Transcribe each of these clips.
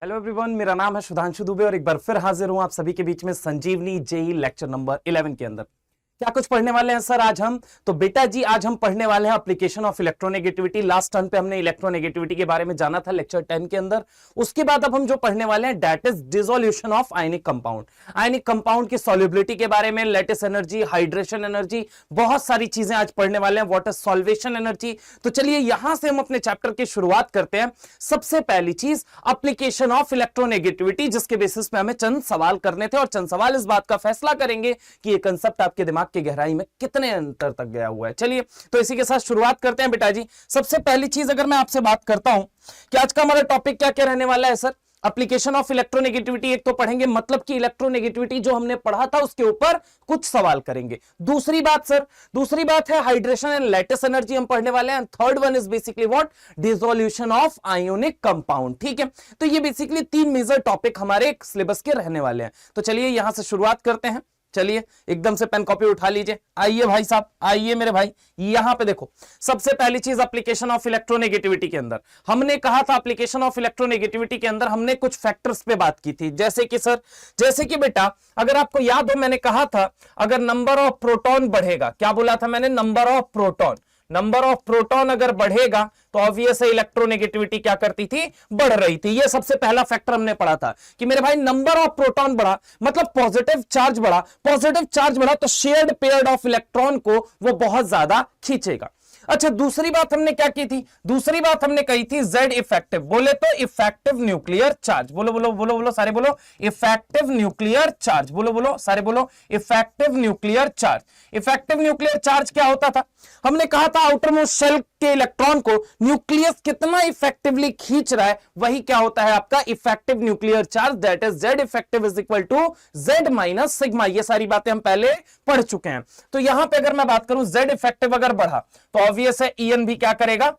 Hello everyone, मेरा नाम है सुधांशु दुबे और एक बार फिर हाजिर हूं आप सभी के बीच में संजीवनी जेई लेक्चर नंबर 11 के अंदर। क्या कुछ पढ़ने वाले हैं सर आज हम? तो बेटा जी आज हम पढ़ने वाले हैं application of electronegativity. Last turn पे हमने इलेक्ट्रोनेगेटिविटी के बारे में जाना था लेक्चर 10 के अंदर। उसके बाद अब हम जो पढ़ने वाले हैं that is dissolution of ionic compound. Ionic compound की सॉल्युबिलिटी के बारे में, लैटिस एनर्जी, हाइड्रेशन एनर्जी, बहुत सारी चीजें आज पढ़ने वाले हैं। What is solvation energy. तो चलिए यहां से हम अपने चैप्टर की शुरुआत करते हैं। सबसे पहली चीज एप्लीकेशन ऑफ इलेक्ट्रोनेगेटिविटी, जिसके बेसिस पे हमें चंद सवाल करने थे और चंद सवाल इस बात का फैसला करेंगे कि ये कंसेप्ट आपके दिमाग की गहराई में कितने अंतर तक गया हुआ है। चलिए तो इसी के साथ शुरुआत करते हैं बेटा जी। सबसे पहली चीज अगर मैं आपसे बात करता हूं कि आज का हमारा टॉपिक क्या क्या रहने वाला है सर, एप्लीकेशन ऑफ इलेक्ट्रोनेगेटिविटी एक तो पढ़ेंगे, मतलब कि इलेक्ट्रोनेगेटिविटी जो हमने पढ़ा था उसके ऊपर कुछ सवाल करेंगे। दूसरी बात सर, दूसरी बात है हाइड्रेशन एंड लैटिस एनर्जी हम पढ़ने वाले हैं। Third one is basically what, dissolution of ionic compound. ठीक है, तो ये बेसिकली तीन मेजर टॉपिक हमारे सिलेबस के रहने वाले हैं। तो चलिए यहां से शुरुआत करते हैं। चलिए एकदम से पेन कॉपी उठा लीजिए। आइए भाई साहब, आइए मेरे भाई, यहां पे देखो। सबसे पहली चीज एप्लीकेशन ऑफ इलेक्ट्रोनेगेटिविटी के अंदर हमने कहा था, एप्लीकेशन ऑफ इलेक्ट्रोनेगेटिविटी के अंदर हमने कुछ फैक्टर्स पे बात की थी। जैसे कि सर, जैसे कि बेटा अगर आपको याद हो मैंने कहा था अगर नंबर ऑफ प्रोटॉन बढ़ेगा, क्या बोला था मैंने, number of proton, number of proton अगर बढ़ेगा तो ऑब्वियस है इलेक्ट्रोनेगेटिविटी क्या करती थी, बढ़ रही थी। ये सबसे पहला फैक्टर हमने पढ़ा था कि मेरे भाई नंबर ऑफ प्रोटॉन बढ़ा मतलब पॉजिटिव चार्ज बढ़ा, पॉजिटिव चार्ज बढ़ा तो शेयर्ड पेयर ऑफ इलेक्ट्रॉन को वो बहुत ज्यादा खींचेगा। अच्छा, दूसरी बात हमने क्या की थी, दूसरी बात हमने कही थी जेड इफेक्टिव, बोले तो इफेक्टिव न्यूक्लियर चार्ज। बोलो बोलो बोलो बोलो सारे बोलो, इफेक्टिव न्यूक्लियर चार्ज। बोलो बोलो सारे बोलो, effective nuclear charge. Effective nuclear charge क्या होता था, हमने कहा था आउटर मोस्ट शेल के इलेक्ट्रॉन को न्यूक्लियस कितना इफेक्टिवली खींच रहा है वही क्या होता है आपका effective nuclear charge, that is Z effective is equal to Z minus sigma. ये सारी बातें हम पहले पढ़ चुके हैं। तो यहां पे अगर मैं बात करूं जेड इफेक्टिव अगर बढ़ा तो ऑब्वियस है ईएन भी क्या करेगा,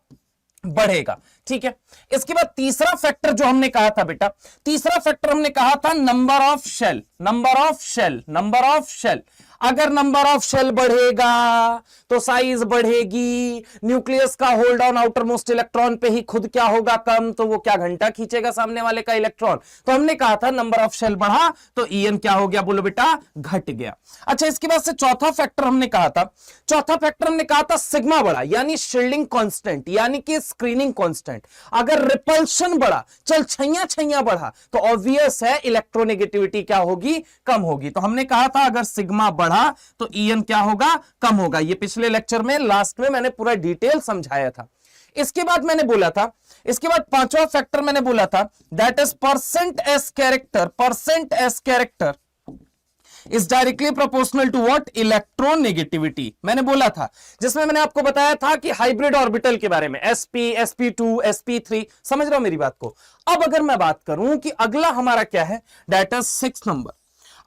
बढ़ेगा। ठीक है, इसके बाद तीसरा फैक्टर जो हमने कहा था बेटा, तीसरा फैक्टर हमने कहा था number of shell, number of shell, number of shell. अगर नंबर ऑफ शेल बढ़ेगा तो साइज बढ़ेगी, न्यूक्लियस का hold on outer most electron पे ही खुद क्या होगा कम, तो वो क्या घंटा खींचेगा सामने वाले का इलेक्ट्रॉन। तो हमने कहा था नंबर ऑफ शेल बढ़ा तो ईएन क्या हो गया, बोलो बेटा घट गया। अच्छा, इसके बाद से चौथा फैक्टर हमने कहा था, चौथा फैक्टर हमने कहा था सिग्मा बढ़ा यानी शील्डिंग कांस्टेंट यानी कि स्क्रीनिंग कांस्टेंट। अगर रिपल्शन बढ़ा, चल छैया छैया बढ़ा तो ऑब्वियस है इलेक्ट्रोनेगेटिविटी क्या होगी, कम होगी। तो हमने कहा था अगर सिग्मा बढ़ा तो ईएन क्या होगा, कम होगा। ये पिछले लेक्चर में लास्ट में मैंने पूरा डिटेल समझाया था। इसके बाद मैंने बोला था, इसके बाद पांचवा फैक्टर मैंने बोला था that is percent S character, percent S character is directly proportional to what, electronegativity. मैंने बोला था, जिसमें मैंने आपको बताया था कि हाइब्रिड ऑर्बिटल के बारे में, sp sp2 sp3, समझ रहे हो मेरी बात को। अब अगर मैं बात करूं कि अगला हमारा क्या है, दैट इज 6 नंबर।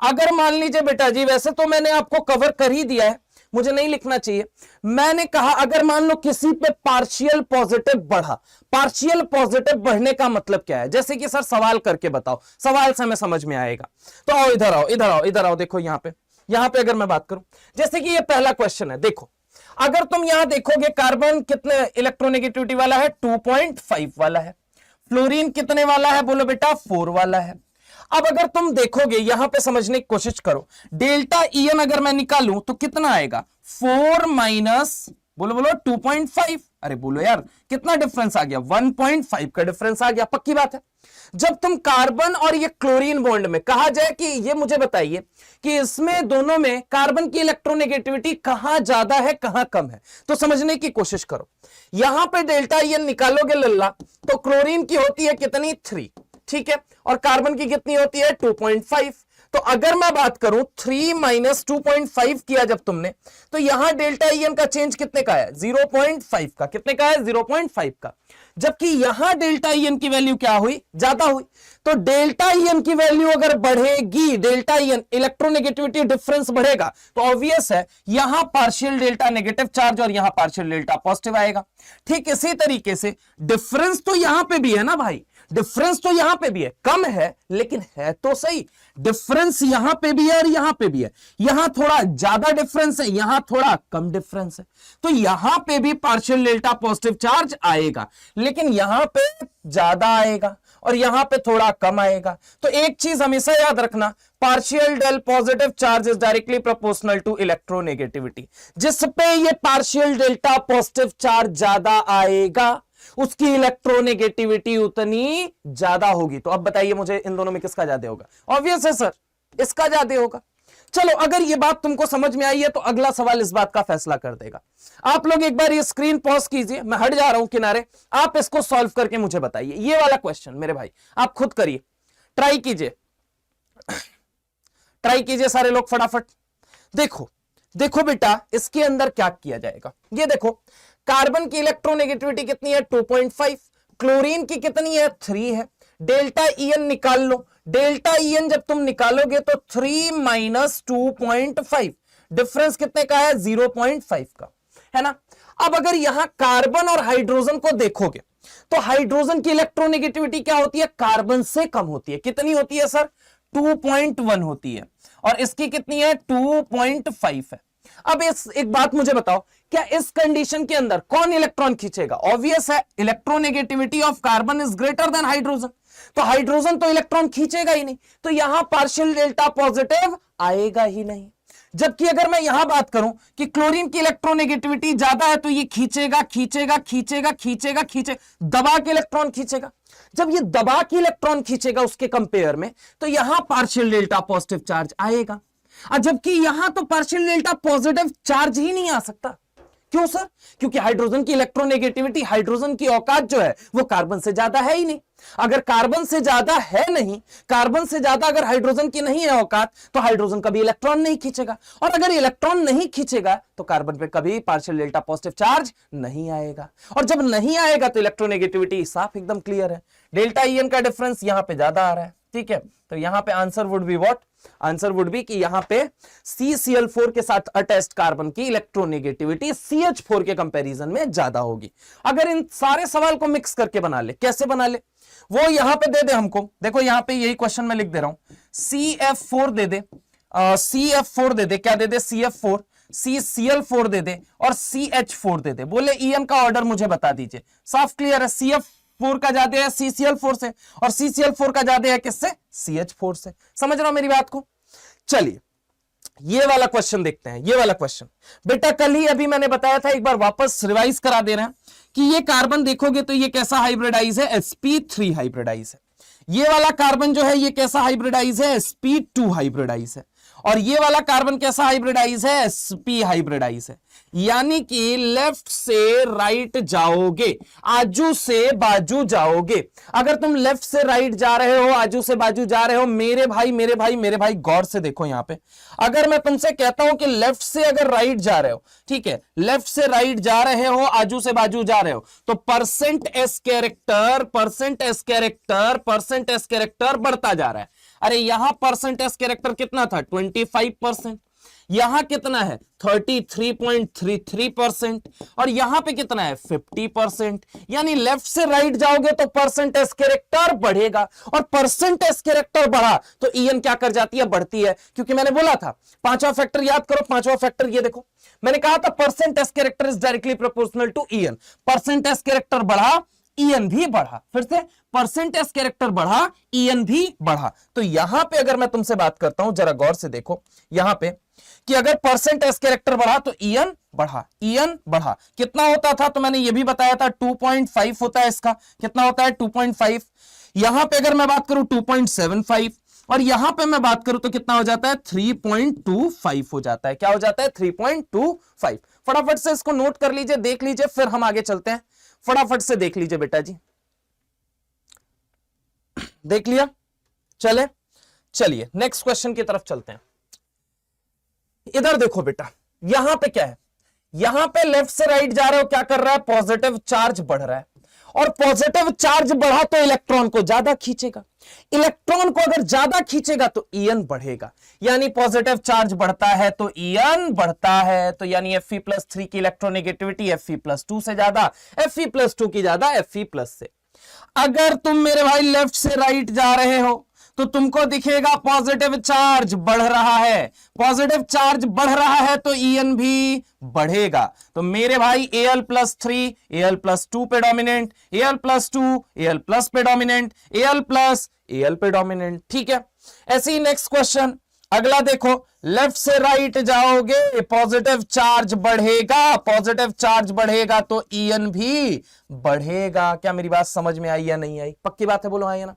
अगर मान लीजिए बेटा जी, वैसे तो मैंने आपको कवर कर ही दिया है, मुझे नहीं लिखना चाहिए। मैंने कहा अगर मान लो किसी पे पार्शियल पॉजिटिव बढ़ा, पार्शियल पॉजिटिव बढ़ने का मतलब क्या है, जैसे कि सर सवाल करके बताओ, सवाल से हमें समझ में आएगा। तो आओ इधर आओ, इधर आओ, इधर आओ, देखो यहां पे अगर मैं बात करूं, जैसे कि ये पहला क्वेश्चन है, देखो अगर तुम यहां देखोगे कार्बन कितने इलेक्ट्रोनेगेटिविटी वाला है, 2.5 वाला है। फ्लोरीन कितने वाला है, बोलो बेटा 4 वाला है। अब अगर तुम देखोगे यहां पे समझने की कोशिश करो, डेल्टा ईएन अगर मैं निकालूं तो कितना आएगा, 4 माइनस बोलो बोलो 2.5। अरे बोलो यार कितना डिफरेंस आ गया, 1.5 का डिफरेंस आ गया। पक्की बात है, जब तुम कार्बन और ये क्लोरीन बॉन्ड में कहा जाए कि ये मुझे बताइए कि इसमें दोनों में कार्बन की इलेक्ट्रोनेगेटिविटी कहां ज्यादा है कहां कम है, तो समझने की कोशिश करो। यहां पे डेल्टा ईएन निकालोगे लल्ला तो क्लोरीन की होती है कितनी, 3, ठीक है, और कार्बन की कितनी होती है 2.5। तो अगर मैं बात करूं 3 माइनस 2.5 किया जब तुमने, तो यहां डेल्टा ईएन का चेंज कितने का है, 0.5 का। कितने का है, 0.5 का। जबकि यहां डेल्टा ईएन की वैल्यू क्या हुई, ज्यादा हुई। तो डेल्टा ईएन की वैल्यू अगर बढ़ेगी, डेल्टा ईएन इलेक्ट्रोनेगेटिविटी डिफरेंस बढ़ेगा तो ऑब्वियस है यहां पार्शियल डेल्टा नेगेटिव चार्ज और यहां पार्शियल डेल्टा पॉजिटिव आएगा। ठीक इसी तरीके से डिफरेंस तो यहां पे भी है ना भाई, डिफरेंस तो यहां पे भी है, कम है लेकिन है तो सही। डिफरेंस यहां पे भी है और यहां पे भी है, यहां थोड़ा ज्यादा डिफरेंस है, यहां थोड़ा कम डिफरेंस है। तो यहां पे भी पार्शियल डेल्टा पॉजिटिव चार्ज आएगा लेकिन यहां पे ज्यादा आएगा और यहां पे थोड़ा कम आएगा। तो एक चीज हमेशा याद रखना, partial del positive charge is directly proportional to electronegativity. जिस पे ये पार्शियल डेल्टा पॉजिटिव चार्ज ज्यादा आएगा उसकी इलेक्ट्रोनेगेटिविटी उतनी ज्यादा होगी। तो अब बताइए मुझे इन दोनों में किसका ज्यादा होगा? ऑब्वियस है सर, इसका ज्यादा होगा। चलो अगर ये बात तुमको समझ में आई है तो अगला सवाल इस बात का फैसला कर देगा। आप लोग एक बार ये स्क्रीन पॉज कीजिए, मैं हट जा रहा हूं किनारे, आप इसको सॉल्व करके मुझे बताइए। ये वाला क्वेश्चन मेरे भाई आप खुद करिए, ट्राई कीजिए, ट्राई कीजिए सारे लोग फटाफट। देखो देखो बेटा इसके अंदर क्या किया जाएगा, ये देखो कार्बन की इलेक्ट्रोनेगेटिविटी कितनी है 2.5, क्लोरीन की कितनी है 3 है। डेल्टा ईएन निकाल लो, डेल्टा ईएन जब तुम निकालोगे तो 3 माइनस 2.5, डिफरेंस कितने का है 0.5 का, है ना। अब अगर यहां कार्बन और हाइड्रोजन को देखोगे तो हाइड्रोजन की इलेक्ट्रोनेगेटिविटी क्या होती है, कार्बन से कम होती है। कितनी होती है सर 2.1 होती है, और इसकी कितनी है 2.5 है। अब इस एक बात मुझे बताओ, क्या इस कंडीशन के अंदर कौन इलेक्ट्रॉन खींचेगा? ऑब्वियस है, electronegativity of carbon is greater than hydrogen, तो हाइड्रोजन तो इलेक्ट्रॉन खींचेगा ही नहीं, तो यहां पार्शियल डेल्टा पॉजिटिव आएगा ही नहीं। जबकि अगर मैं यहां बात करूं कि क्लोरीन की इलेक्ट्रोनेगेटिविटी ज्यादा है तो ये खींचेगा खींचेगा खींचेगा खींचेगा खींचे, दबा के इलेक्ट्रॉन खींचेगा। जब ये दबा के इलेक्ट्रॉन खींचेगा उसके कंपेयर में, तो यहां पार्शियल डेल्टा पॉजिटिव चार्ज आएगा, जबकि यहां तो पार्शियल डेल्टा पॉजिटिव चार्ज ही नहीं आ सकता। क्यों सर? क्योंकि हाइड्रोजन की इलेक्ट्रोनेगेटिविटी, हाइड्रोजन की औकात जो है वो कार्बन से ज्यादा है ही नहीं। अगर कार्बन से ज्यादा है नहीं, कार्बन से ज्यादा अगर हाइड्रोजन की नहीं है औकात, तो हाइड्रोजन कभी इलेक्ट्रॉन नहीं खींचेगा, और अगर इलेक्ट्रॉन नहीं खींचेगा तो कार्बन पे कभी पार्शियल डेल्टा पॉजिटिव चार्ज नहीं आएगा, और जब नहीं आएगा तो इलेक्ट्रोनेगेटिविटी साफ एकदम क्लियर है, डेल्टा ईएन का डिफरेंस यहां पे ज्यादा आ रहा है। ठीक है, तो यहां पे answer would be what, answer would be कि यहां पे CCl4 के साथ अटैच्ड कार्बन की इलेक्ट्रोनेगेटिविटी CH4 के कंपैरिजन में ज्यादा होगी। अगर इन सारे सवाल को मिक्स करके बना ले, कैसे बना ले वो यहां पे दे दे हमको, देखो यहां पे यही क्वेश्चन में लिख दे रहा हूं, CF4 दे दे, CF4 दे दे, क्या दे दे CF4, CCl4 दे दे और CH4 दे दे। बोले ईएन का ऑर्डर मुझे बता दीजिए, साफ क्लियर है, CF4 का ज्यादा है CCl4 से, और CCl4 का ज्यादा है किससे, CH4 से। समझ रहा हो मेरी बात को? चलिए ये वाला क्वेश्चन देखते हैं। ये वाला क्वेश्चन बेटा कल ही अभी मैंने बताया था, एक बार वापस रिवाइज करा दे रहे हैं कि ये कार्बन देखोगे तो ये कैसा हाइब्रिडाइज है, sp3 हाइब्रिडाइज है। ये वाला कार्बन जो है ये कैसा हाइब्रिडाइज है, sp2 हाइब्रिडाइज है, और ये वाला कार्बन कैसा हाइब्रिडाइज है, sp हाइब्रिडाइज है। यानी कि लेफ्ट से राइट जाओगे, आजू से बाजू जाओगे। अगर तुम लेफ्ट से राइट जा रहे हो, आजू से बाजू जा रहे हो, मेरे भाई मेरे भाई मेरे भाई गौर से देखो यहां पे, अगर मैं तुमसे कहता हूं कि लेफ्ट से अगर राइट जा रहे हो, ठीक है, लेफ्ट से राइट जा रहे हो, आजू से बाजू जा रहे हो, तो परसेंट एस कैरेक्टर बढ़ता जा रहा है। अरे यहां परसेंट एस कैरेक्टर कितना था 25%, यहां कितना है 33.33%, और यहां पे कितना है 50%। यानी लेफ्ट से राइट जाओगे तो परसेंट एस कैरेक्टर बढ़ेगा, और परसेंट एस कैरेक्टर बढ़ा तो ईएन क्या कर जाती है, बढ़ती है। क्योंकि मैंने बोला था पांचवा फैक्टर याद करो, पांचवा फैक्टर ये देखो, मैंने कहा था percent S character is directly proportional to EN. Percent S character बढ़ा, ईएन भी बढ़ा, फिर से परसेंट एस कैरेक्टर बढ़ा, ईएन भी बढ़ा। तो यहां पे अगर मैं तुमसे बात करता हूं, जरा गौर से देखो यहां पे कि अगर परसेंट एस कैरेक्टर बढ़ा तो ईएन बढ़ा, ईएन बढ़ा। कितना होता था तो मैंने ये भी बताया था 2.5 होता है इसका, कितना होता है 2.5। यहां पे अगर मैं बात करूं 2.75, और यहां पे मैं बात करूं तो कितना हो जाता है 3.25 हो जाता है। क्या हो जाता है 3.25। फटाफट से इसको नोट कर लीजिए, देख लीजिए, फिर हम आगे चलते हैं। फटाफट से देख लीजिए बेटा जी, देख लिया? चलिए नेक्स्ट क्वेश्चन की तरफ चलते हैं। इधर देखो बेटा, यहां पे क्या है, यहां पे लेफ्ट से राइट जा रहे हो, क्या कर रहा है, पॉजिटिव चार्ज बढ़ रहा है, और पॉजिटिव चार्ज बढ़ा तो इलेक्ट्रॉन को ज्यादा खींचेगा, इलेक्ट्रॉन को अगर ज्यादा खींचेगा तो ईएन बढ़ेगा। यानी पॉजिटिव चार्ज बढ़ता है तो ईएन बढ़ता है, तो यानी Fe+3 की इलेक्ट्रोनेगेटिविटी Fe+2 से ज्यादा, Fe+2 की ज्यादा Fe+ से। अगर तुम मेरे भाई लेफ्ट से राइट जा रहे हो तो तुमको दिखेगा पॉजिटिव चार्ज बढ़ रहा है, पॉजिटिव चार्ज बढ़ रहा है तो ईएन भी बढ़ेगा। तो मेरे भाई Al+3 Al+2 पे डोमिनेंट, Al+2 Al+ पे डोमिनेंट, Al+ पे डोमिनेंट। ठीक है, ऐसे ही नेक्स्ट क्वेश्चन अगला देखो, लेफ्ट से राइट जाओगे पॉजिटिव चार्ज बढ़ेगा, पॉजिटिव चार्ज बढ़ेगा तो ईएन भी बढ़ेगा। क्या मेरी बात समझ में आई या नहीं आई? पक्की बात है, बोलो हाँ या ना।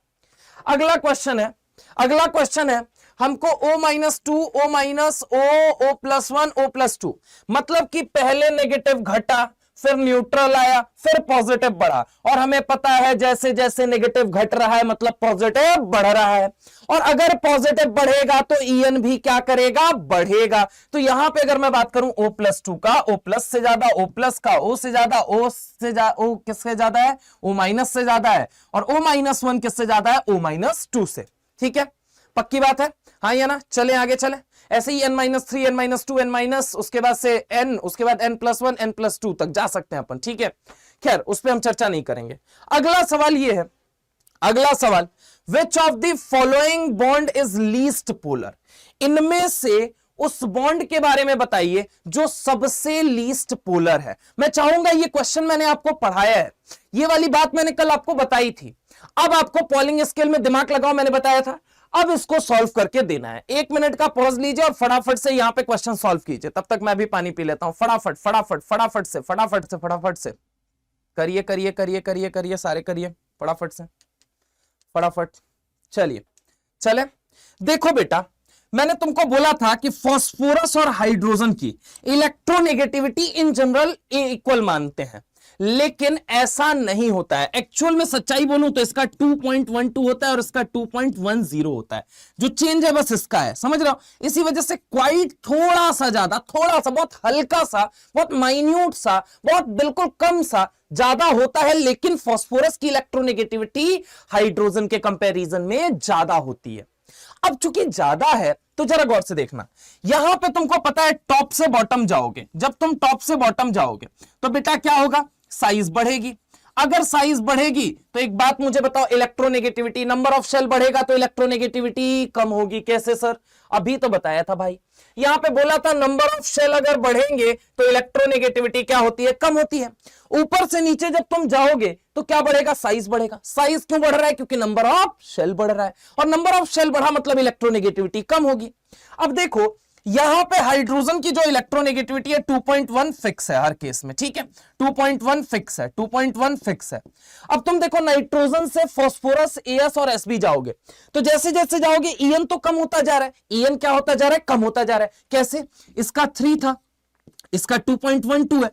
अगला क्वेश्चन है, अगला क्वेश्चन है हमको O-2 O-O+1 O+2, मतलब कि पहले नेगेटिव घटा, फिर न्यूट्रल आया, फिर पॉजिटिव बढ़ा, और हमें पता है जैसे जैसे नेगेटिव घट रहा है मतलब पॉजिटिव बढ़ रहा है, और अगर पॉजिटिव बढ़ेगा तो ईएन भी क्या करेगा? बढ़ेगा। तो यहां पे अगर मैं बात करूं O+2 का, O+ से ज्यादा, O+ का O से ज्यादा, O किससे ज्यादा है? O- से ज्यादा है, और O-1 किससे ज्यादा है? O-2 से। ठीक है, पक्की बात है, हाँ या ना। चले आगे चले, ऐसे ही N-3 N-2 N- उसके बाद से N, उसके बाद N+1 N+2 तक जा सकते हैं अपन। ठीक है, खैर उस पर हम चर्चा नहीं करेंगे। अगला सवाल ये है, अगला सवाल, which of the following bond is least polar, इनमें से उस बॉन्ड के बारे में बताइए जो सबसे लीस्ट पोलर है। मैं चाहूंगा, ये क्वेश्चन मैंने आपको पढ़ाया है, ये वाली बात मैंने कल आपको बताई थी। अब आपको पॉलिंग स्केल में दिमाग लगाओ, मैंने बताया था, अब इसको सॉल्व करके देना है। 1 मिनट का पॉज लीजिए और फटाफट से यहां पे क्वेश्चन सॉल्व कीजिए। तब तक मैं भी पानी पी लेता हूं। फटाफट फटाफट फटाफट से फटाफट से फटाफट से करिए करिए करिए करिए करिए, सारे करिए फटाफट से फटाफट। चलिए चले, देखो बेटा, मैंने तुमको बोला था कि फास्फोरस और हाइड्रोजन की इलेक्ट्रोनेगेटिविटी इन जनरल इक्वल मानते हैं, लेकिन ऐसा नहीं होता है। एक्चुअल में सच्चाई बोलूं तो इसका 2.12 होता है और इसका 2.10 होता है। जो चेंज है बस इसका है, समझ रहे हो? इसी वजह से क्वाइट थोड़ा सा ज्यादा, थोड़ा सा, बहुत हल्का सा, बहुत माइन्यूट सा, बहुत बिल्कुल कम सा ज्यादा होता है, लेकिन फास्फोरस की इलेक्ट्रोनेगेटिविटी हाइड्रोजन के कंपैरिजन में ज्यादा होती है। अब चूंकि ज्यादा है तो जरा गौर से देखना, यहां पे तुमको पता है टॉप से बॉटम जाओगे, जब तुम टॉप से बॉटम जाओगे तो बेटा क्या होगा? साइज बढ़ेगी। अगर साइज बढ़ेगी तो एक बात मुझे बताओ, इलेक्ट्रोनेगेटिविटी, नंबर ऑफ शेल बढ़ेगा तो इलेक्ट्रोनेगेटिविटी कम होगी। कैसे सर? अभी तो बताया था भाई, यहां पे बोला था नंबर ऑफ शेल अगर बढ़ेंगे तो इलेक्ट्रोनेगेटिविटी क्या होती है? कम होती है। ऊपर से नीचे जब तुम जाओगे तो क्या बढ़ेगा? साइज बढ़ेगा। साइज क्यों बढ़ रहा है? क्योंकि नंबर ऑफ शेल बढ़ रहा है, और नंबर ऑफ शेल बढ़ा मतलब इलेक्ट्रोनेगेटिविटी कम होगी। अब देखो, यहां पे हाइड्रोजन की जो इलेक्ट्रोनेगेटिविटी है 2.1 फिक्स है हर केस में। ठीक है, 2.1 फिक्स है, 2.1 फिक्स है। अब तुम देखो, नाइट्रोजन से फास्फोरस, एस और एसबी जाओगे तो जैसे जैसे जाओगे ईएन तो कम होता जा रहा है। ईएन क्या होता जा रहा है? कम होता जा रहा है। कैसे? इसका 3 था, इसका 2.12 है।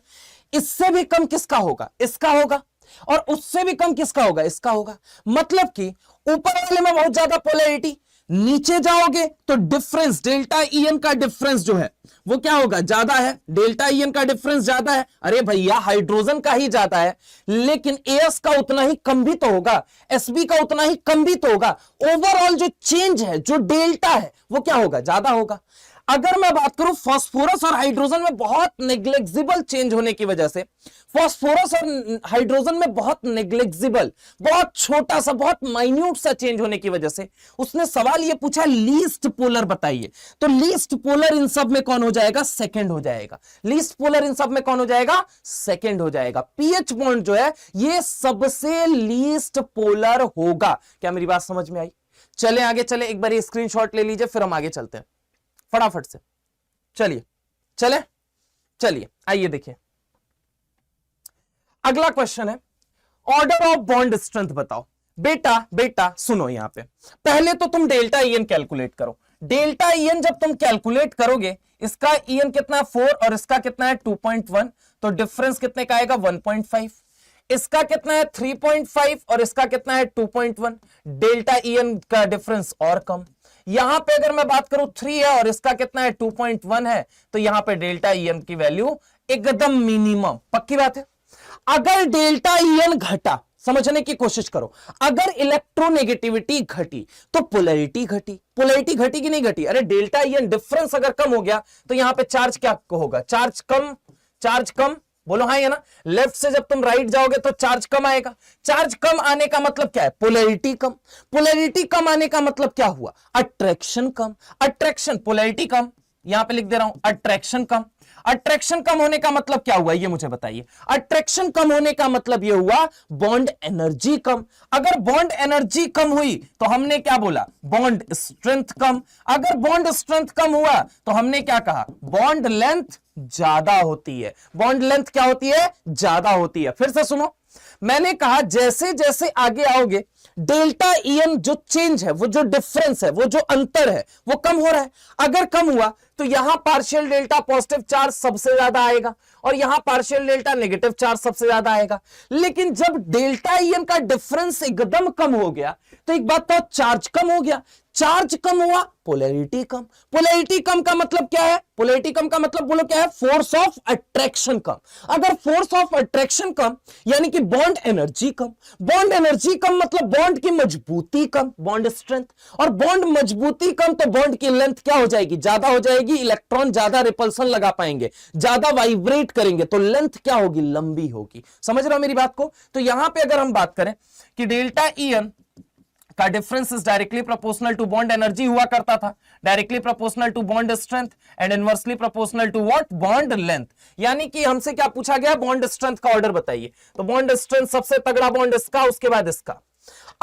इससे भी कम किसका होगा? इसका होगा। और उससे भी कम किसका होगा? इसका होगा। मतलब कि ऊपर वाले में बहुत ज्यादा पोलैरिटी, नीचे जाओगे तो डिफरेंस, डेल्टा ईएन का डिफरेंस जो है वो क्या होगा? ज्यादा है। डेल्टा ईएन का डिफरेंस ज्यादा है। अरे भैया, हाइड्रोजन का ही ज्यादा है, लेकिन एएस का उतना ही कम भी तो होगा, एसबी का उतना ही कम भी तो होगा। ओवरऑल जो चेंज है, जो डेल्टा है, वो क्या होगा? ज्यादा होगा। अगर मैं बात करूं फास्फोरस और हाइड्रोजन में बहुत नेग्लेक्सिबल चेंज होने की वजह से, फास्फोरस और हाइड्रोजन में बहुत नेग्लेक्सिबल, बहुत छोटा सा, बहुत माइन्यूट सा चेंज होने की वजह से उसने सवाल यह पूछा लीस्ट पोलर बताइए। तो लीस्ट पोलर इन सब में कौन हो जाएगा? सेकंड हो जाएगा। लीस्ट पोलर इन सब में कौन हो जाएगा? सेकंड हो जाएगा। पीएच बॉन्ड जो है ये सबसे लीस्ट पोलर होगा। क्या मेरी बात समझ में आई? चले आगे चले, एक बार स्क्रीनशॉट ले लीजिए, फिर हम आगे चलते हैं फटाफट से। चलिए चले, चलिए आइए देखिए, अगला क्वेश्चन है ऑर्डर ऑफ बॉन्ड स्ट्रेंथ बताओ। बेटा सुनो, यहां पे पहले तो तुम डेल्टा ईएन कैलकुलेट करो। डेल्टा ईएन जब तुम कैलकुलेट करोगे, इसका ईएन कितना है? 4 और इसका कितना है? 2.1, तो डिफरेंस कितने का आएगा? 1.5। इसका कितना है? 3.5 और इसका कितना है? 2.1। डेल्टा ईएन का डिफरेंस और कम। यहां पे अगर मैं बात करूं 3 है और इसका कितना है? 2.1 है, तो यहां पे डेल्टा ईएन की वैल्यू एकदम मिनिमम। पक्की बात है। अगर डेल्टा ईएन घटा, समझने की कोशिश करो, अगर इलेक्ट्रोनेगेटिविटी घटी तो पोलैरिटी घटी। पोलैरिटी घटी कि नहीं घटी? अरे डेल्टा ईएन डिफरेंस अगर कम हो गया तो यहां पे चार्ज क्या होगा? चार्ज कम, चार्ज कम, बोलो हाँ या ना। लेफ्ट से जब तुम राइट जाओगे तो चार्ज कम आएगा। चार्ज कम आने का मतलब क्या है? पोलैरिटी कम। पोलैरिटी कम आने का मतलब क्या हुआ? अट्रैक्शन कम। अट्रैक्शन, पोलैरिटी कम, यहां पे लिख दे रहा हूं अट्रैक्शन कम। अट्रैक्शन कम होने का मतलब क्या हुआ, ये मुझे बताइए। अट्रैक्शन कम होने का मतलब ये हुआ बॉन्ड एनर्जी कम। अगर बॉन्ड एनर्जी कम हुई तो हमने क्या बोला? बॉन्ड स्ट्रेंथ कम। अगर बॉन्ड स्ट्रेंथ कम हुआ तो हमने क्या कहा? बॉन्ड लेंथ ज्यादा होती है। बॉन्ड लेंथ क्या होती है? ज्यादा होती है। फिर से सुनो, मैंने कहा जैसे जैसे आगे आओगे डेल्टा ईएन जो चेंज है, वो जो डिफरेंस है, वो जो अंतर है, वो कम हो रहा है। अगर कम हुआ तो यहां पार्शियल डेल्टा पॉजिटिव चार्ज सबसे ज्यादा आएगा और यहां पार्शियल डेल्टा नेगेटिव चार्ज सबसे ज्यादा आएगा। लेकिन जब डेल्टा ईएन का डिफरेंस एकदम कम हो गया तो एक बात तो चार्ज कम हो गया। चार्ज कम हुआ, पोलैरिटी कम। पोलैरिटी कम का मतलब क्या है? पोलैरिटी कम का मतलब बोलो क्या है? फोर्स ऑफ अट्रैक्शन कम। अगर फोर्स ऑफ अट्रैक्शन कम यानी कि बॉन्ड एनर्जी कम। बॉन्ड एनर्जी कम मतलब बॉन्ड की मजबूती कम, बॉन्ड स्ट्रेंथ। और बॉन्ड मजबूती कम तो बॉन्ड की लेंथ क्या हो जाएगी? ज्यादा हो जाएगी। इलेक्ट्रॉन ज्यादा रिपल्सन लगा पाएंगे, ज्यादा वाइब्रेट करेंगे, तो लेंथ क्या होगी? लंबी होगी। समझ रहे हो मेरी बात को? तो यहां पे अगर हम बात करें कि डेल्टा ईएन का difference is directly proportional to bond energy हुआ करता था, directly proportional to bond strength and inversely proportional to what? Bond length. यानी कि हमसे क्या पूछा गया? बॉन्ड स्ट्रेंथ का ऑर्डर बताइए। तो बॉन्ड स्ट्रेंथ सबसे तगड़ा बॉन्ड इसका, उसके बाद इसका।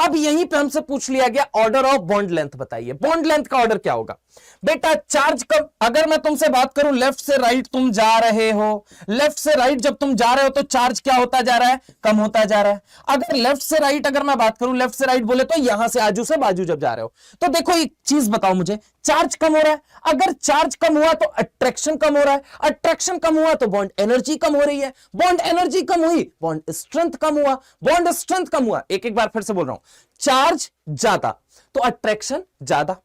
अब यहीं पे हमसे पूछ लिया गया ऑर्डर ऑफ बॉन्ड लेंथ बताइए। बॉन्ड लेंथ का ऑर्डर क्या होगा? बेटा चार्ज कम। अगर मैं तुमसे बात करूं लेफ्ट से राइट तुम जा रहे हो, लेफ्ट से राइट जब तुम जा रहे हो तो चार्ज क्या होता जा रहा है? कम होता जा रहा है। अगर लेफ्ट से राइट अगर मैं बात करूं, लेफ्ट से राइट बोले तो यहां से आजू से बाजू जब जा रहे हो, तो देखो एक चीज बताओ मुझे, चार्ज कम हो रहा है। अगर चार्ज कम हुआ तो अट्रैक्शन कम हो रहा है। अट्रैक्शन कम हुआ तो बॉन्ड एनर्जी कम हो रही है। बॉन्ड एनर्जी कम हुई, बॉन्ड स्ट्रेंथ कम हुआ। बॉन्ड स्ट्रेंथ कम हुआ, एक एक बार फिर से बोल रहा हूं, चार्ज ज्यादा तो अट्रैक्शन ज्यादा।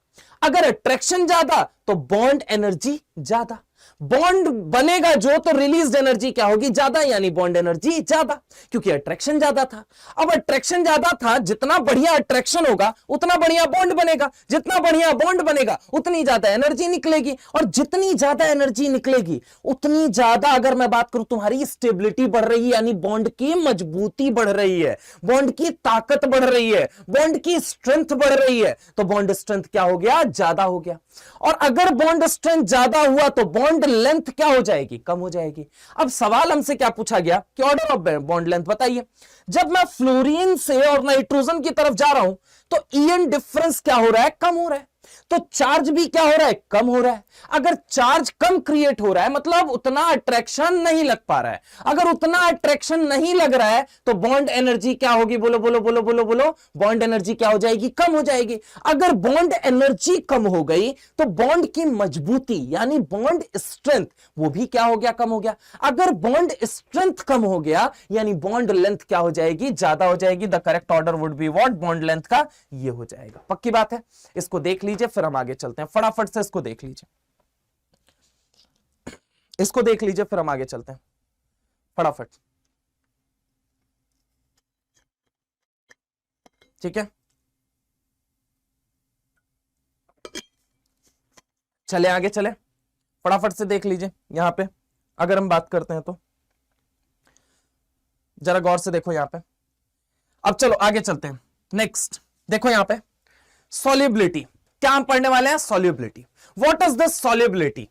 अगर अट्रैक्शन ज्यादा तो बॉन्ड एनर्जी ज्यादा। बॉन्ड बनेगा जो तो रिलीज एनर्जी क्या होगी? ज्यादा, यानी बॉन्ड एनर्जी ज्यादा, क्योंकि अट्रैक्शन ज्यादा था। अब अट्रैक्शन ज्यादा था, जितना बढ़िया अट्रैक्शन होगा उतना बढ़िया बॉन्ड बनेगा। जितना बढ़िया बॉन्ड बनेगा उतनी ज्यादा एनर्जी निकलेगी, और जितनी ज्यादा एनर्जी निकलेगी उतनी ज्यादा, अगर मैं बात करूं, तुम्हारी स्टेबिलिटी बढ़ रही है, यानी बॉन्ड की मजबूती बढ़ रही है, बॉन्ड की ताकत बढ़ रही है, बॉन्ड की स्ट्रेंथ बढ़ रही है। तो बॉन्ड स्ट्रेंथ क्या हो गया? ज्यादा हो गया। और अगर बॉन्ड स्ट्रेंथ ज्यादा हुआ तो बॉन्ड लेंथ क्या हो जाएगी? कम हो जाएगी। अब सवाल हमसे क्या पूछा गया कि ऑर्डर ऑफ बॉन्ड लेंथ बताइए। जब मैं फ्लोरीन से और नाइट्रोजन की तरफ जा रहा हूं तो ईएन डिफरेंस क्या हो रहा है? कम हो रहा है। तो चार्ज भी क्या हो रहा है? कम हो रहा है। अगर चार्ज कम क्रिएट हो रहा है मतलब उतना अट्रैक्शन नहीं लग पा रहा है। अगर उतना अट्रैक्शन नहीं लग रहा है तो बॉन्ड एनर्जी क्या होगी? बोलो बोलो बोलो बोलो बोलो। बॉन्ड एनर्जी क्या हो जाएगी? कम हो जाएगी। अगर बॉन्ड एनर्जी कम हो गई तो बॉन्ड की मजबूती यानी बॉन्ड स्ट्रेंथ वो भी क्या हो गया? कम हो गया। अगर बॉन्ड स्ट्रेंथ कम हो गया यानी बॉन्ड लेंथ क्या हो जाएगी? ज्यादा हो जाएगी। The correct order would be what? Bond length का ये हो जाएगा। पक्की बात है? इसको देख लीजिए फिर हम आगे चलते हैं। फटाफट से इसको देख लीजिए, इसको देख लीजिए फिर हम आगे चलते हैं। फटाफट, ठीक है, चले आगे चले, फटाफट से देख लीजिए। यहां पे अगर हम बात करते हैं तो जरा गौर से देखो यहां पे। अब चलो आगे चलते हैं। नेक्स्ट देखो यहां पे सॉल्युबिलिटी। क्या हम पढ़ने वाले हैं? Solubility. What is the solubility?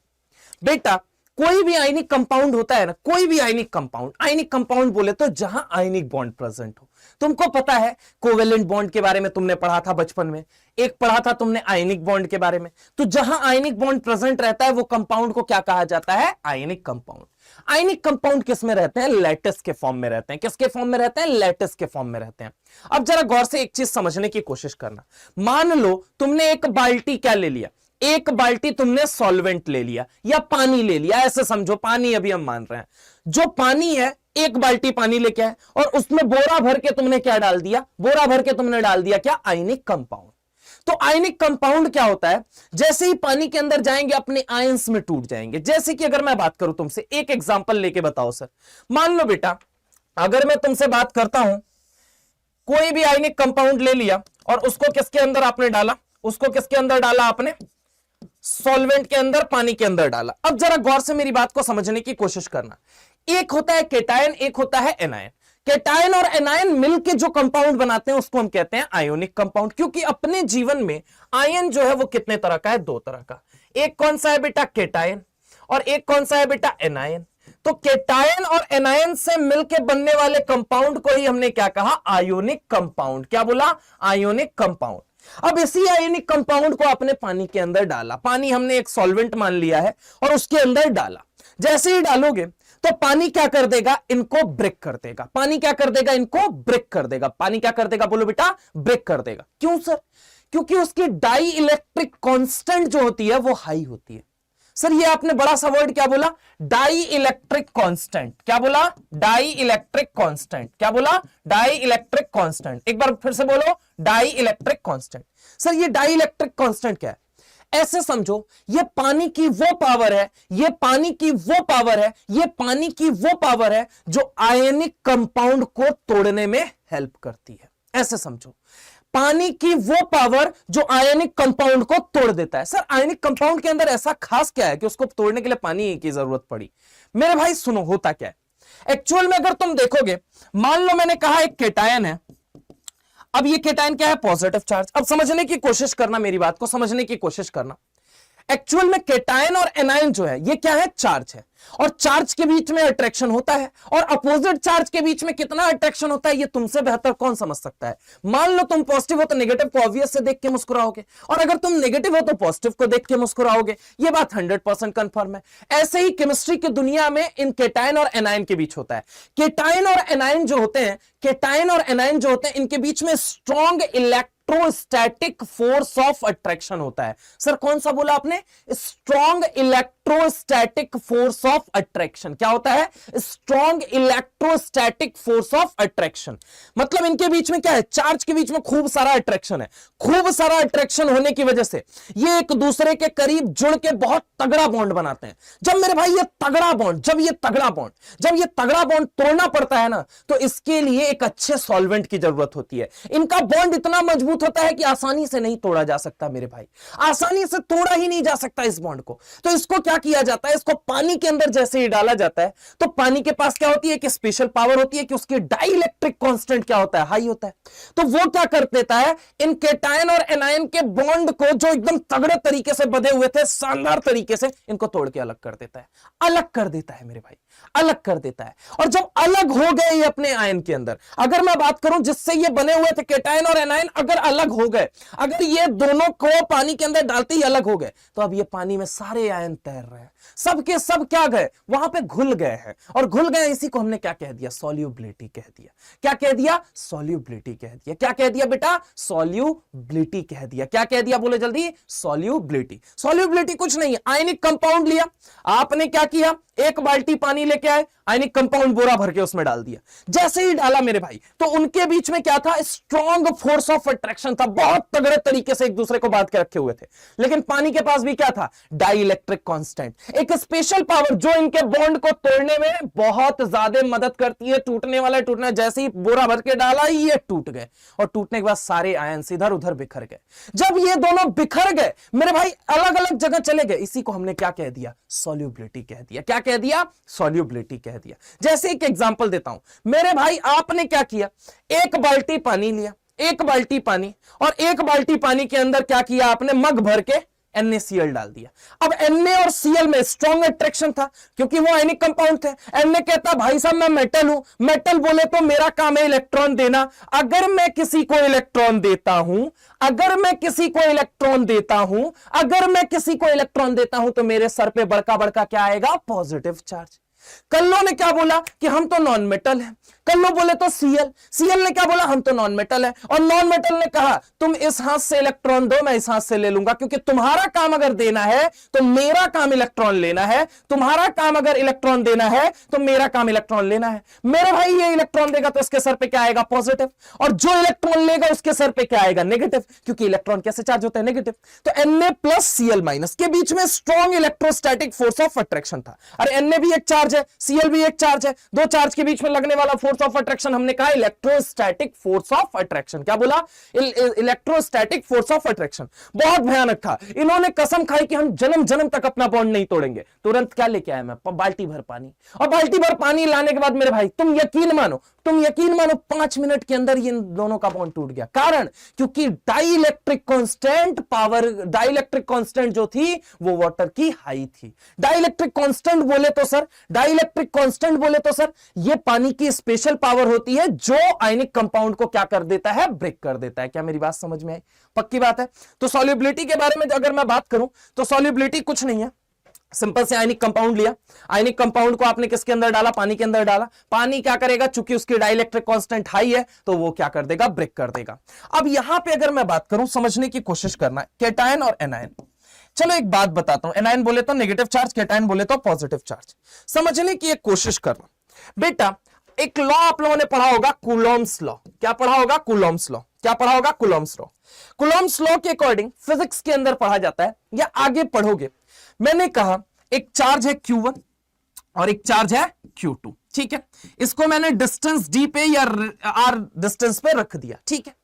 बेटा कोई भी आयनिक कंपाउंड होता है ना, कोई भी आयनिक कंपाउंड, आयनिक कंपाउंड बोले तो जहां आयनिक बॉन्ड प्रेजेंट हो। तुमको पता है कोवेलेंट बॉन्ड के बारे में तुमने पढ़ा था बचपन में, एक पढ़ा था तुमने आयनिक बॉन्ड के बारे में। तो जहां आयनिक बॉन्ड प्रेजेंट रहता है वो कंपाउंड को क्या कहा जाता है? Ionic compound. आयनिक कंपाउंड किस में रहते हैं? लैटिस के फॉर्म में रहते हैं। किसके फॉर्म में रहते हैं? लैटिस के फॉर्म में रहते हैं। अब जरा गौर से एक चीज समझने की कोशिश करना। मान लो तुमने एक बाल्टी क्या ले लिया? एक बाल्टी तुमने सॉल्वेंट ले लिया या पानी ले लिया, ऐसे समझो पानी अभी हम मान रहे हैं। जो पानी है, एक बाल्टी पानी लेके आए और उसमें बोरा भर के तुमने क्या डाल दिया? बोरा भर के तुमने डाल दिया क्या? Ionic compound. तो आयनिक कंपाउंड क्या होता है? जैसे ही पानी के अंदर जाएंगे अपने आयंस में टूट जाएंगे। जैसे कि अगर मैं बात करूं तुमसे, एक एग्जांपल लेके बताओ सर। मान लो बेटा अगर मैं तुमसे बात करता हूं, कोई भी आयनिक कंपाउंड ले लिया और उसको किसके अंदर आपने डाला? उसको किसके अंदर डाला आपने? सॉल्वेंट के अंदर, पानी के अंदर डाला। अब जरा गौर से मेरी बात को समझने की कोशिश करना। एक होता है केटायन, एक होता है एनायन। केटायन और एनायन मिलके जो कंपाउंड बनाते हैं उसको हम कहते हैं आयोनिक कंपाउंड, क्योंकि अपने जीवन में आयन जो है वो कितने तरह का है, दो तरह का। एक कौन सा है बेटा, केटायन, और एक कौन सा है बेटा, एनायन। तो केटायन और एनायन से मिलके बनने वाले कंपाउंड को ही हमने क्या कहा, आयोनिक कंपाउंड। क्या बोला, आयोनिक कंपाउंड। अब इसी आयोनिक कंपाउंड को आपने पानी के अंदर डाला, पानी हमने एक सॉल्वेंट मान लिया है और उसके अंदर डाला। जैसे ही डालोगे तो पानी क्या कर देगा, इनको ब्रेक कर देगा। पानी क्या कर देगा, इनको ब्रेक कर देगा। पानी क्या कर देगा, बोलो बेटा, ब्रेक कर देगा। क्यों सर, क्योंकि उसकी डाई इलेक्ट्रिक कांस्टेंट जो होती है वो हाई होती है। सर ये आपने बड़ा सा वर्ड क्या बोला, डाई इलेक्ट्रिक कांस्टेंट। क्या बोला, डाई इलेक्ट्रिक कांस्टेंट। क्या बोला, डाई इलेक्ट्रिक कांस्टेंट। एक बार फिर से बोलो, डाई इलेक्ट्रिक कांस्टेंट। सर ये डाई इलेक्ट्रिक कांस्टेंट क्या है, ऐसे समझो, ये पानी की वो पावर है, ये पानी की वो पावर है, ये पानी की वो पावर है जो आयनिक कंपाउंड को तोड़ने में हेल्प करती है। ऐसे समझो, पानी की वो पावर जो आयनिक कंपाउंड को तोड़ देता है। सर आयनिक कंपाउंड के अंदर ऐसा खास क्या है कि उसको तोड़ने के लिए पानी की जरूरत पड़ी? मेरे भाई सुनो, होता क्या है एक्चुअल में, अगर तुम देखोगे, मान लो मैंने कहा एक केटायन है, अब ये केटायन क्या है, पॉजिटिव चार्ज। अब समझने की कोशिश करना, मेरी बात को समझने की कोशिश करना। एक्चुअल में केटायन और एनायन जो है ये क्या है, चार्ज है, और चार्ज के बीच में अट्रैक्शन होता है, और अपोजिट चार्ज के बीच में कितना अट्रैक्शन होता है ये तुमसे बेहतर कौन समझ सकता है। मान लो तुम पॉजिटिव हो तो नेगेटिव को ऑब्वियस से देख के मुस्कुराओगे, और अगर तुम नेगेटिव हो तो पॉजिटिव को देख के मुस्कुराओगे। ये बात 100% कंफर्म है। ऐसे ही केमिस्ट्री की दुनिया में इन केटायन और एनायन के बीच होता है। केटायन और एनायन जो होते हैं, केटायन और एनायन जो होते हैं, इनके बीच में strong electrostatic force of attraction होता है। सर कौन सा बोला आपने, strong electrostatic force of attraction. क्या होता है, strong electrostatic force of attraction. मतलब इनके बीच में क्या है, चार्ज के बीच में खूब सारा अट्रैक्शन है। खूब सारा अट्रैक्शन होने की वजह से ये एक दूसरे के करीब जुड़ के बहुत तगड़ा बॉन्ड बनाते हैं। जब मेरे भाई ये तगड़ा बॉन्ड, जब ये तगड़ा बॉन्ड तोड़ना पड़ता है ना, तो इसके लिए एक अच्छे सॉल्वेंट की जरूरत होती है। इनका बॉन्ड इतना मजबूत होता है कि आसानी से नहीं तोड़ा जा सकता मेरे भाई, आसानी से तोड़ा ही नहीं जा सकता इस बॉन्ड को। तो इसको क्या किया जाता है, इसको पानी के अंदर जैसे ही डाला जाता है तो पानी के पास क्या होती है कि स्पेशल पावर होती है कि उसकी डाई इलेक्ट्रिक कांस्टेंट क्या होता है, हाई होता है। तो वो क्या कर देता है, इन केटायन और एनायन के बॉन्ड को जो एकदम तगड़े तरीके से बंधे हुए थे, शानदार तरीके से इनको तोड़ के अलग कर देता है। अलग कर देता है मेरे भाई, अलग कर देता है। और जब अलग हो गए ये अपने आयन के अंदर, अगर मैं बात करूं जिससे ये बने हुए थे केटायन और एनायन, अगर अलग हो गए, अगर ये दोनों को पानी के अंदर डालते ही अलग हो गए, तो अब ये पानी में सारे आयन तैर रहे हैं, सब के सब क्या गए, वहां पे घुल गए हैं। और घुल गए, इसी को हमने क्या कह दिया, सॉल्युबिलिटी कह दिया। क्या कह दिया, सॉल्युबिलिटी कह दिया। क्या कह दिया बेटा, सॉल्युबिलिटी कह दिया। क्या कह दिया, बोले जल्दी, सॉल्युबिलिटी। सॉल्युबिलिटी कुछ नहीं है, आयनिक कंपाउंड लिया आपने, क्या किया, एक बाल्टी पानी लेके आए, आयनिक कंपाउंड बोरा भर के उसमें डाल दिया। जैसे ही डाला मेरे भाई, तो उनके बीच में क्या था, स्ट्रॉन्ग फोर्स ऑफ अट्रैक्शन था, बहुत तगड़े तरीके से एक दूसरे को बांध के रखे हुए थे। लेकिन पानी के पास भी क्या था, डाई इलेक्ट्रिक कांस्टेंट, एक स्पेशल पावर जो इनके बॉन्ड को तोड़ने में बहुत ज्यादा मदद करती है। टूटने वाला टूटना, जैसे ही बोरा भर के डाला ये टूट गए, और टूटने के बाद सारे आयन इधर उधर बिखर गए। जब ये दोनों बिखर गए मेरे भाई, अलग अलग जगह चले गए, इसी को हमने क्या कह दिया, सॉल्युबिलिटी कह दिया। क्या कह दिया, सॉल्युबिलिटी कह दिया। जैसे एक एग्जांपल देता हूं मेरे भाई, आपने क्या किया, एक बाल्टी पानी लिया, एक बाल्टी पानी, और एक बाल्टी पानी के अंदर क्या किया आपने, मग भर के NaCl डाल दिया। अब Na और Cl में स्ट्रॉन्ग अट्रैक्शन था क्योंकि वो आयनिक कंपाउंड थे। Na कहता भाई साहब मैं मेटल हूं, मेटल बोले तो मेरा काम है इलेक्ट्रॉन देना। अगर मैं किसी को इलेक्ट्रॉन देता हूं, अगर मैं किसी को इलेक्ट्रॉन देता हूं, अगर मैं किसी को इलेक्ट्रॉन देता हूं, तो मेरे सर पे बड़का बड़का क्या आएगा, पॉजिटिव चार्ज। कल्लो ने क्या बोला कि हम तो नॉन मेटल है, कल्लो बोले तो Cl ने क्या बोला, हम तो नॉन मेटल है, और नॉन मेटल ने कहा तुम इस हाथ से इलेक्ट्रॉन दो, मैं इस हाथ से ले लूंगा, क्योंकि तुम्हारा काम अगर देना है तो मेरा काम इलेक्ट्रॉन लेना है, तुम्हारा काम अगर इलेक्ट्रॉन देना है तो मेरा काम इलेक्ट्रॉन लेना है। मेरे भाई ये इलेक्ट्रॉन देगा तो इसके सर पे क्या आएगा, पॉजिटिव, और जो इलेक्ट्रॉन लेगा उसके सर पे क्या आएगा, नेगेटिव, क्योंकि इलेक्ट्रॉन कैसे चार्ज होता है, नेगेटिव। तो Na प्लस Cl माइनस के बीच में strong electrostatic force of attraction था। अरे Na भी एक चार्ज है, Cl भी एक चार्ज है, दो चार्ज के बीच में लगने वाला फोर्स फोर्स ऑफ अट्रैक्शन? हमने कहा इलेक्ट्रोस्टैटिक फोर्स ऑफ अट्रैक्शन। क्या बोला? Electrostatic force of attraction. बहुत भयानक था। इन्होंने कसम खाई कि हम जन्म जन्म तक अपना बॉन्ड नहीं तोड़ेंगे। तुरंत क्या लेके आया मैं? बाल्टी भर पानी। और बाल्टी भर पानी लाने के बाद मेरे भाई तुम यकीन मानो 5 मिनट के अंदर ये दोनों का बॉन्ड टूट गया। कारण क्योंकि dielectric constant power, dielectric constant जो थी वो वाटर की हाई थी। डाइलेक्ट्रिक कांस्टेंट बोले तो सर ये पानी की स्पेशल पावर होती है जो आयनिक कंपाउंड को क्या कर देता है? ब्रेक कर देता है। क्या मेरी बात समझ में आई? पक्की बात है। तो सॉल्युबिलिटी के बारे में अगर मैं बात करूं तो सॉल्युबिलिटी कुछ नहीं है, सिंपल से आयनिक कंपाउंड लिया, आयनिक कंपाउंड को आपने किसके अंदर डाला? पानी के अंदर डाला। पानी क्या करेगा? चूंकि उसकी डाइलेक्ट्रिक कांस्टेंट हाई है तो वो क्या कर देगा? ब्रेक कर देगा। अब यहां पे अगर मैं बात करूं, समझने की कोशिश करना, कैटायन और एनायन। चलो एक बात बताता हूं, एनायन बोले तो नेगेटिव चार्ज, कैटायन बोले तो पॉजिटिव चार्ज। समझने की एक कोशिश करना बेटा। एक लॉ आप लोगों ने पढ़ा होगा, कूलॉम्स लॉ। क्या पढ़ा होगा? Coulomb's law. क्या पढ़ा होगा? Coulomb's law. कूलॉम्स लॉ के अकॉर्डिंग फिजिक्स के अंदर पढ़ा जाता है या आगे पढ़ोगे। मैंने कहा एक चार्ज है Q1 और एक चार्ज है Q2, ठीक है। इसको मैंने डिस्टेंस d पे या r डिस्टेंस पे रख दिया, ठीक है।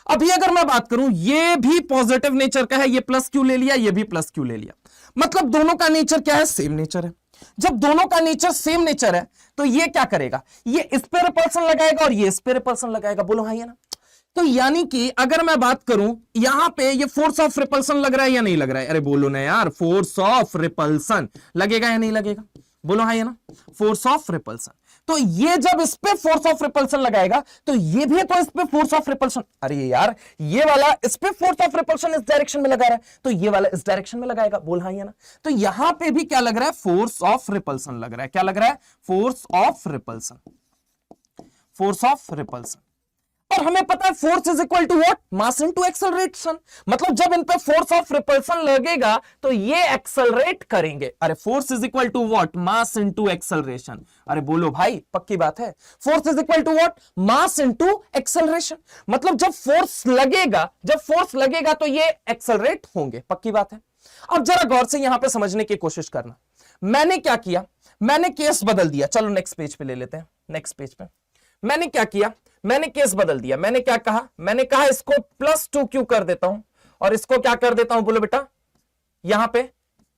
अभी अगर मैं बात करूं, ये भी पॉजिटिव नेचर का है, ये प्लस Q ले लिया, ये भी प्लस Q ले लिया, मतलब दोनों का नेचर क्या है? सेम नेचर है। जब दोनों का नेचर सेम नेचर है तो ये क्या करेगा? ये इस पे रिपल्सन लगाएगा और ये इस पे रिपल्सन लगाएगा। बोलो हाँ या ना? तो यानी कि अगर मैं बात करूं यहां पे ये फोर्स ऑफ रिपल्सन लग रहा है या नहीं लग रहा है? अरे बोलो ना यार, फोर्स ऑफ रिपल्सन लगेगा या नहीं लगेगा? बोलो हाँ या ना? Force of repulsion. तो ये जब इस पे फोर्स ऑफ रिपल्सन लगाएगा तो ये भी तो इस पे फोर्स ऑफ रिपल्सन। अरे यार, ये वाला इस पे फोर्स ऑफ रिपल्सन इस डायरेक्शन में लगा रहा है तो ये वाला इस डायरेक्शन में लगाएगा। बोल हाँ या ना? तो यहां पे भी क्या लग रहा है? फोर्स ऑफ रिपल्सन लग रहा है। क्या लग रहा है? Force of repulsion. Force of repulsion. और हमें पता है force is equal to what? Mass into acceleration. मतलब जब इन पे फोर्स ऑफ रिपल्सन लगेगा तो ये एक्सेलरेट करेंगे। अरे force is equal to what? Mass into acceleration. अरे बोलो भाई, पक्की बात है। Force is equal to what? Mass into acceleration. मतलब जब फोर्स लगेगा तो ये एक्सेलरेट होंगे। पक्की बात है। अब जरा गौर से यहां पे समझने की कोशिश करना। मैंने क्या किया? मैंने केस बदल दिया। चलो नेक्स्ट पेज पे ले लेते हैं। नेक्स्ट पेज पे मैंने क्या किया? मैंने केस बदल दिया। मैंने क्या कहा? मैंने कहा इसको +2Q कर देता हूं और इसको क्या कर देता हूं? बोलो बेटा, यहां पे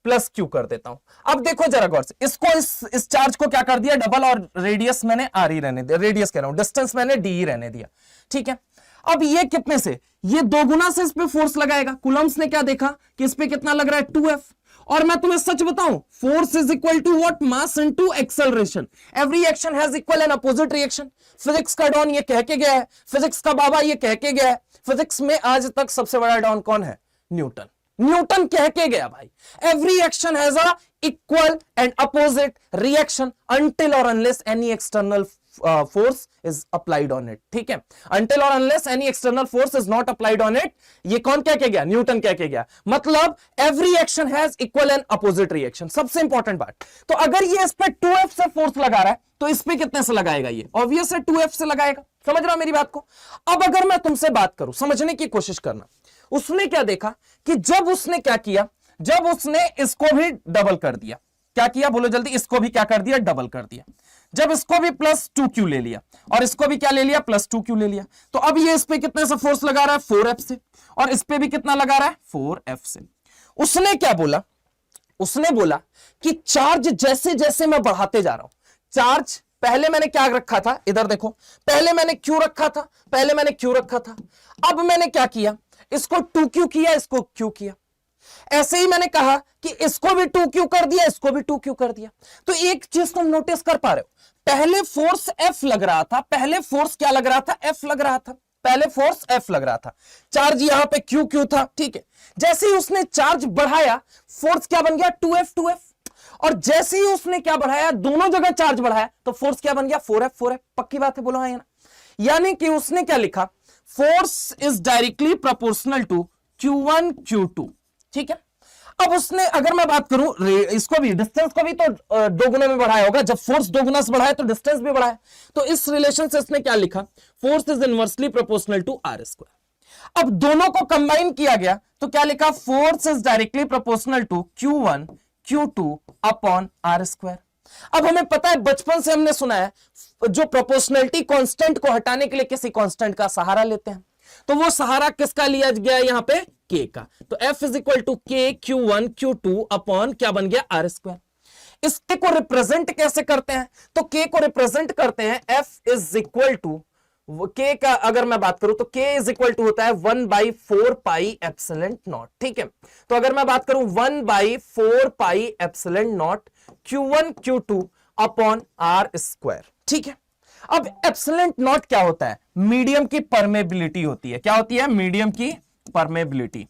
+Q कर देता हूं। अब देखो जरा गौर से, इसको इस चार्ज को क्या कर दिया? डबल, और रेडियस मैंने R ही रहने दिया, रेडियस कह रहा हूं, डिस्टेंस मैंने D ही रहने दिया, ठीक है। अब ये कितने से? ये 2 गुना से इस पे फोर्स लगाएगा। कूलम्स ने क्या देखा कि इस पे कितना लग रहा है? 2F। और मैं तुम्हें सच बताऊं, force is equal to what? Mass into acceleration. Every action has equal and opposite reaction. Physics का डॉन ये कह के गया है, फिजिक्स का बाबा ये कह के गया है। फिजिक्स में आज तक सबसे बड़ा डॉन कौन है? न्यूटन। न्यूटन कह के गया भाई, every action has a equal and opposite reaction until or unless any external force is applied on it, ठीक है। until or unless any external force is not applied on it, ये कौन कह के गया? न्यूटन कह के गया। मतलब every action has equal and opposite reaction। सबसे इंपॉर्टेंट बात, तो अगर ये इस पे 2F से फोर्स लगा रहा है तो इस पे कितने से लगाएगा? ये ऑब्वियस है 2F से लगाएगा। समझ रहे हो मेरी बात को? अब अगर मैं तुमसे बात करूं, समझने की कोशिश करना। उसने क्या देखा कि जब उसने क्या किया? जब उसने इसको भी डबल कर दिया। क्या किया? बोलो जल्दी। इसको भी क्या कर दिया? डबल कर दिया। जब इसको भी +2Q ले लिया और इसको भी क्या ले लिया? +2Q ले लिया। तो अब ये इस पे कितने से फोर्स लगा रहा है? 4F से। और इस पे भी कितना लगा रहा है? 4F से। उसने क्या बोला? उसने बोला कि चार्ज जैसे जैसे मैं बढ़ाते जा रहा हूं, चार्ज पहले मैंने क्या रखा था? इधर देखो, पहले मैंने Q रखा था, पहले मैंने Q रखा था। अब मैंने क्या किया? इसको 2Q किया, इसको Q किया। ऐसे ही मैंने कहा कि इसको भी 2Q कर दिया, इसको भी 2Q कर दिया। तो एक चीज तुम नोटिस कर पा रहे हो, पहले फोर्स F लग रहा था, पहले फोर्स क्या लग रहा था? F लग रहा था। पहले फोर्स F लग रहा था, चार्ज यहां पे Q था, ठीक है। जैसे ही उसने चार्ज बढ़ाया, फोर्स क्या बन गया? 2F। और जैसे ही उसने क्या बढ़ाया? दोनों जगह चार्ज बढ़ाया तो फोर्स क्या बन गया? 4F। पक्की बात है? बोलो हाँ या ना? यानी कि उसने क्या लिखा? Force is directly proportional to Q1 Q2, ठीक है। अब उसने, अगर मैं बात करूं इसको भी, डिस्टेंस को भी तो 2 गुना में बढ़ाया होगा। जब फोर्स 2 गुना से बढ़ाया तो डिस्टेंस भी बढ़ाया। तो इस रिलेशन से इसने क्या लिखा? Force is inversely proportional to R²। अब दोनों को कंबाइन किया गया तो क्या लिखा? Force is directly proportional to Q1 Q2 upon R²। अब हमें पता है, बचपन से हमने सुना है जो प्रोपोर्शनलिटी कांस्टेंट को हटाने के लिए किसी कांस्टेंट का सहारा लेते हैं, तो वो सहारा किसका लिया गया है यहां पे, के का। तो F इज इक्वल टू के Q1 Q2 अपॉन क्या बन गया, आर स्क्वायर। इसके को रिप्रेजेंट कैसे करते हैं, तो के को रिप्रेजेंट करते हैं F इज इक्वल टू के का, अगर मैं बात करूं तो के इज इक्वल टू होता है 1/4 पाई एप्सिलॉन नॉट। ठीक है, तो अगर मैं बात करूं 1/4 pi epsilon naught Q1 Q2 upon R square. ठीक है, अब एप्सिलॉन नॉट क्या होता है, मीडियम की परमेबिलिटी होती है। क्या होती है, मीडियम की परमेबिलिटी।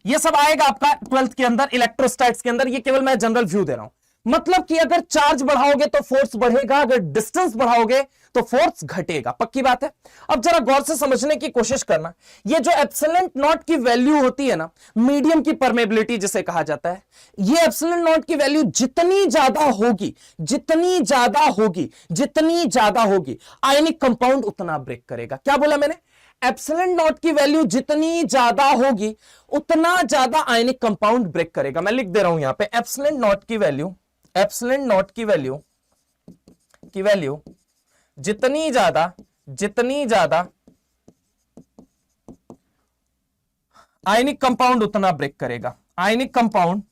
ये सब आएगा आपका 12th के अंदर इलेक्ट्रोस्टैट्स के अंदर, ये केवल मैं जनरल व्यू दे रहा हूं। मतलब कि अगर चार्ज बढ़ाओगे तो फोर्स बढ़ेगा, अगर डिस्टेंस बढ़ाओगे तो फोर्स घटेगा, पक्की बात है। अब जरा गौर से समझने की कोशिश करना, ये जो एप्सिलॉन नॉट की वैल्यू होती है ना, मीडियम की परमेबिलिटी जिसे कहा जाता है, ये एप्सिलॉन नॉट की वैल्यू जितनी ज्यादा होगी, जितनी ज्यादा होगी, जितनी ज्यादा होगी, आयनिक कंपाउंड उतना ब्रेक करेगा। क्या बोला मैंने, एप्सिलॉन नॉट की वैल्यू जितनी ज्यादा होगी उतना ज्यादा आयनिक कंपाउंड ब्रेक करेगा। मैं लिख दे रहा हूं यहां पे, एप्सिलॉन नॉट की वैल्यू, एप्सिलॉन नॉट की वैल्यू जितनी ज्यादा, जितनी ज्यादा आयनिक कंपाउंड उतना ब्रेक करेगा, आयनिक कंपाउंड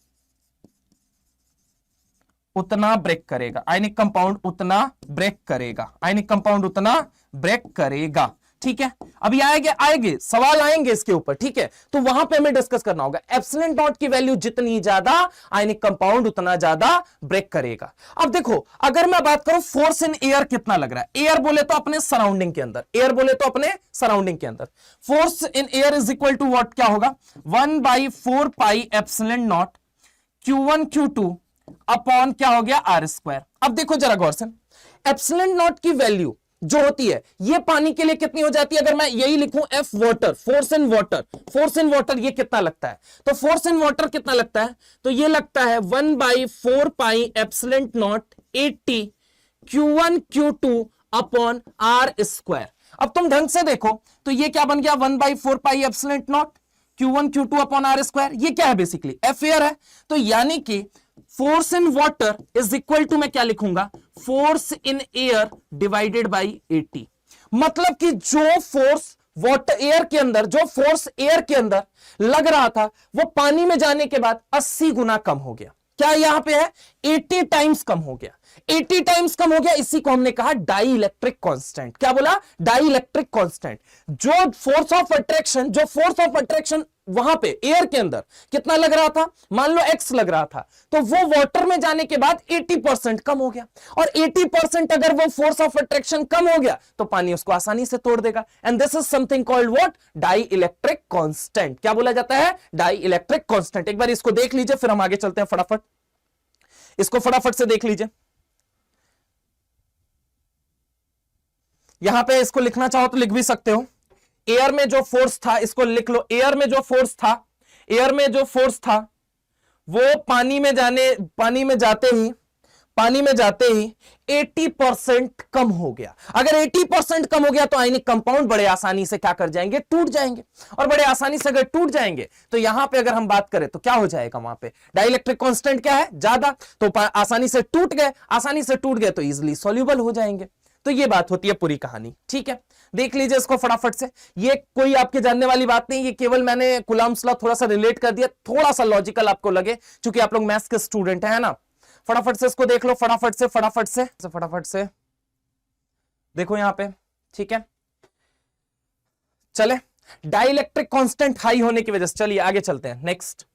उतना ब्रेक करेगा, आयनिक कंपाउंड उतना ब्रेक करेगा, आयनिक कंपाउंड उतना ब्रेक करेगा। ठीक है, अभी आएंगे सवाल आएंगे इसके ऊपर। ठीक है, तो वहां पे हमें डिस्कस करना होगा एप्सिलॉन नॉट की वैल्यू जितनी ज्यादा, आयनिक कंपाउंड उतना ज्यादा ब्रेक करेगा। अब देखो, अगर मैं बात करूं फोर्स इन एयर कितना लग रहा है, एयर बोले तो अपने सराउंडिंग के अंदर, एयर बोले तो अपने सराउंडिंग के अंदर, force in air is equal to what, क्या होगा, 1/4 pi epsilon naught Q1 Q2 upon क्या हो गया, आर स्क्वायर। अब देखो जरा गौर से, एप्सिलॉन नॉट की वैल्यू जो होती है ये पानी के लिए कितनी हो जाती है, अगर मैं यही लिखूं F water, force in water, force in water ये कितना लगता है, तो फोर्स इन वाटर कितना लगता है, तो ये लगता है 1/4 pi epsilon naught 80 Q1 Q2 upon R square. अब तुम ढंग से देखो तो ये क्या बन गया, 1/4 pi epsilon naught Q1 Q2 upon R square. ये क्या है, बेसिकली F एयर है, तो यानी कि force in water is equal to, मैं क्या लिखूंगा, force in air divided by 80। मतलब कि जो फोर्स वाटर एयर के अंदर, जो फोर्स एयर के अंदर लग रहा था वो पानी में जाने के बाद 80 गुना कम हो गया। क्या यहां पे है, 80 टाइम्स कम हो गया, 80 टाइम्स कम हो गया। इसी को हमने कहा डाई इलेक्ट्रिक कांस्टेंट। क्या बोला, डाई इलेक्ट्रिक कांस्टेंट। जो फोर्स ऑफ अट्रैक्शन, जो फोर्स ऑफ अट्रैक्शन वहां पे एयर के अंदर कितना लग रहा था, मान लो x लग रहा था, तो वो वाटर में जाने के बाद 80% कम हो गया। और 80% अगर वो फोर्स ऑफ अट्रैक्शन कम हो गया तो पानी उसको आसानी से तोड़ देगा। And this is something called what, dielectric constant. क्या बोला जाता है, डाई इलेक्ट्रिक कांस्टेंट। एक बार इसको देख लीजिए, फिर हम आगे चलते हैं। फटाफट इसको फटाफट से देख लीजिए। यहां पे इसको लिखना चाहो तो लिख भी सकते हो, एयर में जो फोर्स था, इसको लिख लो, एयर में जो फोर्स था, एयर में जो फोर्स था वो पानी में जाते ही 80% कम हो गया। अगर 80% कम हो गया तो आयनिक कंपाउंड बड़े आसानी से क्या कर जाएंगे, टूट जाएंगे। और बड़े आसानी से अगर टूट जाएंगे तो यहां पे अगर हम बात करें तो क्या हो जाएगा, वहां पे डाइलेक्ट्रिक कांस्टेंट क्या है, ज्यादा, तो आसानी से टूट गए, आसानी से टूट गए तो इजिली सॉल्यूबल हो जाएंगे। तो ये बात होती है पूरी कहानी। ठीक है, देख लीजिए इसको फटाफट से। ये कोई आपके जानने वाली बात नहीं, ये केवल मैंने कूलम्ब्स लॉ थोड़ा सा रिलेट कर दिया, थोड़ा सा लॉजिकल आपको लगे, क्योंकि आप लोग मैथ्स के स्टूडेंट है ना। फटाफट से इसको देख लो, फटाफट से देखो यहां पे। ठीक है, चले, डाइलेक्ट्रिक कांस्टेंट हाई होने की वजह से, चलिए आगे चलते हैं। नेक्स्ट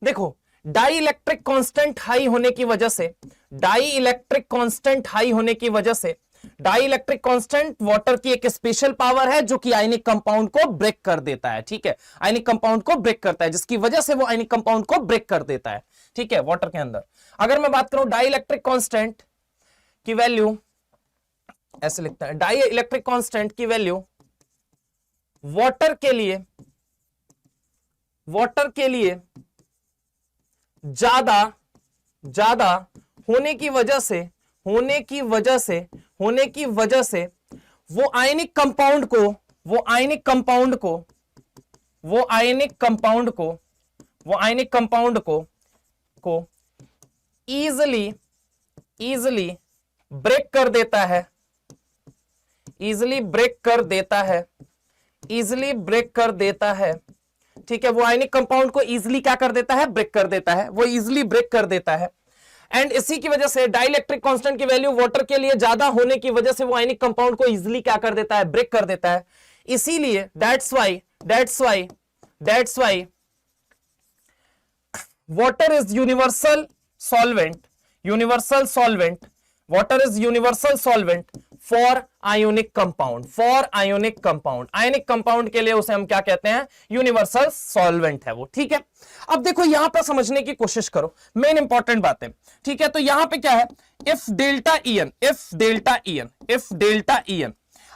देखो, डाइलेक्ट्रिक कांस्टेंट हाई होने की वजह से, डाइलेक्ट्रिक कांस्टेंट हाई होने की वजह से, डाइलेक्ट्रिक कांस्टेंट वाटर की एक स्पेशल पावर है जो कि आयनिक कंपाउंड को ब्रेक कर देता है। ठीक है, आयनिक कंपाउंड को ब्रेक करता है, जिसकी वजह से वो आयनिक कंपाउंड को ब्रेक कर देता है। ठीक है, वाटर के अंदर अगर मैं बात करूं डाइलेक्ट्रिक कांस्टेंट की वैल्यू, ऐसे लिखता है, डाइलेक्ट्रिक कांस्टेंट की वैल्यू वाटर के लिए ज्यादा होने की वजह से वो आयनिक कंपाउंड को इजीली इजिली ब्रेक कर देता है, इजिली ब्रेक कर देता है, इजिली ब्रेक कर देता है, ठीक है। वो आयनिक कंपाउंड को इजिली क्या कर देता है, ब्रेक कर देता है, वो इजिली ब्रेक कर देता है। एंड इसी की वजह से डाइलेक्ट्रिक कांस्टेंट की वैल्यू वाटर के लिए ज्यादा होने की वजह से वो आयनिक कंपाउंड को इजिली क्या कर देता है, ब्रेक कर देता है। इसीलिए that's why water is universal solvent, universal solvent, water is universal solvent for ionic compound, for ionic compound, ionic compound के लिए उसे हम क्या कहते हैं, universal solvent है वो, ठीक है। अब देखो यहां पर समझने की कोशिश करो, मेन इंपॉर्टेंट बात है, ठीक है। तो यहां पे क्या है, if delta En,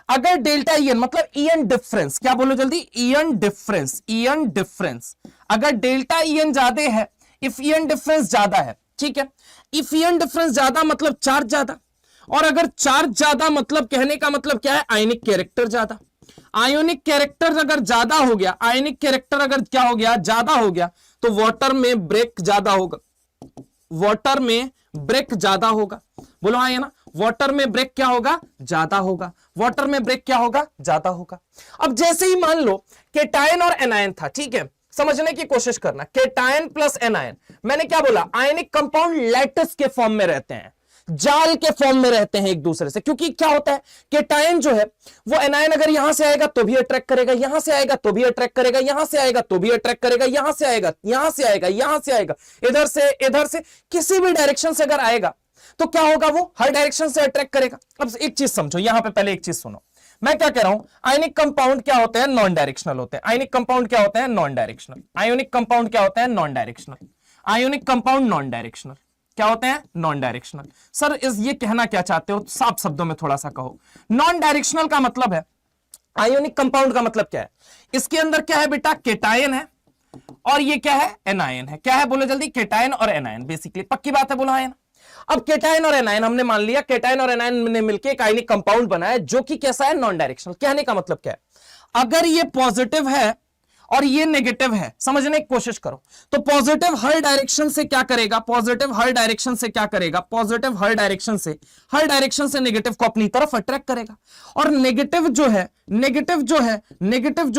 अगर डेल्टा ईएन मतलब ईएन डिफरेंस, क्या बोलो जल्दी, ईएन डिफरेंस, अगर डेल्टा ईएन ज्यादा है, इफ ईएन डिफरेंस ज्यादा है, ठीक है, इफ ईएन डिफरेंस ज्यादा मतलब चार्ज ज्यादा, और अगर चार्ज ज्यादा मतलब कहने का मतलब क्या है, आयनिक कैरेक्टर ज्यादा। आयोनिक कैरेक्टर अगर ज्यादा हो गया, आयनिक कैरेक्टर अगर क्या हो गया, ज्यादा हो गया, तो वाटर में ब्रेक ज्यादा होगा, वाटर में ब्रेक ज्यादा होगा, बोलो हाँ, है ना, वाटर में ब्रेक क्या होगा, ज्यादा होगा, वाटर में ब्रेक क्या होगा, ज्यादा होगा। अब जैसे ही मान लो केटायन और एनायन था, ठीक है, समझने की कोशिश करना, केटायन प्लस एनायन, मैंने क्या बोला, आयनिक कंपाउंड लैटिस के फॉर्म में रहते हैं, जाल के फॉर्म में रहते हैं एक दूसरे से, क्योंकि क्या होता है, केटायन जो है वो एनायन अगर यहां से आएगा तो भी अट्रैक्ट करेगा, यहां से आएगा तो भी अट्रैक्ट करेगा, यहां से आएगा तो भी अट्रैक्ट करेगा, यहां से आएगा, यहां से आएगा, यहां से आएगा, इधर से किसी भी डायरेक्शन से अगर आएगा तो क्या होगा, वो हर डायरेक्शन से अट्रैक्ट करेगा। अब एक चीज समझो यहां पे, पहले एक चीज सुनो, मैं क्या कह रहा हूं, आयनिक कंपाउंड क्या होते हैं, नॉन डायरेक्शनल होते हैं। आयनिक कंपाउंड क्या होते हैं, नॉन डायरेक्शनल। आयोनिक कंपाउंड क्या होते हैं, non directional. Ionic compound non directional क्या होते हैं, नॉन डायरेक्शनल। सर इस ये कहना क्या चाहते हो, साफ शब्दों में थोड़ा सा कहो। नॉन डायरेक्शनल का मतलब है, आयोनिक कंपाउंड का मतलब क्या है, इसके अंदर क्या है बेटा, केटायन है, और ये क्या है, एनायन है। क्या है बोलो जल्दी, केटायन और एनायन, बेसिकली पक्की बात है, बोलो हाँ। अब केटायन और एनायन हमने मान लिया, केटायन और एनायन ने मिलकर एक आयनिक कंपाउंड बनाया जो कि कैसा है, नॉन डायरेक्शनल। कहने का मतलब क्या है, अगर ये पॉजिटिव है और ये नेगेटिव है, समझने की कोशिश करो, तो पॉजिटिव हर डायरेक्शन से क्या करेगा, पॉजिटिव हर डायरेक्शन से क्या करेगा, पॉजिटिव हर डायरेक्शन से नेगेटिव को अपनी तरफ अट्रैक्ट करेगा। और नेगेटिव जो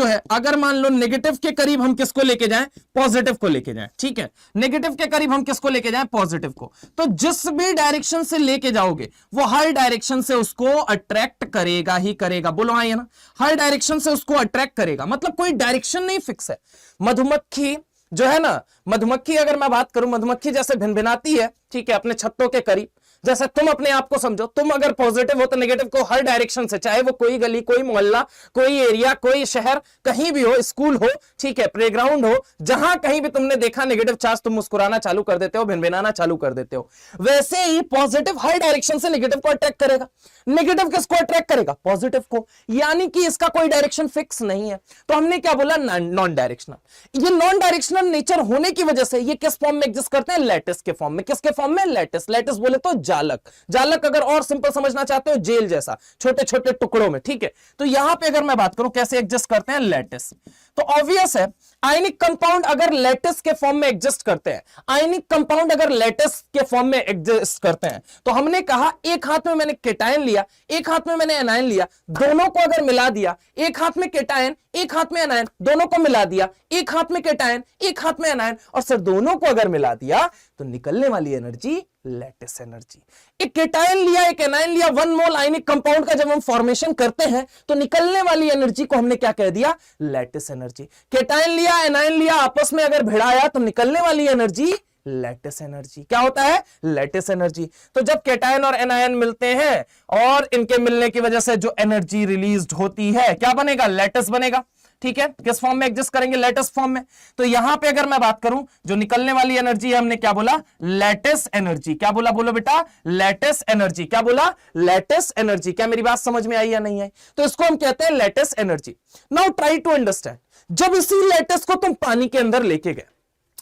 है अगर मान लो नेगेटिव के करीब हम किसको लेके जाएं, पॉजिटिव को लेके जाएं, ठीक है, नेगेटिव के करीब हम किसको लेके जाएं, पॉजिटिव को, तो जिस भी डायरेक्शन से लेके जाओगे वो हर डायरेक्शन से उसको अट्रैक्ट करेगा ही करेगा, बोलो हाँ, ये ना, हर डायरेक्शन से उसको अट्रैक्ट करेगा, मतलब कोई डायरेक्शन नहीं फिक्स है। मधुमक्खी जो है ना, मधुमक्खी अगर मैं बात करूं, मधुमक्खी जैसे भिनभिनाती है, ठीक है, अपने छत्तों के करीब, जैसे तुम अपने आप को समझो, तुम अगर पॉजिटिव हो तो नेगेटिव को हर डायरेक्शन से, चाहे वो कोई गली, कोई मोहल्ला, कोई एरिया, कोई शहर, कहीं भी हो, स्कूल हो, ठीक है, प्लेग्राउंड हो, जहां कहीं भी तुमने देखा नेगेटिव चार्ज, तुम मुस्कुराना चालू कर देते हो, भिनभिनाना चालू कर देते हो। वैसे ही पॉजिटिव हर डायरेक्शन से नेगेटिव को अट्रैक्ट करेगा। नेगेटिव किसको अट्रैक्ट करेगा, पॉजिटिव को, यानी कि इसका कोई डायरेक्शन फिक्स नहीं है। तो हमने क्या बोला, नॉन डायरेक्शनल। ये नॉन डायरेक्शनल नेचर होने की वजह से ये किस फॉर्म में एग्जिस्ट करते हैं, लैटिस के फॉर्म में। किसके फॉर्म में, लैटिस। लैटिस बोले तो जालक अगर और सिंपल समझना चाहते हो, जेल जैसा, छोटे छोटे टुकड़ों में, ठीक है। तो यहां पे अगर मैं बात करूं कैसे एग्जिस्ट करते हैं, लैटिस, तो ऑब्वियस है आयनिक कंपाउंड अगर लैटिस के फॉर्म में एग्जिस्ट करते हैं, आयनिक कंपाउंड अगर लैटिस के फॉर्म में एग्जिस्ट करते हैं, तो हमने कहा एक हाथ में मैंने केटायन लिया, एक हाथ में मैंने एनायन लिया, दोनों को अगर मिला दिया, एक हाथ में केटायन एक हाथ में एनायन, दोनों को मिला दिया, एक हाथ में केटायन एक हाथ में एनायन, और सर दोनों को अगर मिला दिया तो निकलने वाली एनर्जी लैटिस एनर्जी। एक केटायन लिया, एक एनायन लिया, 1 मोल आयनिक कंपाउंड का जब हम फॉर्मेशन करते हैं तो निकलने वाली एनर्जी को हमने क्या कह दिया, लैटिस एनर्जी। केटायन लिया, एनायन लिया, आपस में अगर भिड़ाया तो निकलने वाली एनर्जी लैटिस एनर्जी। क्या होता है, लैटिस एनर्जी। तो जब केटायन और एनायन मिलते हैं और इनके मिलने की वजह से जो एनर्जी रिलीज्ड होती है, क्या बनेगा, लैटिस बनेगा, ठीक है। किस फॉर्म में एग्जिस्ट करेंगे, लैटिस फॉर्म में। तो यहां पे अगर मैं बात करूं, जो निकलने वाली एनर्जी है, हमने क्या बोला, लैटिस एनर्जी। क्या बोला, बोलो बेटा, लैटिस एनर्जी। क्या बोला, लैटिस एनर्जी। क्या मेरी बात समझ में आई या नहीं आई, तो इसको हम कहते हैं lattice energy. Now try to understand, जब इसी लैटिस को तुम पानी के अंदर लेके गए,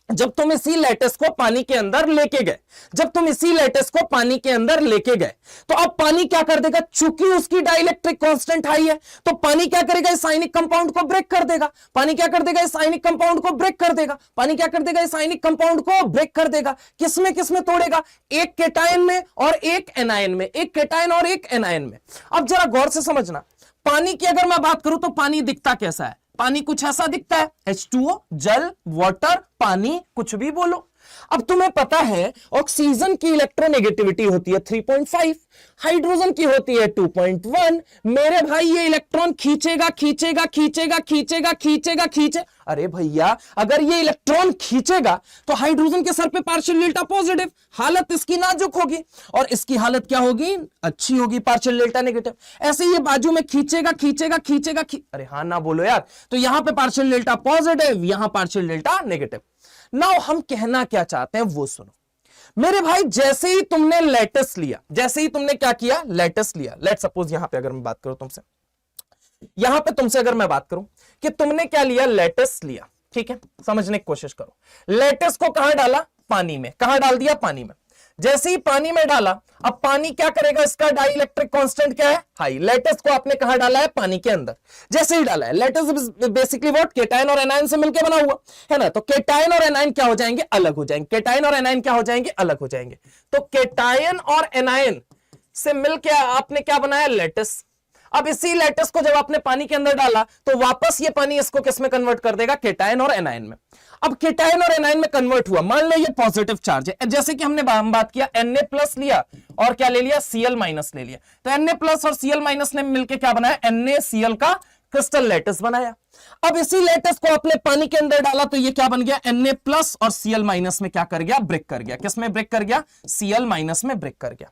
जब तुम इसी लैटिस को पानी के अंदर लेके गए, जब तुम इसी लैटिस को पानी के अंदर लेके गए, तो अब पानी क्या कर देगा, चूंकि उसकी डाइलेक्ट्रिक कांस्टेंट हाई है, तो पानी क्या करेगा, इस आयनिक कंपाउंड को ब्रेक कर देगा। पानी क्या कर देगा, इस आयनिक कंपाउंड को ब्रेक कर देगा। पानी क्या कर देगा, इस आयनिक कंपाउंड को ब्रेक कर देगा। किसमें किसमें तोड़ेगा, एक केटायन में और एक एनायन में, एक केटायन और एक एनायन में। अब जरा गौर से समझना, पानी की अगर मैं बात करूं तो पानी दिखता कैसा है, पानी कुछ ऐसा दिखता है, H2O, जल, वाटर, पानी, कुछ भी बोलो। अब तुम्हें पता है ऑक्सीजन की इलेक्ट्रोनेगेटिविटी होती है 3.5, हाइड्रोजन की होती है 2.1। मेरे भाई ये इलेक्ट्रॉन खींचेगा खींचेगा खींचेगा खींचेगा खींचेगा खींचे, अरे भैया अगर ये इलेक्ट्रॉन खींचेगा तो हाइड्रोजन के सर पे पार्शियल डेल्टा पॉजिटिव, हालत इसकी नाजुक होगी, और इसकी हालत क्या होगी, अच्छी होगी, पार्शियल डेल्टा नेगेटिव। ऐसे ये बाजू में खींचेगा खींचेगा खींचेगा अरे हाँ ना बोलो यार, तो यहां पे पार्शियल डेल्टा पॉजिटिव, यहां पार्शियल डेल्टा नेगेटिव। नाउ हम कहना क्या चाहते हैं वो सुनो मेरे भाई। जैसे ही तुमने लैटिस लिया, जैसे ही तुमने क्या किया, लैटिस लिया, लेट सपोज यहां पे अगर मैं बात करूं तुमसे, यहां पे तुमसे अगर मैं बात करूं कि तुमने क्या लिया, लैटिस लिया, ठीक है, समझने की कोशिश करो। लैटिस को कहां डाला, पानी में, कहां डाल दिया, पानी में। जैसे ही पानी में डाला, अब पानी क्या करेगा, इसका डाइलेक्ट्रिक कांस्टेंट क्या है, हाई। लैटिस को आपने कहां डाला है, पानी के अंदर। जैसे ही डाला है, लैटिस बेसिकली व्हाट, केटायन और एनायन से मिलकर बना हुआ है ना, तो केटायन और एनायन क्या हो जाएंगे, अलग हो जाएंगे। केटायन और एनायन क्या हो जाएंगे, अलग हो जाएंगे। तो केटायन और एनायन से मिलकर आपने क्या बनाया, लैटिस। अब इसी लैटिस को जब आपने पानी के अंदर डाला तो वापस ये पानी इसको किस में कन्वर्ट कर देगा, केटायन और एनायन में। अब केटायन और एनायन में कन्वर्ट हुआ, मान लो ये पॉजिटिव चार्ज है, जैसे कि हमने बात किया, Na+ लिया और क्या ले लिया, Cl- ले लिया। तो Na+ और Cl- ने मिलकर क्या बनाया, NaCl का क्रिस्टल लैटिस बनाया। अब इसी लैटिस को आपने पानी के अंदर डाला तो ये क्या बन गया, Na+ और Cl- में क्या कर गया, ब्रेक कर गया। किस में ब्रेक कर गया, Cl- में ब्रेक कर गया।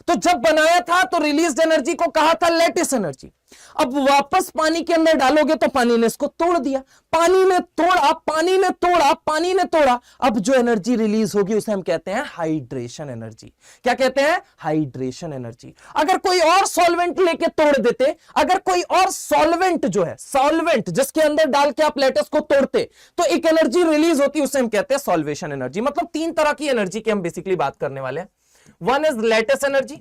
तो जब बनाया था तो रिलीज एनर्जी को कहा था लैटिस एनर्जी। अब वापस पानी के अंदर डालोगे तो पानी ने इसको तोड़ दिया, पानी ने तोड़ा, पानी ने तोड़ा, पानी ने तोड़ा। अब जो एनर्जी रिलीज होगी उसे हम कहते हैं हाइड्रेशन एनर्जी। क्या कहते हैं, हाइड्रेशन एनर्जी। अगर कोई और सॉल्वेंट लेके तोड़ देते, अगर कोई और सॉल्वेंट जो है, सॉल्वेंट जिसके अंदर डाल के आप लैटिस को तोड़ते तो एक एनर्जी रिलीज होती, उसे हम कहते हैं सॉल्वेशन एनर्जी। मतलब 3 तरह की एनर्जी की हम बेसिकली बात करने वाले हैं। One is lattice energy,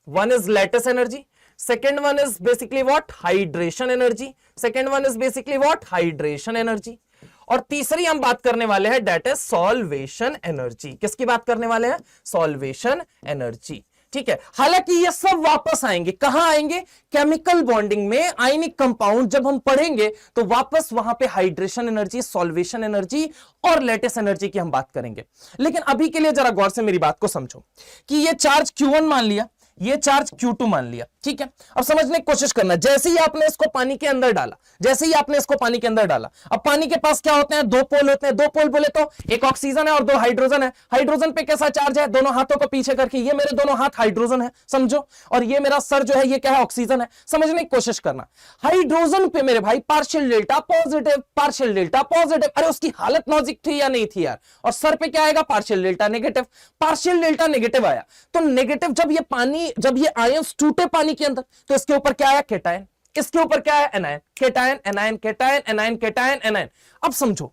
one is lattice energy, second one is basically what, hydration energy, second one is basically what, hydration energy, और तीसरी हम बात करने वाले हैं that is solvation energy। किसकी बात करने वाले हैं, solvation energy, ठीक है। हालांकि ये सब वापस आएंगे, कहां आएंगे, केमिकल बॉन्डिंग में, आयनिक कंपाउंड जब हम पढ़ेंगे तो वापस वहां पे हाइड्रेशन एनर्जी, सॉल्वेशन एनर्जी और लैटिस एनर्जी की हम बात करेंगे। लेकिन अभी के लिए जरा गौर से मेरी बात को समझो कि ये चार्ज Q1 मान लिया, ये चार्ज Q2 मान लिया, ठीक है। अब समझने की कोशिश करना, जैसे ही आपने इसको पानी के अंदर डाला, जैसे ही आपने इसको पानी के अंदर डाला, अब पानी के पास क्या होते हैं, 2 पोल होते हैं। 2 पोल बोले तो एक ऑक्सीजन है और 2 हाइड्रोजन है। हाइड्रोजन पे कैसा चार्ज है, दोनों हाथों को पीछे करके, ये मेरे दोनों हाथ हाइड्रोजन है, समझो, और ये मेरा सर जो है ये क्या है, ऑक्सीजन है। समझने की कोशिश करना, हाइड्रोजन पे मेरे भाई partial delta positive, partial delta positive, अरे उसकी हालत नाजुक थी या नहीं थी यार, और सर पे क्या आएगा, partial delta negative. Partial delta negative आया तो नेगेटिव, जब ये आयंस टूटे पानी के अंदर तो इसके ऊपर क्या आया, केटायन, इसके ऊपर क्या है, anion. Cation anion cation anion cation anion. अब समझो,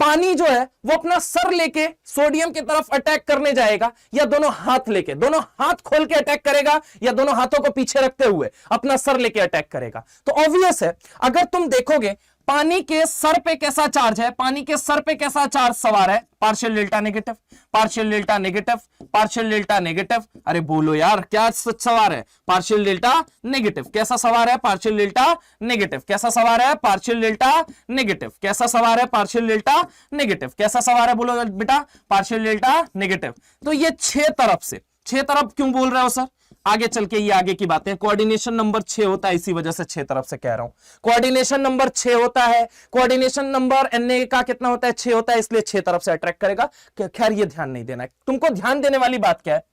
पानी जो है वो अपना सर लेके सोडियम की तरफ अटैक करने जाएगा, या दोनों हाथ लेके, दोनों हाथ खोल के अटैक करेगा, या दोनों हाथों को पीछे रखते हुए अपना सर लेके अटैक करेगा। तो ऑब्वियस है, अगर तुम देखोगे पानी के सर पे कैसा चार्ज है, पानी के सर पे कैसा चार्ज सवार है, partial delta negative, partial delta negative, partial delta negative. अरे बोलो यार, क्या सवार है, पार्शियल डेल्टा नेगेटिव। कैसा सवार है, पार्शियल डेल्टा नेगेटिव। कैसा सवार है, पार्शियल डेल्टा नेगेटिव। कैसा सवार है, पार्शियल डेल्टा नेगेटिव। कैसा सवार है, बोलो बेटा, पार्शियल डेल्टा नेगेटिव। तो ये 6 तरफ से, 6 तरफ क्यों बोल रहे हो सर, आगे चल के ये आगे की बातें, कोऑर्डिनेशन नंबर 6 होता है, इसी वजह से 6 तरफ से कह रहा हूं। कोऑर्डिनेशन नंबर 6 होता है, कोऑर्डिनेशन नंबर Na का कितना होता है, 6 होता है, इसलिए 6 तरफ से अट्रैक्ट करेगा। खैर ये ध्यान नहीं देना है, तुमको ध्यान देने वाली बात क्या है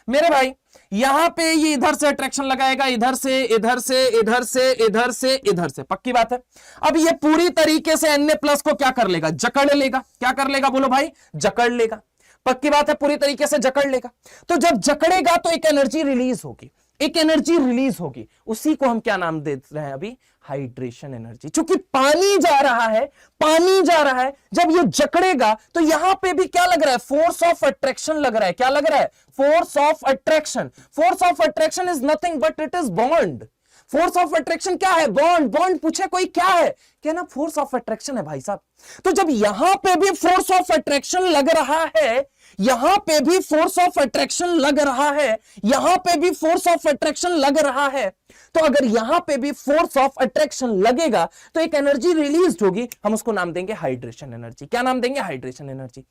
मेरे भाई, यहां पे ये इधर से अट्रैक्शन लगाएगा, इधर से, इधर से, इधर से, इधर से, इधर से, पक्की बात है। अब ये पूरी तरीके से Na+ को क्या कर लेगा, जकड़ लेगा। क्या कर लेगा, बोलो भाई, जकड़ लेगा। पक्की बात है, पूरी तरीके से जकड़ लेगा। तो जब जकड़ेगा तो एक एनर्जी रिलीज होगी। एक एनर्जी रिलीज होगी, उसी को हम क्या नाम दे रहे हैं अभी, हाइड्रेशन एनर्जी। चूंकि पानी जा रहा है, पानी जा रहा है, जब ये जकड़ेगा तो यहां पे भी क्या लग रहा है, फोर्स ऑफ अट्रैक्शन लग रहा है। क्या लग रहा है, force of attraction. Force of attraction is nothing but it is bond. Force of attraction क्या है, बॉन्ड। बॉन्ड पूछे कोई क्या है, क्या ना फोर्स ऑफ अट्रैक्शन है भाई साहब। तो जब यहां पे भी फोर्स ऑफ अट्रैक्शन लग रहा है, यहां पे भी फोर्स ऑफ अट्रैक्शन लग रहा है, यहां पे भी फोर्स ऑफ अट्रैक्शन लग रहा है, तो अगर यहां पे भी फोर्स ऑफ अट्रैक्शन लगेगा तो एक एनर्जी रिलीज होगी, हम उसको नाम देंगे हाइड्रेशन एनर्जी। क्या नाम देंगे, हाइड्रेशन एनर्जी।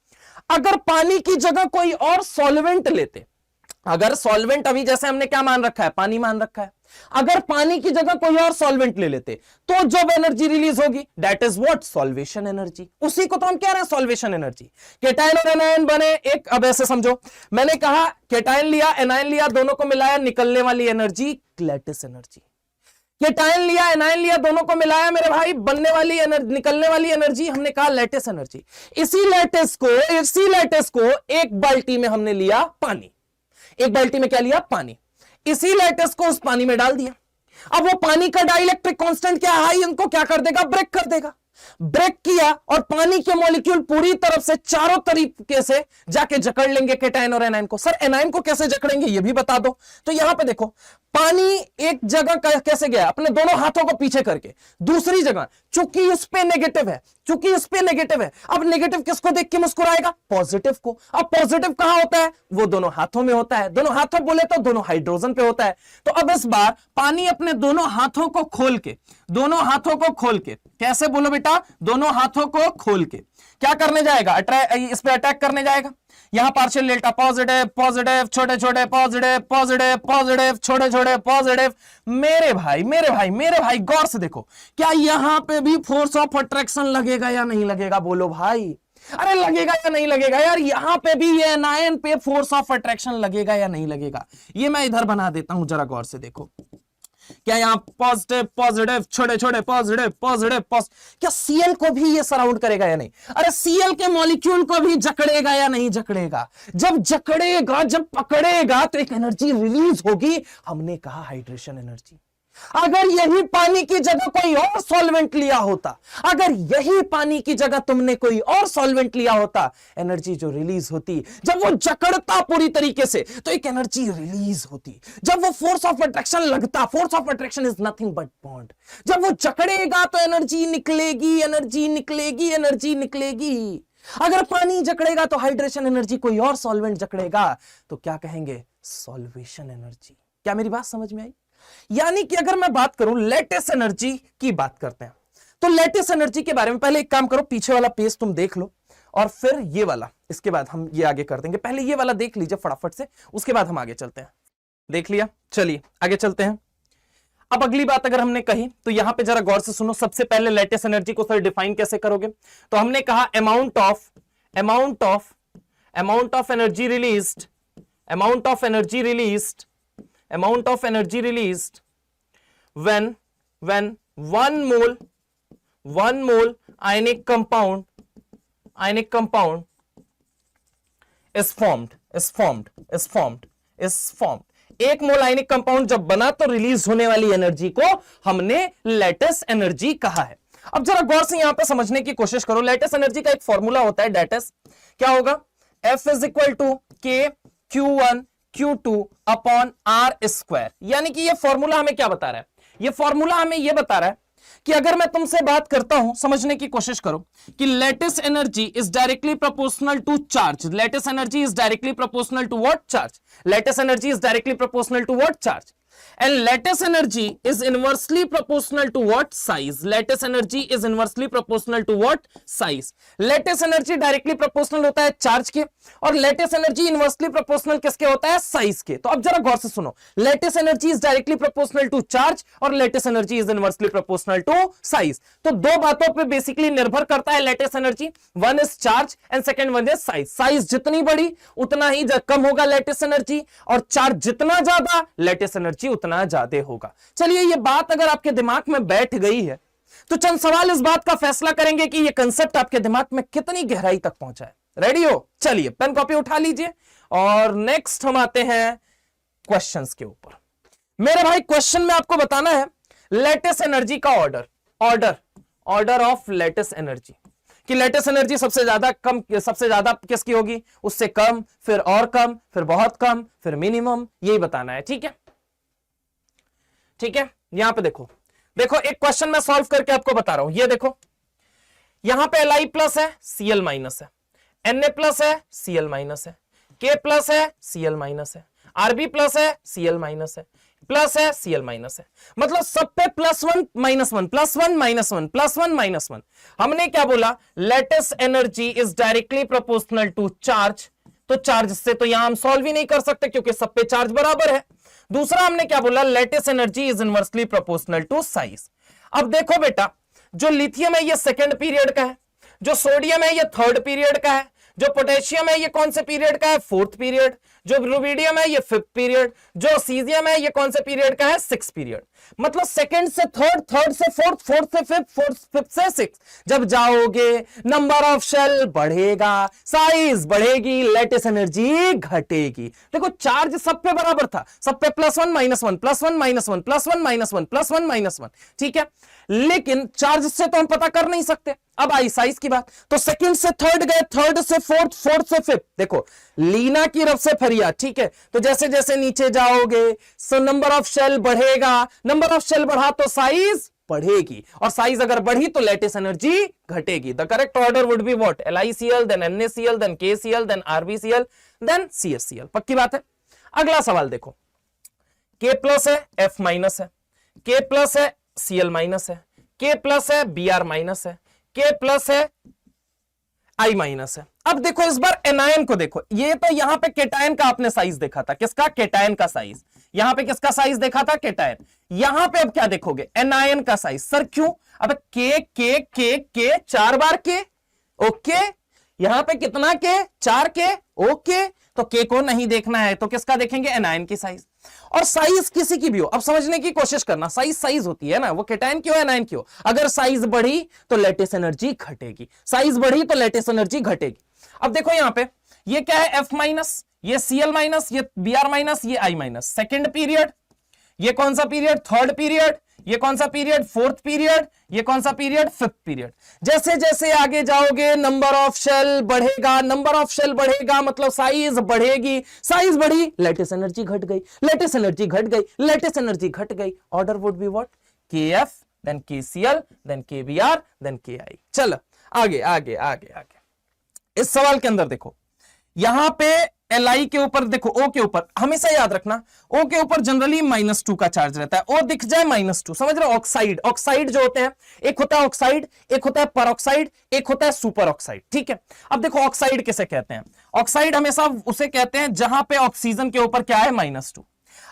अगर पानी की जगह कोई और सॉल्वेंट लेते, अगर सॉल्वेंट अभी जैसे हमने क्या मान रखा है, पानी मान रखा है, अगर पानी की जगह कोई और सॉल्वेंट ले लेते तो जब एनर्जी रिलीज होगी that is what, solvation energy. उसी को तो हम कह रहे हैं सॉल्वेशन एनर्जी। केटायन और एनायन बने एक, अब ऐसे समझो, मैंने कहा केटायन लिया एनायन लिया, दोनों को मिलाया, निकलने वाली एनर्जी लैटिस एनर्जी। केटायन लिया एनायन लिया, दोनों को मिलाया मेरे भाई, बनने वाली एनर्जी, निकलने वाली एनर्जी हमने कहा लैटिस एनर्जी। इसी लैटिस को एक बाल्टी में हमने लिया पानी, एक बाल्टी में क्या लिया, पानी। इसी लैटिस को उस पानी में डाल दिया। अब वो पानी का डाइलेक्ट्रिक कांस्टेंट क्या है, इनको क्या कर देगा, ब्रेक कर देगा। ब्रेक किया और पानी के मॉलिक्यूल पूरी तरफ से चारों तरीके से जाके जकड़ लेंगे केटायन और एनायन को। सर एनायन को कैसे जकड़ेंगे ये भी बता दो। तो यहां पे देखो, पानी एक जगह कैसे गया, अपने दोनों हाथों को पीछे करके दूसरी जगह, चूंकि उस पे नेगेटिव है, चूंकि उस पे नेगेटिव है, अब नेगेटिव किसको देख के मुस्कुराएगा, पॉजिटिव को। अब पॉजिटिव कहां होता है, वो दोनों हाथों में होता है। दोनों हाथों बोले तो दोनों हाइड्रोजन पे होता है। तो अब इस बार पानी अपने दोनों हाथों को खोल के, दोनों हाथों को खोल के, कैसे बोलो बेटा, दोनों हाथों को खोल के क्या करने जाएगा, इस पे अटैक करने जाएगा। यहां पार्शियल डेल्टा, पॉजिटिव पॉजिटिव, छोटे छोटे पॉजिटिव पॉजिटिव पॉजिटिव, छोटे छोटे पॉजिटिव। मेरे भाई गौर से देखो, क्या यहां पे भी फोर्स ऑफ अट्रैक्शन लगेगा या नहीं लगेगा, बोलो भाई। अरे लगेगा या नहीं लगेगा यार, यहां पे भी ये एनायन पे फोर्स ऑफ अट्रैक्शन लगेगा या नहीं लगेगा। ये मैं इधर बना देता हूं, जरा गौर से देखो। क्या यहां पॉजिटिव पॉजिटिव, छोटे छोटे पॉजिटिव पॉजिटिव पॉजिटिव, क्या सीएल को भी ये सराउंड करेगा या नहीं। अरे सीएल के मॉलिक्यूल को भी जकड़ेगा या नहीं जकड़ेगा। जब जकड़ेगा, जब पकड़ेगा तो एक एनर्जी रिलीज होगी, हमने कहा हाइड्रेशन एनर्जी। अगर यही पानी की जगह कोई और सॉल्वेंट लिया होता, अगर यही पानी की जगह तुमने कोई और सॉल्वेंट लिया होता, एनर्जी जो रिलीज होती, जब वो जकड़ता पूरी तरीके से तो एक एनर्जी रिलीज होती। जब वो फोर्स ऑफ अट्रैक्शन लगता, force of attraction is nothing but bond, जब वो जकड़ेगा तो एनर्जी निकलेगी, एनर्जी निकलेगी, एनर्जी निकलेगी। अगर पानी जकड़ेगा तो हाइड्रेशन एनर्जी, कोई और सॉल्वेंट जकड़ेगा तो क्या कहेंगे, सॉल्वेशन एनर्जी। क्या मेरी बात समझ में आई। यानी कि अगर मैं बात करूं लैटिस एनर्जी की बात करते हैं, तो लैटिस एनर्जी के बारे में पहले एक काम करो, पीछे वाला पेज तुम देख लो और फिर ये वाला, इसके बाद हम ये आगे कर देंगे। पहले ये वाला देख लीजिए फटाफट से, उसके बाद हम आगे चलते हैं। देख लिया, चलिए आगे चलते हैं। अब अगली बात अगर हमने कही तो यहां पे जरा गौर से सुनो। सबसे पहले लैटिस एनर्जी को सर डिफाइन कैसे करोगे, तो हमने कहा amount of energy released, amount of energy released when one mole ionic compound is formed। एक मोल आयनिक कंपाउंड जब बना तो रिलीज होने वाली एनर्जी को हमने लैटिस एनर्जी कहा है। अब जरा गौर से यहां पे समझने की कोशिश करो। लैटिस एनर्जी का एक फॉर्मूला होता है, दैट इज क्या होगा, F इज इक्वल टू के Q1 Q2 upon R square. यानी कि ये फॉर्मूला हमें क्या बता रहा है, ये फॉर्मूला हमें ये बता रहा है कि अगर मैं तुमसे बात करता हूं, समझने की कोशिश करो कि lattice energy is directly proportional to charge. Lattice energy is directly proportional to what, charge. Lattice energy is directly proportional to what, charge. And lattice energy is inversely proportional to what, size। Lattice energy is inversely proportional to what, size। Lattice energy directly proportional होता है charge के, और lattice energy inversely proportional किसके होता है, size के। तो अब जरा गौर से सुनो, lattice energy is directly proportional to charge और lattice energy is inversely proportional to size। तो दो बातों पे बेसिकली निर्भर करता है lattice energy, one is charge and second one is size। Size जितनी बड़ी उतना ही कम होगा lattice energy, और चार्ज जितना ज्यादा lattice energy उतना ज्यादा होगा। चलिए ये बात अगर आपके दिमाग में बैठ गई है तो चंद सवाल इस बात का फैसला करेंगे कि ये कंसेप्ट आपके दिमाग में कितनी गहराई तक पहुंचा है। रेडी हो, चलिए पेन कॉपी उठा लीजिए और नेक्स्ट हम आते हैं क्वेश्चंस के ऊपर। मेरे भाई क्वेश्चन में आपको बताना है लेटेस्ट एनर्जी का ऑर्डर ऑफ लेटेस्ट एनर्जी, कि लेटेस्ट एनर्जी सबसे ज्यादा किसकी होगी, उससे कम, फिर और कम, फिर बहुत कम, फिर मिनिमम, यही बताना है। ठीक है, ठीक है। यहां पे देखो एक क्वेश्चन मैं सॉल्व करके आपको बता रहा हूं। ये देखो यहां पे Li प्लस है, Cl माइनस है, Na प्लस है, Cl माइनस है, K प्लस है, Cl माइनस है, Rb प्लस है, Cl माइनस है, प्लस है, Cl माइनस है। मतलब सब पे plus one minus one, plus one minus one, plus one minus one. हमने क्या बोला, lattice energy is directly proportional to charge. तो चार्ज से तो यहां हम सॉल्व ही नहीं कर सकते क्योंकि सब पे चार्ज बराबर है। दूसरा हमने क्या बोला, lattice energy is inversely proportional to size. अब देखो बेटा, जो लिथियम है ये सेकंड पीरियड का है, जो सोडियम है ये थर्ड पीरियड का है, जो पोटेशियम है ये कौन से पीरियड का है, फोर्थ पीरियड, जो रुबिडियम है ये फिफ्थ पीरियड, जो सीजियम है ये कौन से पीरियड का है, सिक्स पीरियड। मतलब सेकंड से थर्ड, थर्ड से फोर्थ, फोर्थ से फिफ्थ, फिफ्थ से सिक्स। जब जाओगे नंबर ऑफ शेल बढ़ेगा, साइज बढ़ेगी, लेटेस्ट एनर्जी घटेगी। देखो चार्ज सब पे बराबर था, सब पे plus one minus one, plus one minus one, plus one minus one, plus one minus one. ठीक है, लेकिन चार्ज से तो हम पता कर नहीं सकते। अब आई साइज की बात, तो सेकंड से थर्ड गए, थर्ड से फोर्थ, फोर्थ से फिफ्थ। देखो लीना की रफ से फरिया। ठीक है, तो जैसे जैसे नीचे जाओगे सो नंबर ऑफ शेल बढ़ेगा, नंबर ऑफ शेल बढ़ा तो साइज बढ़ेगी, और साइज अगर बढ़ी तो लेटेस्ट एनर्जी घटेगी। The correct order would be what, LiCl, then NaCl, then KCl, then RbCl, then CHCl। पक्की बात है। अगला सवाल देखो, K प्लस है, F माइनस है, K प्लस है, Cl माइनस है, K प्लस है, Br माइनस है, K प्लस है, I माइनस है। अब देखो इस बार एनायन को देखो, ये तो यहां पे केटायन का आपने साइज देखा था, किसका, केटायन का साइज। यहां पे किसका साइज देखा था, केटायन। यहां पे अब क्या देखोगे, एनायन का साइज। सर क्यों, अब के 4 बार के, ओके, यहां पे कितना के, 4 के, ओके। तो के को नहीं देखना है तो किसका देखेंगे, एनायन की साइज। और साइज किसी की भी हो, अब समझने की कोशिश करना, साइज होती है ना, वो केटायन की हो, एनायन की हो। अगर साइज बढ़ी तो लेटेस्ट एनर्जी घटेगी, साइज बढ़ी तो लेटेस्ट एनर्जी घटेगी। अब देखो यहां पे ये क्या है, F माइनस, ये Cl माइनस, ये Br माइनस, ये I माइनस। सेकेंड पीरियड, ये कौन सा पीरियड, थर्ड पीरियड, ये कौन सा पीरियड, फोर्थ पीरियड, ये कौन सा पीरियड, फिफ्थ पीरियड। जैसे जैसे आगे जाओगे नंबर ऑफ शेल बढ़ेगा, नंबर ऑफ शेल बढ़ेगा मतलब साइज बढ़ेगी, साइज बढ़ी लेटेस्ट एनर्जी घट गई, लेटेस्ट एनर्जी घट गई, लेटेस्ट एनर्जी घट गई। Order would be what, KF, then KCl, then KBr, then KI। चलो आगे आगे आगे आगे। इस सवाल के अंदर देखो, यहां पे Li के ऊपर देखो, O के ऊपर हमेशा याद रखना, O के ऊपर जनरली -2 का चार्ज रहता है। O दिख जाए -2, समझ रहे हो। ऑक्साइड, ऑक्साइड जो होते हैं, एक होता है ऑक्साइड, एक होता है परऑक्साइड, एक होता है सुपर ऑक्साइड। ठीक है, अब देखो ऑक्साइड किसे कहते हैं, ऑक्साइड हमेशा उसे कहते हैं जहां पे ऑक्सीजन के ऊपर क्या है, -2।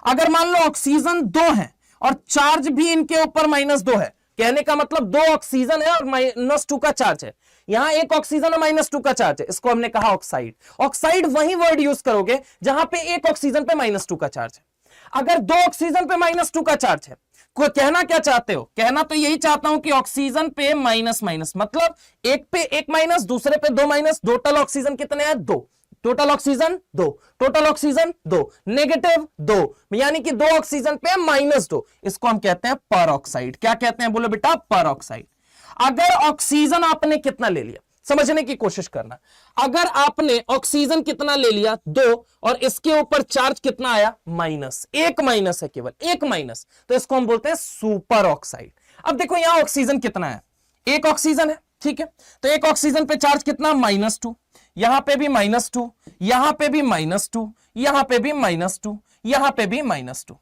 अगर मान लो ऑक्सीजन 2 है और चार्ज भी इनके ऊपर -2 है, कहने का मतलब 2 ऑक्सीजन है और -2 का चार्ज है। यहां एक ऑक्सीजन और -2 का चार्ज है, इसको हमने कहा ऑक्साइड। ऑक्साइड वही वर्ड यूज करोगे जहां पे एक ऑक्सीजन पे -2 का चार्ज है। अगर 2 ऑक्सीजन पे -2 का चार्ज है, को कहना क्या चाहते हो, कहना तो यही चाहता हूं कि ऑक्सीजन पे माइनस माइनस, मतलब एक पे एक माइनस, दूसरे पे 2 माइनस, टोटल ऑक्सीजन कितने हैं, 2। Total oxygen 2, total oxygen 2, negative 2, यानी कि 2 ऑक्सीजन पे -2। इसको हम कहते हैं परऑक्साइड। क्या कहते हैं, बोलो बेटा, परऑक्साइड। अगर ऑक्सीजन आपने कितना ले लिया, समझने की कोशिश करना, अगर आपने ऑक्सीजन कितना ले लिया, 2, और इसके ऊपर चार्ज कितना आया, माइनस, एक माइनस है, केवल एक माइनस, तो इसको हम बोलते हैं सुपर ऑक्साइड। अब देखो यहां ऑक्सीजन कितना है, एक ऑक्सीजन है, ठीक है, तो एक ऑक्सीजन पे चार्ज कितना, -2, यहां पे भी -2, यहां पे भी -2, यहां पे भी -2, यहां पे भी -2।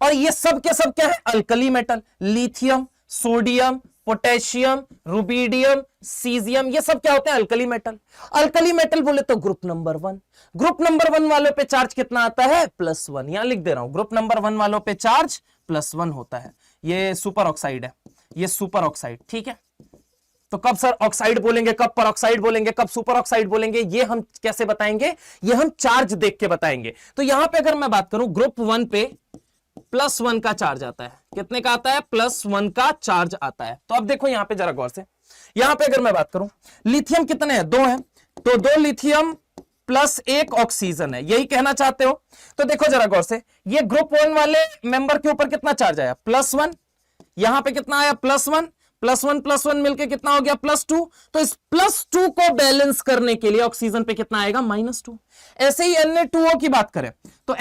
और ये सब के सब क्या है, alkali metal, lithium, sodium, potassium, rubidium, caesium, ये सब क्या होते हैं, अल्कली मेटल। अल्कली मेटल बोले तो ग्रुप नंबर 1, ग्रुप नंबर 1 वालों पे चार्ज कितना आता है, +1। यहां लिख दे रहा हूं, ग्रुप नंबर 1 वालों पे चार्ज +1 होता है। ये सुपर ऑक्साइड है, ये सुपर ऑक्साइड, ठीक है। तो कब सर ऑक्साइड बोलेंगे, कब परऑक्साइड बोलेंगे, कब सुपर ऑक्साइड बोलेंगे, ये हम कैसे बताएंगे, ये हम चार्ज देख के बताएंगे। तो यहां पे अगर मैं बात करूं, ग्रुप 1 पे +1 का चार्ज आता है, कितने का आता है, +1 का चार्ज आता है। तो अब देखो यहां पे जरा गौर से, यहां पे अगर मैं बात करूं, लिथियम कितने हैं, 2 हैं, तो 2 लिथियम प्लस 1 ऑक्सीजन है, यही कहना चाहते हो? तो देखो जरा गौर से, ये ग्रुप 1 वाले मेंबर के ऊपर कितना चार्ज आया? +1। यहां पे कितना आया? +1 प्लस वन मिलके कितना हो गया? +2। तो इस +2 को बैलेंस करने के लिए ऑक्सीजन पे कितना आएगा? -2। ऐसे ही Na2O की बात करें तो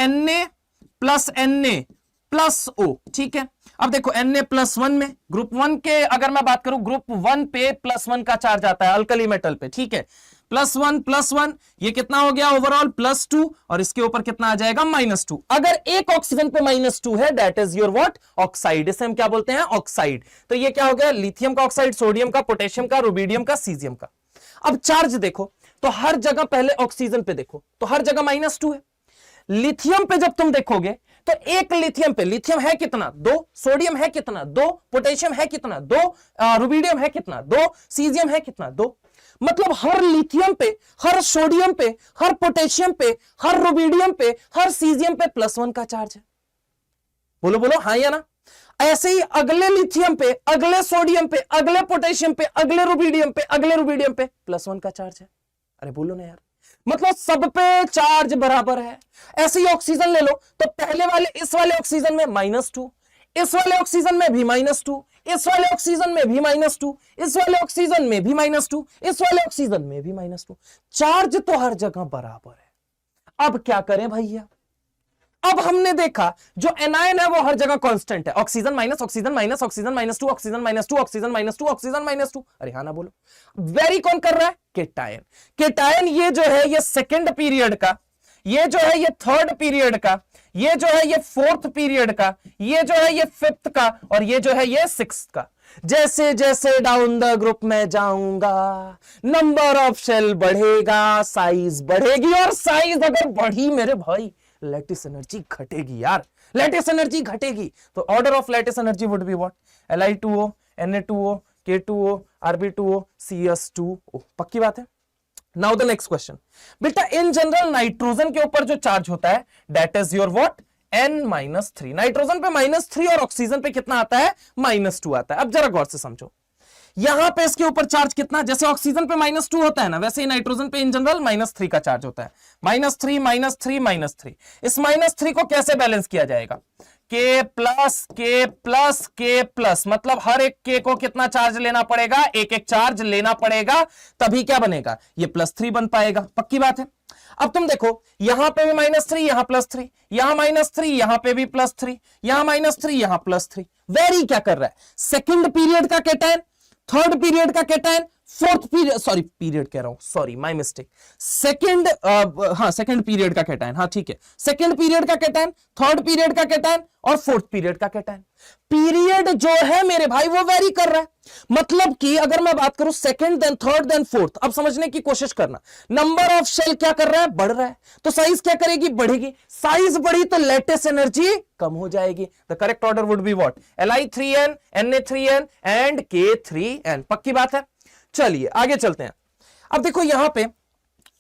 Na+Na+O, ठीक है। अब देखो Na+1 में ग्रुप 1 के अगर मैं बात करूं, ग्रुप 1 पे +1 का चार्ज आता है अल्कली मेटल पे, ठीक है। +1 ये कितना हो गया ओवरऑल? +2, और इसके ऊपर कितना आ जाएगा? -2। अगर एक ऑक्सीजन पे -2 है, that is your what? Oxide. इसे हम क्या बोलते हैं? ऑक्साइड। तो ये क्या हो गया? लिथियम का ऑक्साइड, सोडियम का, पोटेशियम का, रुबिडियम का, सीजियम का। अब चार्ज देखो तो हर जगह, पहले ऑक्सीजन पे देखो तो हर जगह -2 है। लिथियम पे जब तुम देखोगे तो एक लिथियम पे, लिथियम है कितना? 2, सोडियम है कितना? 2, पोटेशियम है कितना? 2, रुबिडियम है कितना? 2, सीजियम है कितना? 2। मतलब हर लिथियम पे, हर सोडियम पे, हर पोटेशियम पे, हर रुबिडियम पे, हर सीजियम पे +1 का चार्ज है। बोलो बोलो हाँ या ना? ऐसे ही अगले लिथियम पे, अगले सोडियम पे, अगले पोटेशियम पे, अगले रुबिडियम पे, अगले रुबिडियम पे +1 का चार्ज है। अरे बोलो ना यार, मतलब सब पे चार्ज बराबर है। ऐसे ही ऑक्सीजन ले लो तो पहले वाले, इस वाले ऑक्सीजन में -2, इस वाले ऑक्सीजन में भी -2, इस वाले ऑक्सीजन में भी -2, इस वाले ऑक्सीजन में भी -2, इस वाले ऑक्सीजन में भी -2। चार्ज तो हर जगह बराबर है। अब क्या करें भैया? अब हमने देखा जो एनायन है वो हर जगह कांस्टेंट है। Oxygen minus, oxygen minus, oxygen -2, oxygen -2, oxygen -2, oxygen -2। अरे हाँ ना बोलो। वेरी कौन कर रहा है? केटायन। केटायन ये जो है ये सेकंड पीरियड का, ये जो है ये थर्ड पीरियड का, ये जो है ये फोर्थ पीरियड का, ये जो है ये फिफ्थ का, और ये जो है ये सिक्स्थ का। जैसे जैसे डाउन द ग्रुप में जाऊंगा, नंबर ऑफ शेल बढ़ेगा, साइज बढ़ेगी, और साइज अगर बढ़ी मेरे भाई, लैटिस एनर्जी घटेगी यार, लैटिस एनर्जी घटेगी। तो order of lattice energy would be what? Li2O, Na2O, K2O, Rb2O, CS2O। पक्की बात है? Now the next question. बेटा इन जनरल नाइट्रोजन के ऊपर जो चार्ज होता है that is your what? N-3। Nitrogen पे -3 और ऑक्सीजन पे कितना आता है? -2 आता है। अब जरा गौर से समझो, यहां पे इसके ऊपर चार्ज कितना? जैसे ऑक्सीजन पे -2 होता है ना, वैसे ही नाइट्रोजन पे इन जनरल -3 का चार्ज होता है। -3 -3 -3। इस -3 को कैसे बैलेंस किया जाएगा? K plus K plus K plus, मतलब हर एक K को कितना चार्ज लेना पड़ेगा? एक एक चार्ज लेना पड़ेगा, तभी क्या बनेगा? ये +3 बन पाएगा। पक्की बात है? अब तुम देखो यहां पे भी -3, यहां +3, यहां -3, यहां पे भी +3, यहां -3, यहां +3। वेरी क्या कर रहा है? सेकंड पीरियड का केटायन, थर्ड पीरियड का cation, fourth period, sorry period कह रहा हूं, सॉरी माय मिस्टेक, सेकंड, हाँ सेकंड पीरियड का केटायन, हाँ ठीक है, सेकंड पीरियड का केटायन, थर्ड पीरियड का केटायन और फोर्थ पीरियड का केटायन। पीरियड जो है मेरे भाई वो वेरी कर रहा है। मतलब कि अगर मैं बात करूं second then third then fourth, अब समझने की कोशिश करना, नंबर ऑफ शेल क्या कर रहा है? बढ़ रहा है, तो साइज क्या करेगी? बढ़ेगी। साइज बढ़ी तो लेटेस्ट एनर्जी कम हो जाएगी। The correct order would be what? Li3n, Na3n and K3n। पक्की बात है? चलिए आगे चलते हैं। अब देखो यहां पे,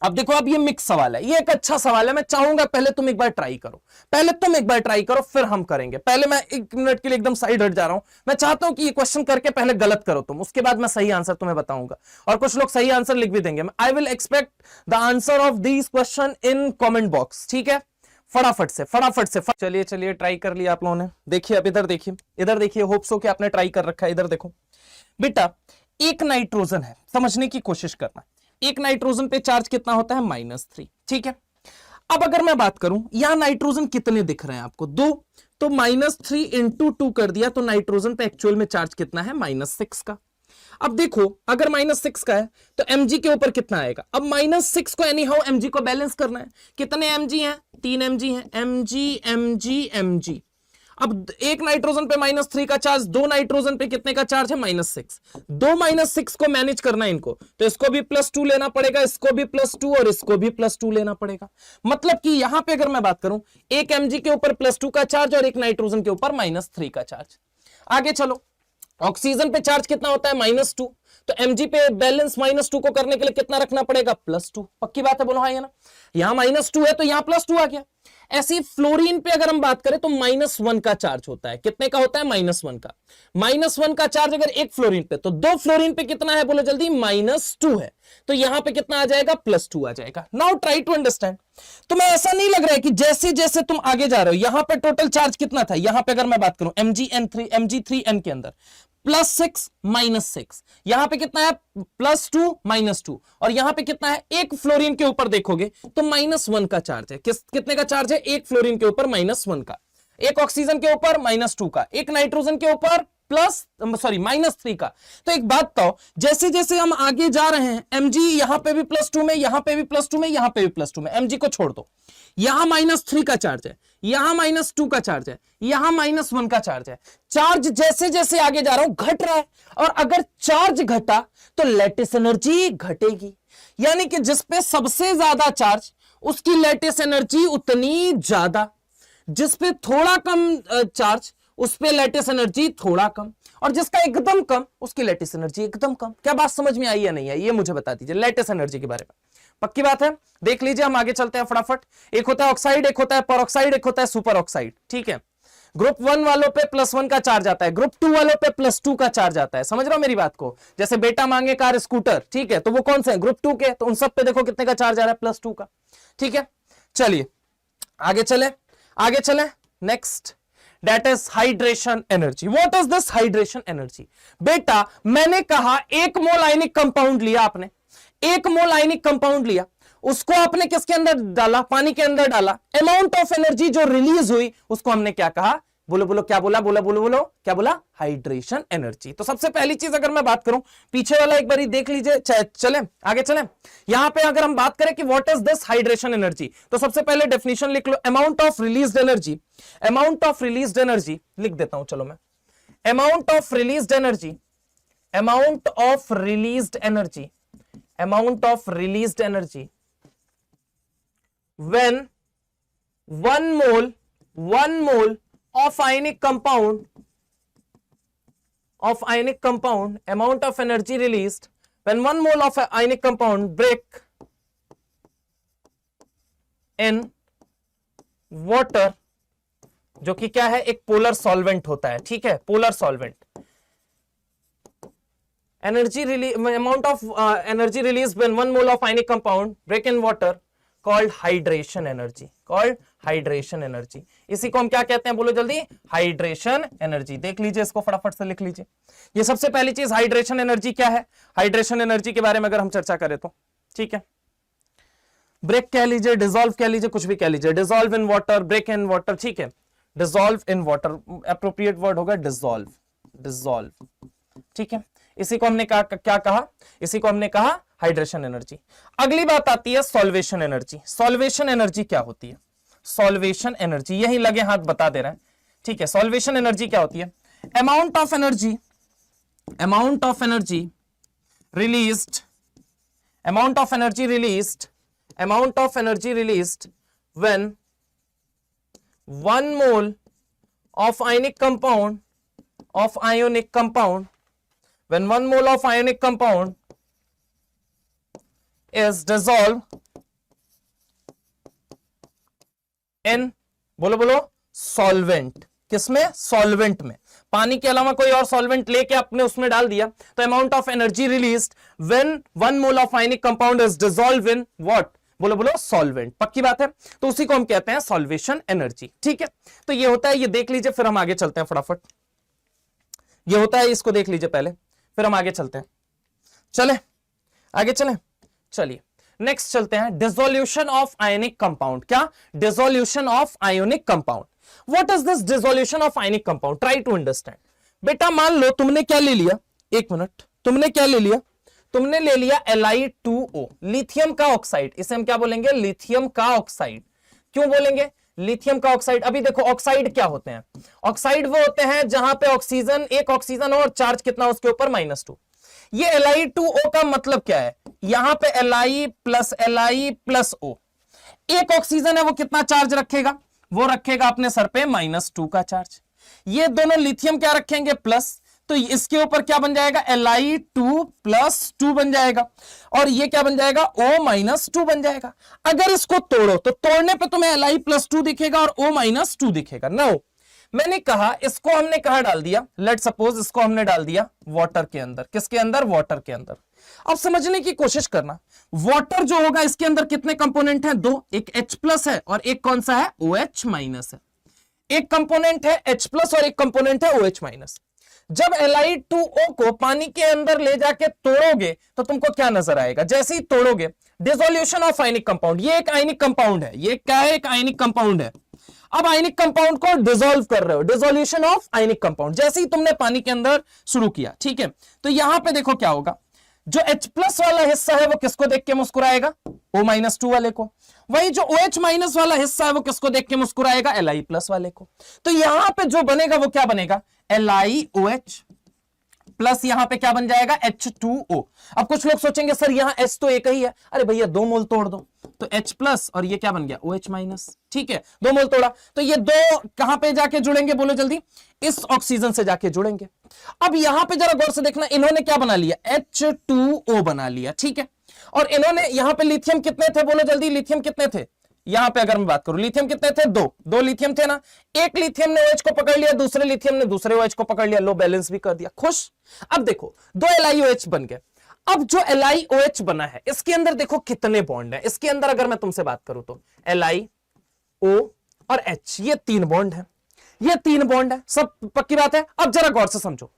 अब देखो अब ये मिक्स सवाल है, ये एक अच्छा सवाल है। मैं चाहूंगा पहले तुम एक बार ट्राई करो, पहले तुम एक बार ट्राई करो, फिर हम करेंगे। पहले मैं 1 मिनट के लिए एकदम साइड हट जा रहा हूं। मैं चाहता हूं कि ये क्वेश्चन करके पहले गलत करो तुम, उसके बाद मैं सही आंसर तुम्हें बताऊंगा, और कुछ लोग सही आंसर लिख भी देंगे। I will expect the answer of these question in comment box, ठीक है? फटाफट से फटाफट से चलिए चलिए, ट्राई कर लिया आप लोगों ने। देखिए अब इधर देखिए, इधर देखिए, होप्स हो कि आपने ट्राई कर रखा है। इधर देखो बेटा, एक नाइट्रोजन है, समझने की कोशिश करना। एक नाइट्रोजन पे चार्ज कितना होता है? -3, ठीक है। अब अगर मैं बात करूं, यहां नाइट्रोजन कितने दिख रहे हैं आपको? 2, तो -3 × 2 कर दिया, तो नाइट्रोजन पे एक्चुअल में चार्ज कितना है? -6 का। अब देखो अगर -6 का है तो mg के ऊपर कितना आएगा? अब -6 को एनी हाउ mg को बैलेंस करना है। कितने mg हैं? 3 mg हैं। mg। अब एक नाइट्रोजन पे -3 का चार्ज, दो नाइट्रोजन पे कितने का चार्ज है? -6। दो -6 को मैनेज करना है इनको, तो इसको भी +2 लेना पड़ेगा, इसको भी +2 और इसको भी +2 लेना पड़ेगा। मतलब कि यहां पे अगर मैं बात करूं, एक mg के ऊपर +2 का चार्ज और एक नाइट्रोजन के ऊपर -3 का चार्ज। आगे चलो, ऑक्सीजन पे चार्ज कितना होता है? -2, तो mg पे बैलेंस -2 को करने के लिए कितना रखना पड़ेगा? +2। पक्की बात है? बोलो हाँ या ना? यहां -2 है तो यहां +2 आ गया। ऐसी फ्लोरीन पे अगर हम बात करें तो -1 का चार्ज होता है। कितने का होता है? -1 का। -1 का चार्ज अगर एक फ्लोरीन पे, तो दो फ्लोरीन पे कितना है बोलो जल्दी? -2 है। तो यहां पे कितना आ जाएगा? +2 आ जाएगा। Now try to understand. तुम्हें ऐसा नहीं लग रहा है कि जैसे जैसे तुम आगे जा रहे हो, यहां पे टोटल चार्ज कितना था? यहां पे अगर मैं बात करूं Mg3n के अंदर +6 -6, यहां पे कितना है? +2 -2, और यहां पे कितना है? एक फ्लोरीन के ऊपर देखोगे तो -1 का चार्ज है। कितने का चार्ज है? एक फ्लोरीन के ऊपर -1 का, एक ऑक्सीजन के ऊपर -2 का, एक नाइट्रोजन के ऊपर -3 का। तो एक बात तो, जैसे जैसे हम आगे जा रहे हैं, Mg यहां पे भी +2 में, यहां पे भी +2 में, यहां पे भी +2 में, Mg को छोड़ दो, यहां -3 का चार्ज है, यहां -2 का चार्ज है, यहां -1 का चार्ज है। चार्ज जैसे जैसे आगे जा रहा हूं घट रहा है, और अगर चार्ज घटा तो लैटिस एनर्जी घटेगी, यानी कि जिस पे सबसे ज्यादा चार्ज उसकी लैटिस एनर्जी उतनी ज्यादा, जिस पे थोड़ा कम चार्ज उस पे लैटिस एनर्जी थोड़ा कम, और जिसका एकदम कम उसकी लैटिस एनर्जी एकदम कम। क्या बात समझ में आई या नहीं आई? ये मुझे बता दीजिए लैटिस एनर्जी के बारे में। पक्की बात है? देख लीजिए, हम आगे चलते हैं फटाफट। एक होता है ऑक्साइड, एक होता है परऑक्साइड, एक होता है सुपर ऑक्साइड। ठीक है, ग्रुप 1 वालों पे +1 का चार्ज आता है, ग्रुप 2 वालों पे +2 का चार्ज आता है। समझ रहे हो मेरी बात को? जैसे बेटा मांगे कार स्कूटर, ठीक है, तो वो कौन से हैं? ग्रुप 2 के, तो उन सब पे देखो कितने का चार्ज आ रहा है? +2 का। ठीक है, चलिए आगे चले, आगे चले। Next, that is hydration energy. What is this hydration energy? बेटा मैंने कहा 1 मोल आयनिक कंपाउंड लिया आपने, 1 मोल आयनिक कंपाउंड लिया, उसको आपने किसके अंदर डाला? पानी के अंदर डाला। अमाउंट ऑफ एनर्जी जो रिलीज हुई उसको हमने क्या कहा? बोलो बोलो, क्या बोला? बोला बोलो बोलो, क्या बोला? Hydration energy. तो सबसे पहली चीज अगर मैं बात करूं, पीछे वाला एक बार देख लीजिए, चले आगे चले। यहां पे अगर हम बात करें कि what is this hydration energy, तो सबसे पहले डेफिनेशन लिख लो, amount of released energy. Amount of released energy लिख देता हूं, चलो मैं, amount of released energy, amount of released energy, amount of released energy when 1 mole of ionic compound, amount of energy released when 1 mole of ionic compound break in water, जो कि क्या है? एक पोलर सॉल्वेंट होता है। ठीक है, polar solvent. Energy release, amount of energy release when 1 mole of ionic compound break in water, called hydration energy, called hydration energy. इसी को हम क्या कहते हैं? बोलो जल्दी, हाइड्रेशन एनर्जी। देख लीजिए, इसको फटाफट से लिख लीजिए। ये सबसे पहली चीज, हाइड्रेशन एनर्जी क्या है? हाइड्रेशन एनर्जी के बारे में अगर हम चर्चा करें तो, ठीक है, ब्रेक कह लीजिए, डिसॉल्व कह लीजिए, कुछ भी कह लीजिए, dissolve in water, break in water. ठीक है, dissolve in water appropriate word होगा, डिसॉल्व, डिसॉल्व। ठीक है, इसी को हमने क्या कहा? इसी को हमने कहा हाइड्रेशन एनर्जी। अगली बात आती है सॉल्वेशन एनर्जी। सॉल्वेशन एनर्जी क्या होती है? सॉल्वेशन एनर्जी, यही लगे हाथ बता दे रहे हैं। ठीक है, सॉल्वेशन एनर्जी क्या होती है? Amount of energy, amount of energy released, amount of energy released, amount of energy released when 1 mole of ionic compound, of ionic compound, when 1 mole of ionic compound is dissolved in, बोलो बोलो, solvent। किसमें? Solvent में। पानी के अलावा कोई और solvent लेके आपने उसमें डाल दिया, तो amount of energy released when 1 mole of ionic compound is dissolve in what? बोलो बोलो, सॉल्वेंट। पक्की बात है? तो उसी को हम कहते हैं सॉल्वेशन एनर्जी। ठीक है, तो ये होता है, ये देख लीजिए, फिर हम आगे चलते हैं फटाफट। ये होता है, इसको देख लीजिए पहले, फिर हम आगे चलते हैं। चले आगे चले, चलिए नेक्स्ट चलते हैं, डिसोल्यूशन ऑफ आयनिक कंपाउंड। क्या? Dissolution of ionic compound. What is this dissolution of ionic compound? Try to understand. बेटा मान लो तुमने क्या ले लिया, एक मिनट, तुमने क्या ले लिया? तुमने ले लिया Li2O, लिथियम का ऑक्साइड। इसे हम क्या बोलेंगे? लिथियम का ऑक्साइड। क्यों बोलेंगे लिथियम का ऑक्साइड? अभी देखो, ऑक्साइड क्या होते हैं? ऑक्साइड वो होते हैं जहां पे ऑक्सीजन, एक ऑक्सीजन हो और चार्ज कितना उसके ऊपर? -2। ये Li2O का मतलब क्या है? यहां पे Li प्लस O, एक ऑक्सीजन है, वो कितना चार्ज रखेगा? वो रखेगा अपने सर पे -2 का चार्ज। ये दोनों लिथियम क्या रखेंगे? प्लस। तो इसके ऊपर क्या बन जाएगा, Li2 प्लस 2 बन जाएगा, और ये क्या बन जाएगा, O माइनस 2 बन जाएगा। अगर इसको तोड़ो तो तोड़ने पे तुम्हें Li प्लस 2 दिखेगा और O माइनस 2 दिखेगा। नो, मैंने कहा इसको हमने कहां डाल दिया, लेट सपोज इसको हमने डाल दिया वाटर के अंदर। किसके अंदर, वाटर के अंदर। अब समझने की कोशिश करना, वाटर जो होगा इसके अंदर कितने कंपोनेंट हैं, दो, एक H प्लस है और एक कौन सा है, OH माइनस है। एक कंपोनेंट है H प्लस और एक कंपोनेंट है OH माइनस। जब Li2O को पानी के अंदर ले जाके तोड़ोगे तो तुमको क्या नजर आएगा, जैसे ही तोड़ोगे डिसोल्यूशन ऑफ आयनिक कंपाउंड। ये एक आयनिक कंपाउंड है, ये क्या है, एक आयनिक कंपाउंड है। अब आयनिक कंपाउंड को डिसॉल्व कर रहे हो, डिसोल्यूशन ऑफ आयनिक कंपाउंड। जैसे ही तुमने पानी के अंदर शुरू किया, ठीक है, तो यहां पे देखो क्या होगा, जो H प्लस वाला हिस्सा है वो किसको देख के मुस्कुराएगा, O माइनस 2 वाले को। वही जो OH माइनस वाला हिस्सा है वो किसको देख के मुस्कुराएगा, Li प्लस वाले को। तो यहां पे जो बनेगा वो क्या बनेगा, LiOH प्लस यहां पे क्या बन जाएगा, H2O। अब कुछ लोग सोचेंगे सर यहां H तो एक ही है, अरे भैया 2 मोल तोड़ दो, तो H प्लस और ये क्या बन गया, OH माइनस। ठीक है, 2 मोल तोड़ा तो ये दो कहां पे जाके जुड़ेंगे, बोलो जल्दी, इस ऑक्सीजन से जाके जुड़ेंगे। अब यहां पे जरा गौर से देखना, इन्होंने क्या बना लिया, H2O बना लिया। ठीक है, और इन्होंने यहां पे लिथियम कितने थे, बोलो जल्दी, लिथियम कितने थे, यहां पे अगर मैं बात करूं लिथियम कितने थे, दो लिथियम थे ना। एक लिथियम ने OH को पकड़ लिया, दूसरे लिथियम ने दूसरे OH को पकड़ लिया, लो बैलेंस भी कर दिया, खुश। अब देखो 2 LiOH बन गए। अब जो LiOH बना है इसके अंदर देखो कितने बॉन्ड है। इसके अंदर अगर मैं तुमसे बात करूं तो LiO और H, ये 3 बॉन्ड है, ये 3 बॉन्ड है, सब पक्की बात है। अब जरा गौर से समझो,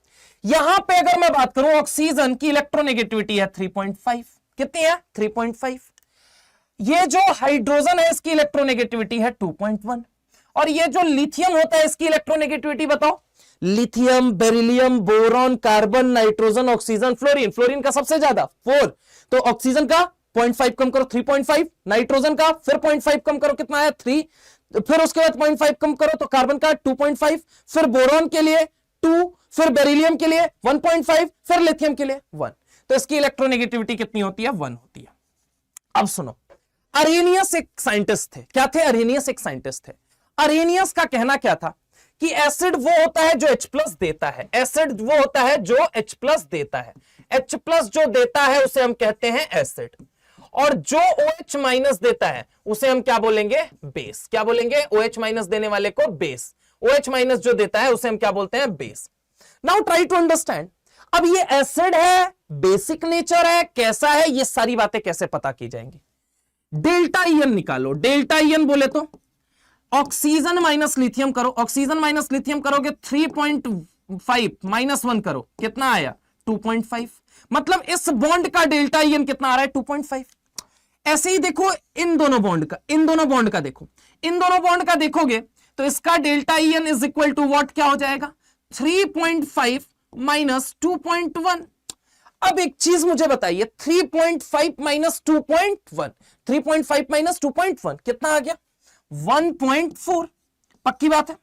यहां पे अगर मैं बात करूं ऑक्सीजन की इलेक्ट्रोनेगेटिविटी है 3.5, कितनी है, 3.5। ये जो हाइड्रोजन है इसकी इलेक्ट्रोनेगेटिविटी है 2.1, और ये जो लिथियम होता है इसकी इलेक्ट्रोनेगेटिविटी बताओ, lithium, beryllium, boron, carbon, nitrogen, oxygen, fluorine. Fluorine का सबसे ज्यादा 4, तो ऑक्सीजन का 0.5 कम करो 3.5, नाइट्रोजन का फिर 0.5 कम करो, कितना है 3, फिर उसके बाद 0.5 कम करो तो कार्बन का 2.5, फिर बोरॉन के लिए 2, फिर बेरिलियम के लिए 1.5, फिर लिथियम के लिए 1। तो इसकी इलेक्ट्रोनेगेटिविटी कितनी होती है, 1 होती है। अब सुनो, अरेनियस एक साइंटिस्ट थे, क्या थे, अरेनियस एक साइंटिस्ट थे। अरेनियस का कहना क्या था कि एसिड वो होता है जो H प्लस देता है, एसिड वो होता है जो H प्लस देता है, H प्लस जो देता है उसे हम कहते हैं एसिड, और जो OH माइनस देता है उसे हम क्या बोलेंगे, बेस। क्या बोलेंगे, OH माइनस देने वाले को बेस, OH माइनस जो देता है उसे हम क्या बोलते हैं, base. Now try to understand, अब ये एसिड है, बेसिक नेचर है, कैसा है, ये सारी बातें कैसे पता की जाएंगी। डेल्टा ईएन निकालो, डेल्टा ईएन बोले तो ऑक्सीजन माइनस लिथियम करो, ऑक्सीजन माइनस लिथियम करोगे 3.5 माइनस 1 करो, कितना आया 2.5, मतलब इस बॉन्ड का डेल्टा ईएन कितना आ रहा है 2.5। ऐसे ही देखो इन दोनों बॉन्ड का, इन दोनों बॉन्ड का देखो, इन दोनों बॉन्ड का देखोगे तो इसका delta EN is equal to what, क्या हो जाएगा 3.5 माइनस 2.1। अब एक चीज मुझे बताइए, 3.5 माइनस 2.1, 3.5 माइनस 2.1 कितना आ गया 1.4, पक्की बात है।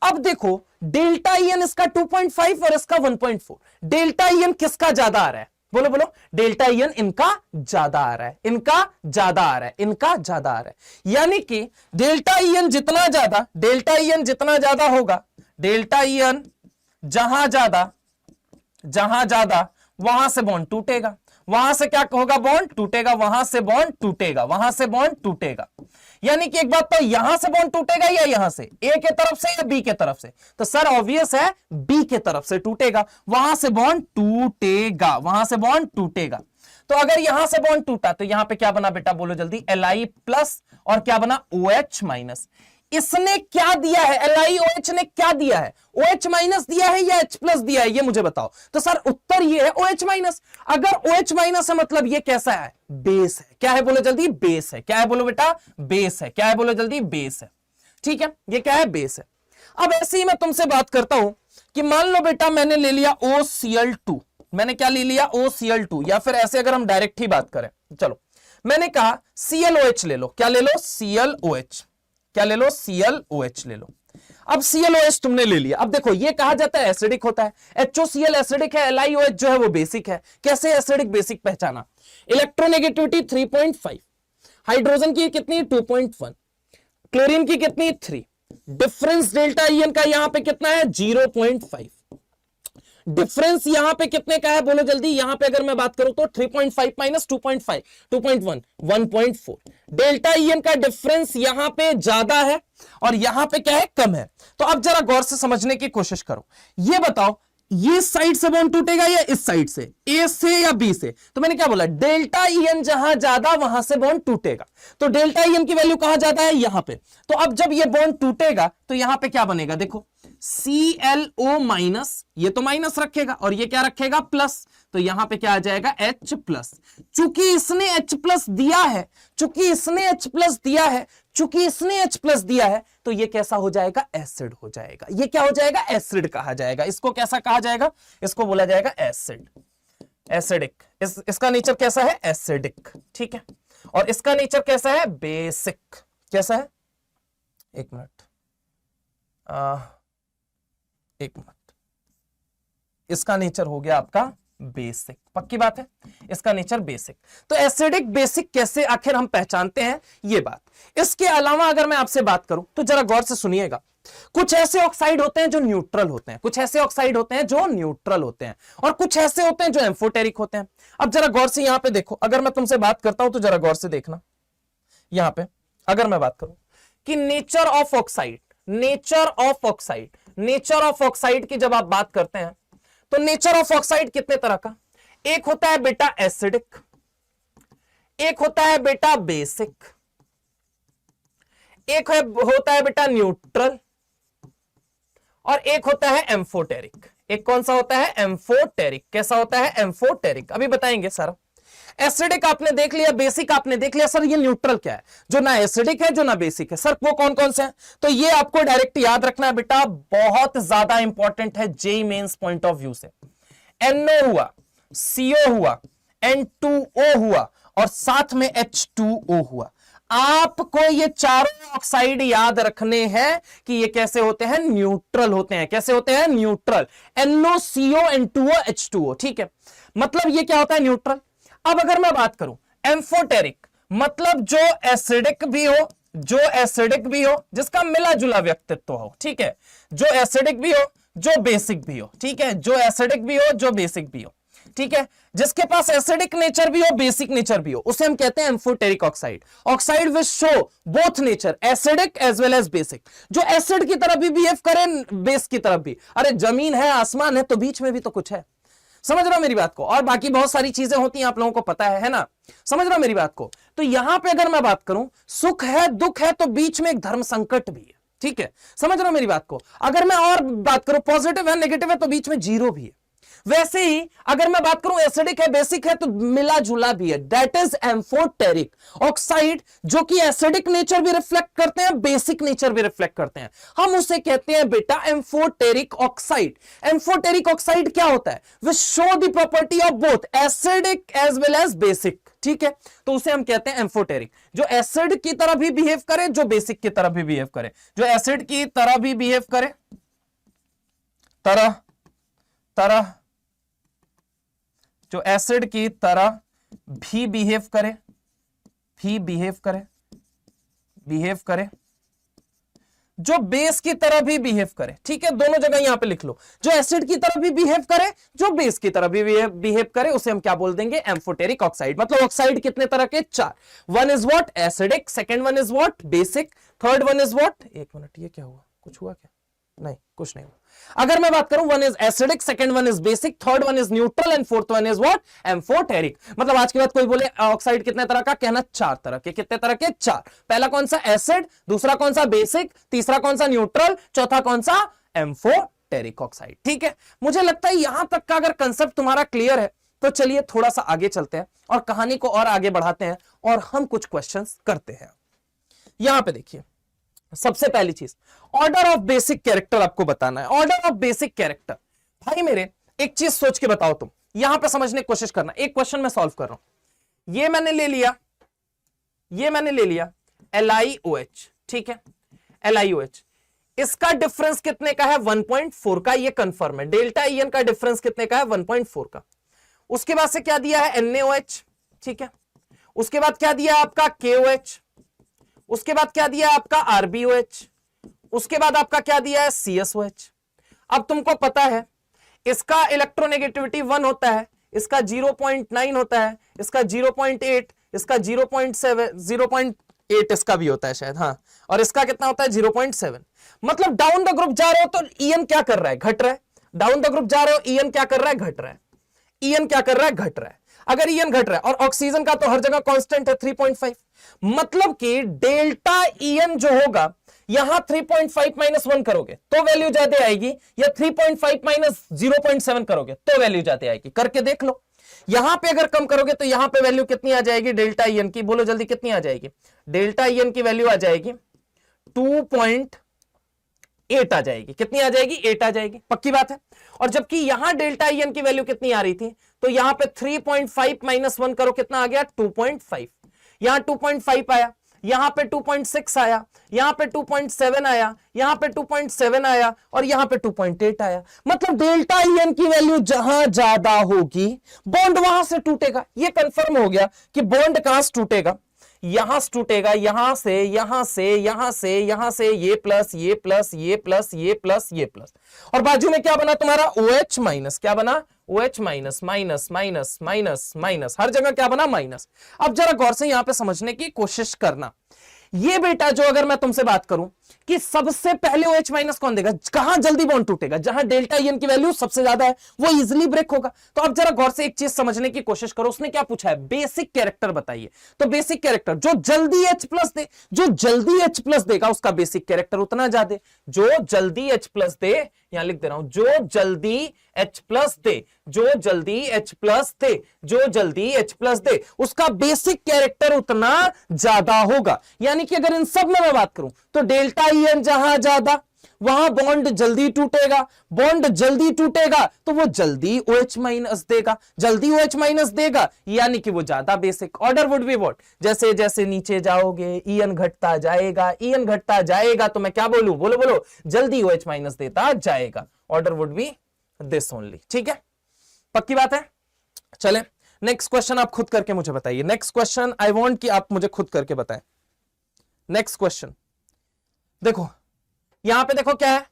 अब देखो डेल्टा ईएन इसका 2.5 और इसका 1.4, डेल्टा ईएन किसका ज्यादा आ रहा है, बोलो बोलो, डेल्टा ईएन इनका ज्यादा आ रहा है, इनका ज्यादा आ रहा है, इनका ज्यादा आ रहा है। यानी कि डेल्टा ईएन जितना ज्यादा, डेल्टा ईएन जितना ज्यादा होगा, डेल्टा ईएन जहां ज्यादा वहां से बॉन्ड टूटेगा, वहां से क्या होगा, बॉन्ड टूटेगा, वहां से बॉन्ड टूटेगा, वहां से बॉन्ड टूटेगा। यानी कि एक बात तो यहां से बॉन्ड टूटेगा या यहां से, ए के तरफ से या बी के तरफ से, तो सर ऑब्वियस है बी के तरफ से टूटेगा, वहां से बॉन्ड टूटेगा, वहां से बॉन्ड टूटेगा। तो अगर यहां से बॉन्ड टूटा तो यहां पे क्या बना बेटा, बोलो जल्दी, Li प्लस और क्या बना OH माइनस। इसने क्या दिया है, LiOH ने क्या दिया है, OH माइनस दिया है या H प्लस दिया है, ये मुझे बताओ। तो सर उत्तर ये है OH माइनस। अगर OH माइनस है मतलब ये कैसा है, बेस है। क्या है बोलो जल्दी, बेस है। क्या है बोलो बेटा, बेस है। क्या है बोलो जल्दी, बेस है। ठीक है, ये क्या है, बेस है। अब ऐसे ही मैं तुमसे बात करता हूं कि मान लो बेटा मैंने ले लिया OCl2, मैंने क्या ले लिया OCl2, या फिर ऐसे अगर हम डायरेक्ट ही बात करें, चलो मैंने कहा ClOH ले लो, क्या ले लो, ClOH, क्या ले लो, ClOH ले लो। अब ClOH तुमने ले लिया। अब देखो ये कहा जाता है एसिडिक होता है, HOCl एसिडिक है, LiOH जो है वो बेसिक है। कैसे एसिडिक बेसिक पहचाना, इलेक्ट्रोनेगेटिविटी 3.5, हाइड्रोजन की कितनी 2.1, क्लोरीन की कितनी 3, डिफरेंस डेल्टा ईएन का यहां पे कितना है 0.5, डिफरेंस यहां पे कितने का है बोलो जल्दी, यहां पे अगर मैं बात करूं तो 3.5 माइनस 2.5, 2.1, 1.4। डेल्टा ईएन का डिफरेंस यहां पे ज्यादा है और यहां पे क्या है, कम है। तो अब जरा गौर से समझने की कोशिश करो, ये बताओ ये साइड से बॉन्ड टूटेगा या इस साइड से, ए से या बी से? तो मैंने क्या बोला, डेल्टा ईएन जहां ज्यादा वहां से बॉन्ड टूटेगा। तो डेल्टा ईएन की वैल्यू कहां ज्यादा है, यहां पे। तो अब जब ये बॉन्ड टूटेगा तो यहां पे क्या बनेगा, देखो ClO माइनस, ये तो माइनस रखेगा और ये क्या रखेगा, प्लस। तो यहां पे क्या आ जाएगा, H प्लस। चूंकि इसने H प्लस दिया है, चूंकि इसने H प्लस दिया है, चूंकि इसने H प्लस दिया है, तो ये कैसा हो जाएगा, एसिड हो जाएगा। ये क्या हो जाएगा, एसिड कहा जाएगा। इसको कैसा कहा जाएगा, इसको बोला जाएगा एसिड, एसिडिक। इसका नेचर कैसा है, एसिडिक, ठीक है। और इसका नेचर कैसा है, बेसिक। कैसा है, एक मिनट, इसका नेचर हो गया आपका बेसिक। पक्की बात है, इसका नेचर बेसिक। तो एसिडिक बेसिक कैसे आखिर हम पहचानते हैं, ये बात। इसके अलावा अगर मैं आपसे बात करूं तो जरा गौर से सुनिएगा, कुछ ऐसे ऑक्साइड होते हैं जो न्यूट्रल होते हैं, कुछ ऐसे ऑक्साइड होते हैं जो न्यूट्रल होते हैं, और कुछ ऐसे होते हैं जो एम्फोटेरिक होते हैं। अब जरा गौर से यहां पे देखो, अगर मैं तुमसे बात करता हूं तो जरा गौर से देखना। यहां पे अगर मैं बात करूं कि nature of oxide, nature of oxide, nature of oxide की जब आप बात करते हैं तो नेचर ऑफ ऑक्साइड कितने तरह का, एक होता है बेटा एसिडिक, एक होता है बेटा बेसिक, एक होता है बेटा न्यूट्रल, और एक होता है एम्फोटेरिक। एक कौन सा होता है, एम्फोटेरिक। कैसा होता है, एम्फोटेरिक। अभी बताएंगे सारा। एसिडिक आपने देख लिया, बेसिक आपने देख लिया। सर ये न्यूट्रल क्या है, जो ना एसिडिक है जो ना बेसिक है, सर वो कौन कौन से हैं? तो ये आपको डायरेक्ट याद रखना है बेटा, बहुत ज्यादा इंपॉर्टेंट है JEE Mains point of view से। NO हुआ, CO हुआ, N2O हुआ, और साथ में H2O हुआ। आपको ये चारों ऑक्साइड याद रखने हैं कि ये कैसे होते हैं, न्यूट्रल होते हैं। कैसे होते हैं, न्यूट्रल। NOCO, N2O, H2O, ठीक है। मतलब ये क्या होता है, न्यूट्रल। अब अगर मैं बात करूं एम्फोटेरिक, मतलब जो एसिडिक भी हो, जो एसिडिक भी हो, जिसका मिला जुला व्यक्तित्व हो, ठीक है। जो एसिडिक भी हो, जो बेसिक भी हो, ठीक है। जो एसिडिक भी हो, जो बेसिक भी हो, ठीक है। जिसके पास एसिडिक नेचर भी हो, बेसिक नेचर भी हो, उसे हम कहते हैं amphoteric oxide. Oxide which show both nature, acidic as well as basic. जो एसिड की तरह भी बिहेव करे, बेस की तरफ भी। अरे जमीन है, आसमान है, तो बीच में भी तो कुछ है। समझ रहे हो मेरी बात को? और बाकी बहुत सारी चीजें होती हैं, आप लोगों को पता है ना। समझ रहे हो मेरी बात को? तो यहां पे अगर मैं बात करूं, सुख है, दुख है, तो बीच में एक धर्म संकट भी है, ठीक है। समझ रहे हो मेरी बात को? अगर मैं और बात करूं, पॉजिटिव है, नेगेटिव है, तो बीच में जीरो भी है। वैसे ही अगर मैं बात करूं एसिडिक है, बेसिक है, तो मिला जुला भी है। दैट इज एम्फोटेरिक ऑक्साइड, जो कि एसिडिक नेचर भी रिफ्लेक्ट करते हैं, बेसिक नेचर भी रिफ्लेक्ट करते हैं। हम उसे कहते हैं बेटा एम्फोटेरिक ऑक्साइड। एम्फोटेरिक ऑक्साइड क्या होता है, which show the property of both acidic as well as basic, ठीक है। तो उसे हम कहते हैं एम्फोटेरिक। जो एसिड की तरह भी बिहेव करे, जो बेसिक की तरह भी बिहेव करे। जो एसिड की तरह भी बिहेव करे, तरह जो एसिड की तरह भी बिहेव करे, जो बेस की तरह भी बिहेव करे, ठीक है। दोनों जगह यहां पे लिख लो, जो एसिड की तरह भी बिहेव करे, जो बेस की तरह भी बिहेव करे, उसे हम क्या बोल देंगे, एम्फोटेरिक ऑक्साइड। मतलब ऑक्साइड कितने तरह के, चार। One is what, acidic. Second one is what, basic. Third one is what, एक मिनट, ये क्या हुआ, कुछ हुआ क्या? नहीं, कुछ नहीं हुआ। अगर मैं बात करूं, one is acidic, second one is basic, third one is neutral, and fourth one is what, amphoteric. मतलब आज के बाद कोई बोले ऑक्साइड कितने तरह का, कहना चार तरह के। कितने तरह के, चार। पहला कौन सा, एसिड। दूसरा कौन सा, बेसिक। तीसरा कौन सा, न्यूट्रल। चौथा कौन सा, एम्फोटेरिक ऑक्साइड, ठीक है। मुझे लगता है यहां तक का अगर कंसेप्ट तुम्हारा क्लियर है तो चलिए थोड़ा सा आगे चलते हैं और कहानी को और आगे बढ़ाते हैं और हम कुछ क्वेश्चंस करते हैं। यहां पे देखिए, सबसे पहली चीज ऑर्डर ऑफ बेसिक कैरेक्टर आपको बताना है। ऑर्डर ऑफ बेसिक कैरेक्टर, भाई मेरे एक चीज सोच के बताओ तुम, यहां पे समझने की कोशिश करना। एक क्वेश्चन मैं सॉल्व कर रहा हूं, ये मैंने ले लिया LiOH, ठीक है। LiOH, इसका डिफरेंस कितने का है, 1.4 का, ये कंफर्म है। डेल्टा ईएन का डिफरेंस कितने का है, 1.4 का। उसके बाद से क्या दिया है, NaOH, ठीक है। उसके बाद क्या दिया आपका KOH, उसके बाद क्या दिया आपका RbOH, उसके बाद आपका क्या दिया है CSOH। अब तुमको पता है इसका इलेक्ट्रोनेगेटिविटी 1 होता है, इसका 0.9 होता है, इसका 0.8, इसका 0.7, 0.8 इसका भी होता है शायद, हाँ, और इसका कितना होता है 0.7। मतलब डाउन द ग्रुप जा रहे हो तो ईएन क्या कर रहा है, घट रहा है। डाउन द ग्रुप जा रहे हो, ईएन क्या कर रहा है, घट रहा है। ईएन क्या कर रहा है, घट रहा है। अगर ईएन घट रहा है और ऑक्सीजन का तो हर जगह कांस्टेंट है 3.5, मतलब कि डेल्टा ईएन जो होगा, यहां 3.5 माइनस 1 करोगे तो वैल्यू ज्यादा आएगी, या 3.5 माइनस 0.7 करोगे तो वैल्यू ज्यादा आएगी। करके देख लो। यहां पे अगर कम करोगे तो यहां पे वैल्यू कितनी आ जाएगी डेल्टा ईएन की, बोलो जल्दी कितनी आ जाएगी। डेल्टा ईएन की वैल्यू आ जाएगी 2.8 आ जाएगी। कितनी आ जाएगी, 8 आ जाएगी, पक्की बात है। और जबकि यहां डेल्टा ईएन की वैल्यू कितनी आ रही थी, तो यहां पे 3.5 माइनस 1 करो, कितना आ गया 2.5। यहां 2.5 आया, यहां पे 2.6 आया, यहां पे 2.7 आया, यहां पे 2.7 आया, और यहां पे 2.8 आया। मतलब डेल्टा ईएन की वैल्यू जहां ज्यादा होगी बॉन्ड वहां से टूटेगा। ये कंफर्म हो गया कि बॉन्ड कहां से टूटेगा, यहां से टूटेगा, यहां से, यहां से, यहां से, यहां से, ये प्लस, ये प्लस, ये प्लस, ये प्लस, ये प्लस, और बाजू में क्या बना तुम्हारा OH माइनस। क्या बना, OH minus, minus, minus, minus, minus, हर जगह क्या बना, माइनस। अब जरा गौर से यहां पे समझने की कोशिश करना। ये बेटा जो अगर मैं तुमसे बात करूं कि सबसे पहले OH माइनस कौन देगा, कहां जल्दी बॉन्ड टूटेगा, जहां डेल्टा ईएन की वैल्यू सबसे ज्यादा है, वो इजीली ब्रेक होगा। तो अब जरा गौर से एक चीज समझने की कोशिश करो। उसने क्या पूछा है, बेसिक कैरेक्टर बताइए। तो बेसिक कैरेक्टर जो जल्दी H प्लस दे, जो जल्दी H प्लस देगा उसका बेसिक कैरेक्टर उतना ज्यादा। जो जल्दी H प्लस दे, यहां लिख दे रहा हूं, जो जल्दी H प्लस दे, जो जल्दी H प्लस दे, जो जल्दी H प्लस दे, उसका बेसिक कैरेक्टर उतना ज्यादा होगा। यानी कि अगर इन सब में मैं बात करूं तो डेल्टा ईएन जहां ज्यादा, वहां बॉन्ड जल्दी टूटेगा। बॉन्ड जल्दी टूटेगा तो वो जल्दी OH माइनस देगा, जल्दी OH माइनस देगा, यानी कि वो ज्यादा basic. Order would be what, जैसे जैसे नीचे जाओगे ईएन घटता जाएगा, ईएन घटता जाएगा, तो मैं क्या बोलूं, बोलो बोलो, जल्दी OH माइनस देता जाएगा। Order would B this only. ठीक है, पक्की बात है। चले नेक्स्ट क्वेश्चन आप खुद करके मुझे बताइए। नेक्स्ट क्वेश्चन आई वांट कि आप मुझे खुद करके बताएं। नेक्स्ट क्वेश्चन देखो, यहां पे देखो क्या है,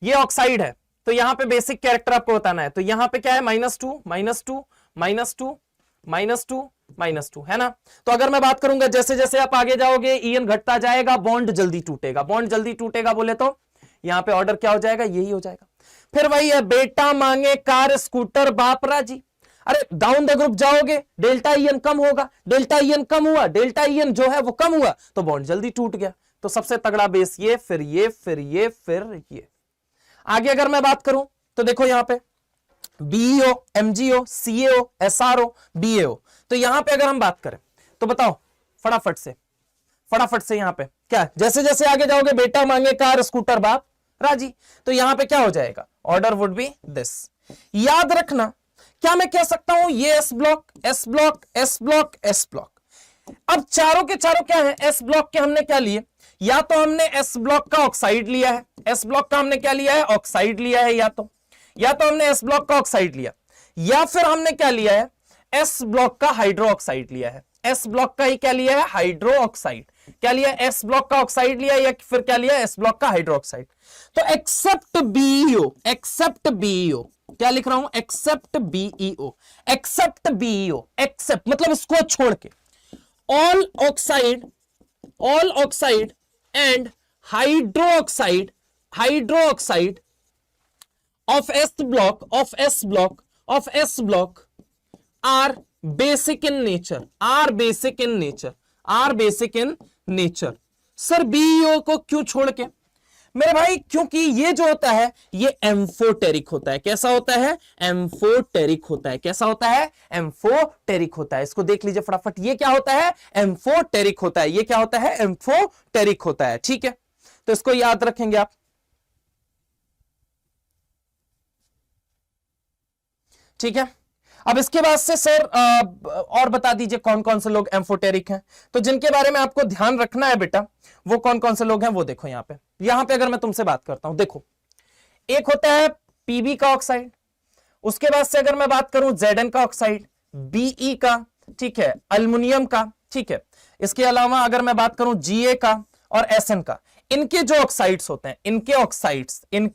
ये ऑक्साइड है, तो यहां पे बेसिक कैरेक्टर आपको बताना है। तो यहां पे क्या है, -2, -2, -2, -2, -2, है ना। तो अगर मैं बात करूंगा जैसे जैसे आप आगे जाओगे ईएन घटता जाएगा, बॉन्ड जल्दी टूटेगा। बॉन्ड जल्दी टूटेगा बोले तो यहां पे ऑर्डर क्या हो जाएगा, यही हो जाएगा। फिर वही है, बेटा मांगे कार स्कूटर बाप राजी। अरे डाउन द ग्रुप जाओगे, डेल्टा ईएन कम होगा, डेल्टा ईएन कम हुआ, डेल्टा ईएन जो है वो कम हुआ, तो बॉन्ड जल्दी टूट गया। तो सबसे तगड़ा बेस ये, फिर ये, फिर ये, फिर ये। आगे अगर मैं बात करूं तो देखो यहां पे BeO, MgO, CaO, SRO, BaO। तो यहां पे अगर हम बात करें तो बताओ फटाफट से यहां पे क्या है? जैसे जैसे आगे जाओगे, बेटा मांगे कार स्कूटर बाप राजी, तो यहां पे क्या हो जाएगा, ऑर्डर वुड बी दिस। याद रखना, क्या मैं कह सकता हूं, ये S block, S block, S block, S block. अब चारों के चारों क्या है, S ब्लॉक के हमने क्या लिए, या तो हमने S ब्लॉक का ऑक्साइड लिया है, S ब्लॉक का हमने क्या लिया है, ऑक्साइड लिया है, या तो हमने S ब्लॉक का ऑक्साइड लिया, या फिर हमने क्या लिया है, S ब्लॉक का हाइड्रो ऑक्साइड लिया है। S ब्लॉक का ही क्या लिया है, हाइड्रो ऑक्साइड। क्या लिया, S ब्लॉक का ऑक्साइड लिया, या फिर क्या लिया, S ब्लॉक का हाइड्रो ऑक्साइड। तो एक्सेप्ट BeO, क्या लिख रहा हूं, एक्सेप्ट BeO, एक्सेप्ट मतलब इसको छोड़ के, all oxide and hydroxide of S block are basic in nature। Sir BeO को क्यों छोड़ के, मेरे भाई, क्योंकि ये जो होता है ये एम्फोटेरिक होता है। कैसा होता है, एम्फोटेरिक होता है। कैसा होता है, एम्फोटेरिक होता है। इसको देख लीजिए फटाफट, ये क्या होता है, एम्फोटेरिक होता है। ये क्या होता है, एम्फोटेरिक होता है। ठीक है, तो इसको याद रखेंगे आप। ठीक है, अब इसके बाद से सर और बता दीजिए कौन कौन से लोग एम्फोटेरिक हैं। तो जिनके बारे में आपको ध्यान रखना है बेटा, वो कौन कौन से लोग हैं वो देखो। यहां पे अगर मैं तुमसे बात करता हूं, देखो एक होता है Pb का ऑक्साइड, उसके बाद से अगर मैं बात करूं Zn का ऑक्साइड, Be का, ठीक है, अल्युमिनियम का, ठीक है, इसके अलावा अगर मैं बात करूं Ga का और Sn का, इनके जो ऑक्साइड्स होते हैं, इनके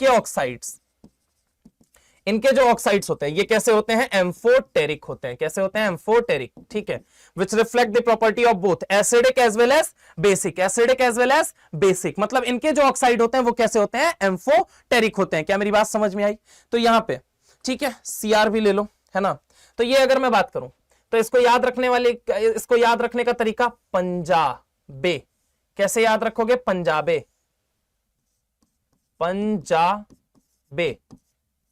ऑक्साइड्स इनके जो ऑक्साइड्स होते हैं ये कैसे होते हैं, एम्फोटेरिक होते हैं। कैसे होते हैं, एम्फोटेरिक, ठीक है, which reflect the property of both acidic as well as basic, acidic as well as basic. मतलब इनके जो ऑक्साइड होते हैं वो कैसे होते हैं, एम्फोटेरिक होते हैं। क्या मेरी बात समझ में आई? तो यहां पे ठीक है, सीआर भी ले लो, है ना। तो ये अगर मैं बात करूं तो इसको याद रखने का तरीका पंजाबे। कैसे याद रखोगे, पंजाबे, पंजाबे,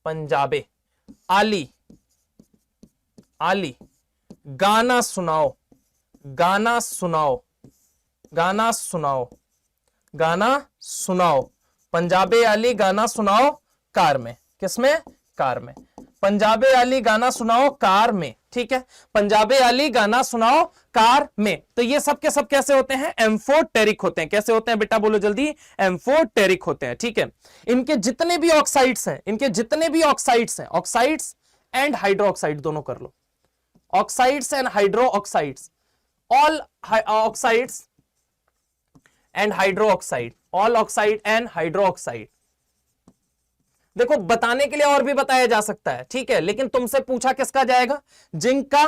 पंजाबे। आली, आली, गाना सुनाओ, गाना सुनाओ, गाना सुनाओ, गाना सुनाओ। पंजाबे आली गाना सुनाओ कार में। किसमें, कार में। पंजाबे आली गाना सुनाओ कार में, ठीक है, पंजाबे आली गाना सुनाओ कार में। तो ये सब के सब कैसे होते हैं, एम्फोटेरिक होते हैं। कैसे होते हैं बेटा, बोलो जल्दी, एम्फोटेरिक होते हैं, ठीक है। इनके जितने भी ऑक्साइड्स हैं, इनके जितने भी ऑक्साइड्स हैं, ऑक्साइड्स एंड हाइड्रो ऑक्साइड दोनों कर लो, oxides and hydroxides, all oxides and hydroxide, all oxide and hydroxide. देखो बताने के लिए और भी बताया जा सकता है, ठीक है, लेकिन तुमसे पूछा किसका जाएगा, जिंक का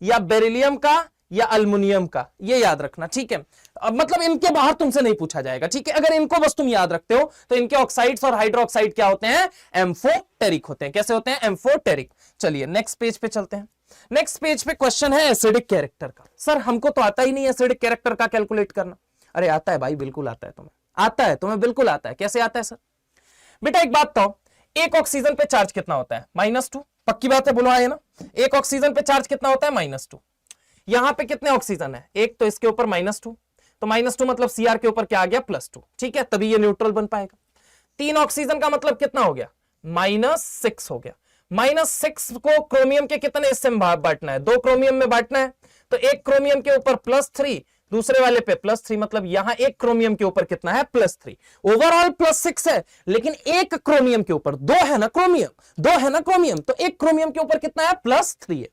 या बेरिलियम का या अल्युमिनियम का, ये याद रखना, ठीक है। अब मतलब इनके बाहर तुमसे नहीं पूछा जाएगा, ठीक है। अगर इनको बस तुम याद रखते हो तो इनके ऑक्साइड्स और हाइड्रोक्साइड क्या होते हैं, एम्फोटेरिक होते हैं। कैसे होते हैं, एम्फोटेरिक। चलिए नेक्स्ट पेज पे चलते हैं। नेक्स्ट पेज पे क्वेश्चन है एसिडिक कैरेक्टर का। सर हमको तो आता ही नहीं एसिडिक कैरेक्टर का कैलकुलेट करना। अरे आता है भाई, बिल्कुल आता है, तुम्हें आता है, तुम्हें बिल्कुल आता है। कैसे आता है सर? बेटा एक बात तो, एक ऑक्सीजन पे चार्ज कितना होता है, -2। पक्की बात है, बोलो है ना। एक ऑक्सीजन पे चार्ज कितना होता है, -2। यहां पे कितने ऑक्सीजन है, एक, तो इसके ऊपर -2, तो -2 मतलब Cr के ऊपर क्या आ गया, +2, ठीक है, तभी ये न्यूट्रल बन पाएगा। 3 ऑक्सीजन का मतलब कितना हो गया, -6 हो गया। -6 को क्रोमियम के कितने हिस्से में बांटना है, 2 क्रोमियम में बांटना है, तो एक क्रोमियम के ऊपर +3, दूसरे वाले पे +3, मतलब यहां एक क्रोमियम के ऊपर कितना है, +3। ओवरऑल +6 है, लेकिन एक क्रोमियम के ऊपर, 2 है ना क्रोमियम, 2 है ना क्रोमियम, तो एक क्रोमियम के ऊपर कितना है, +3 है।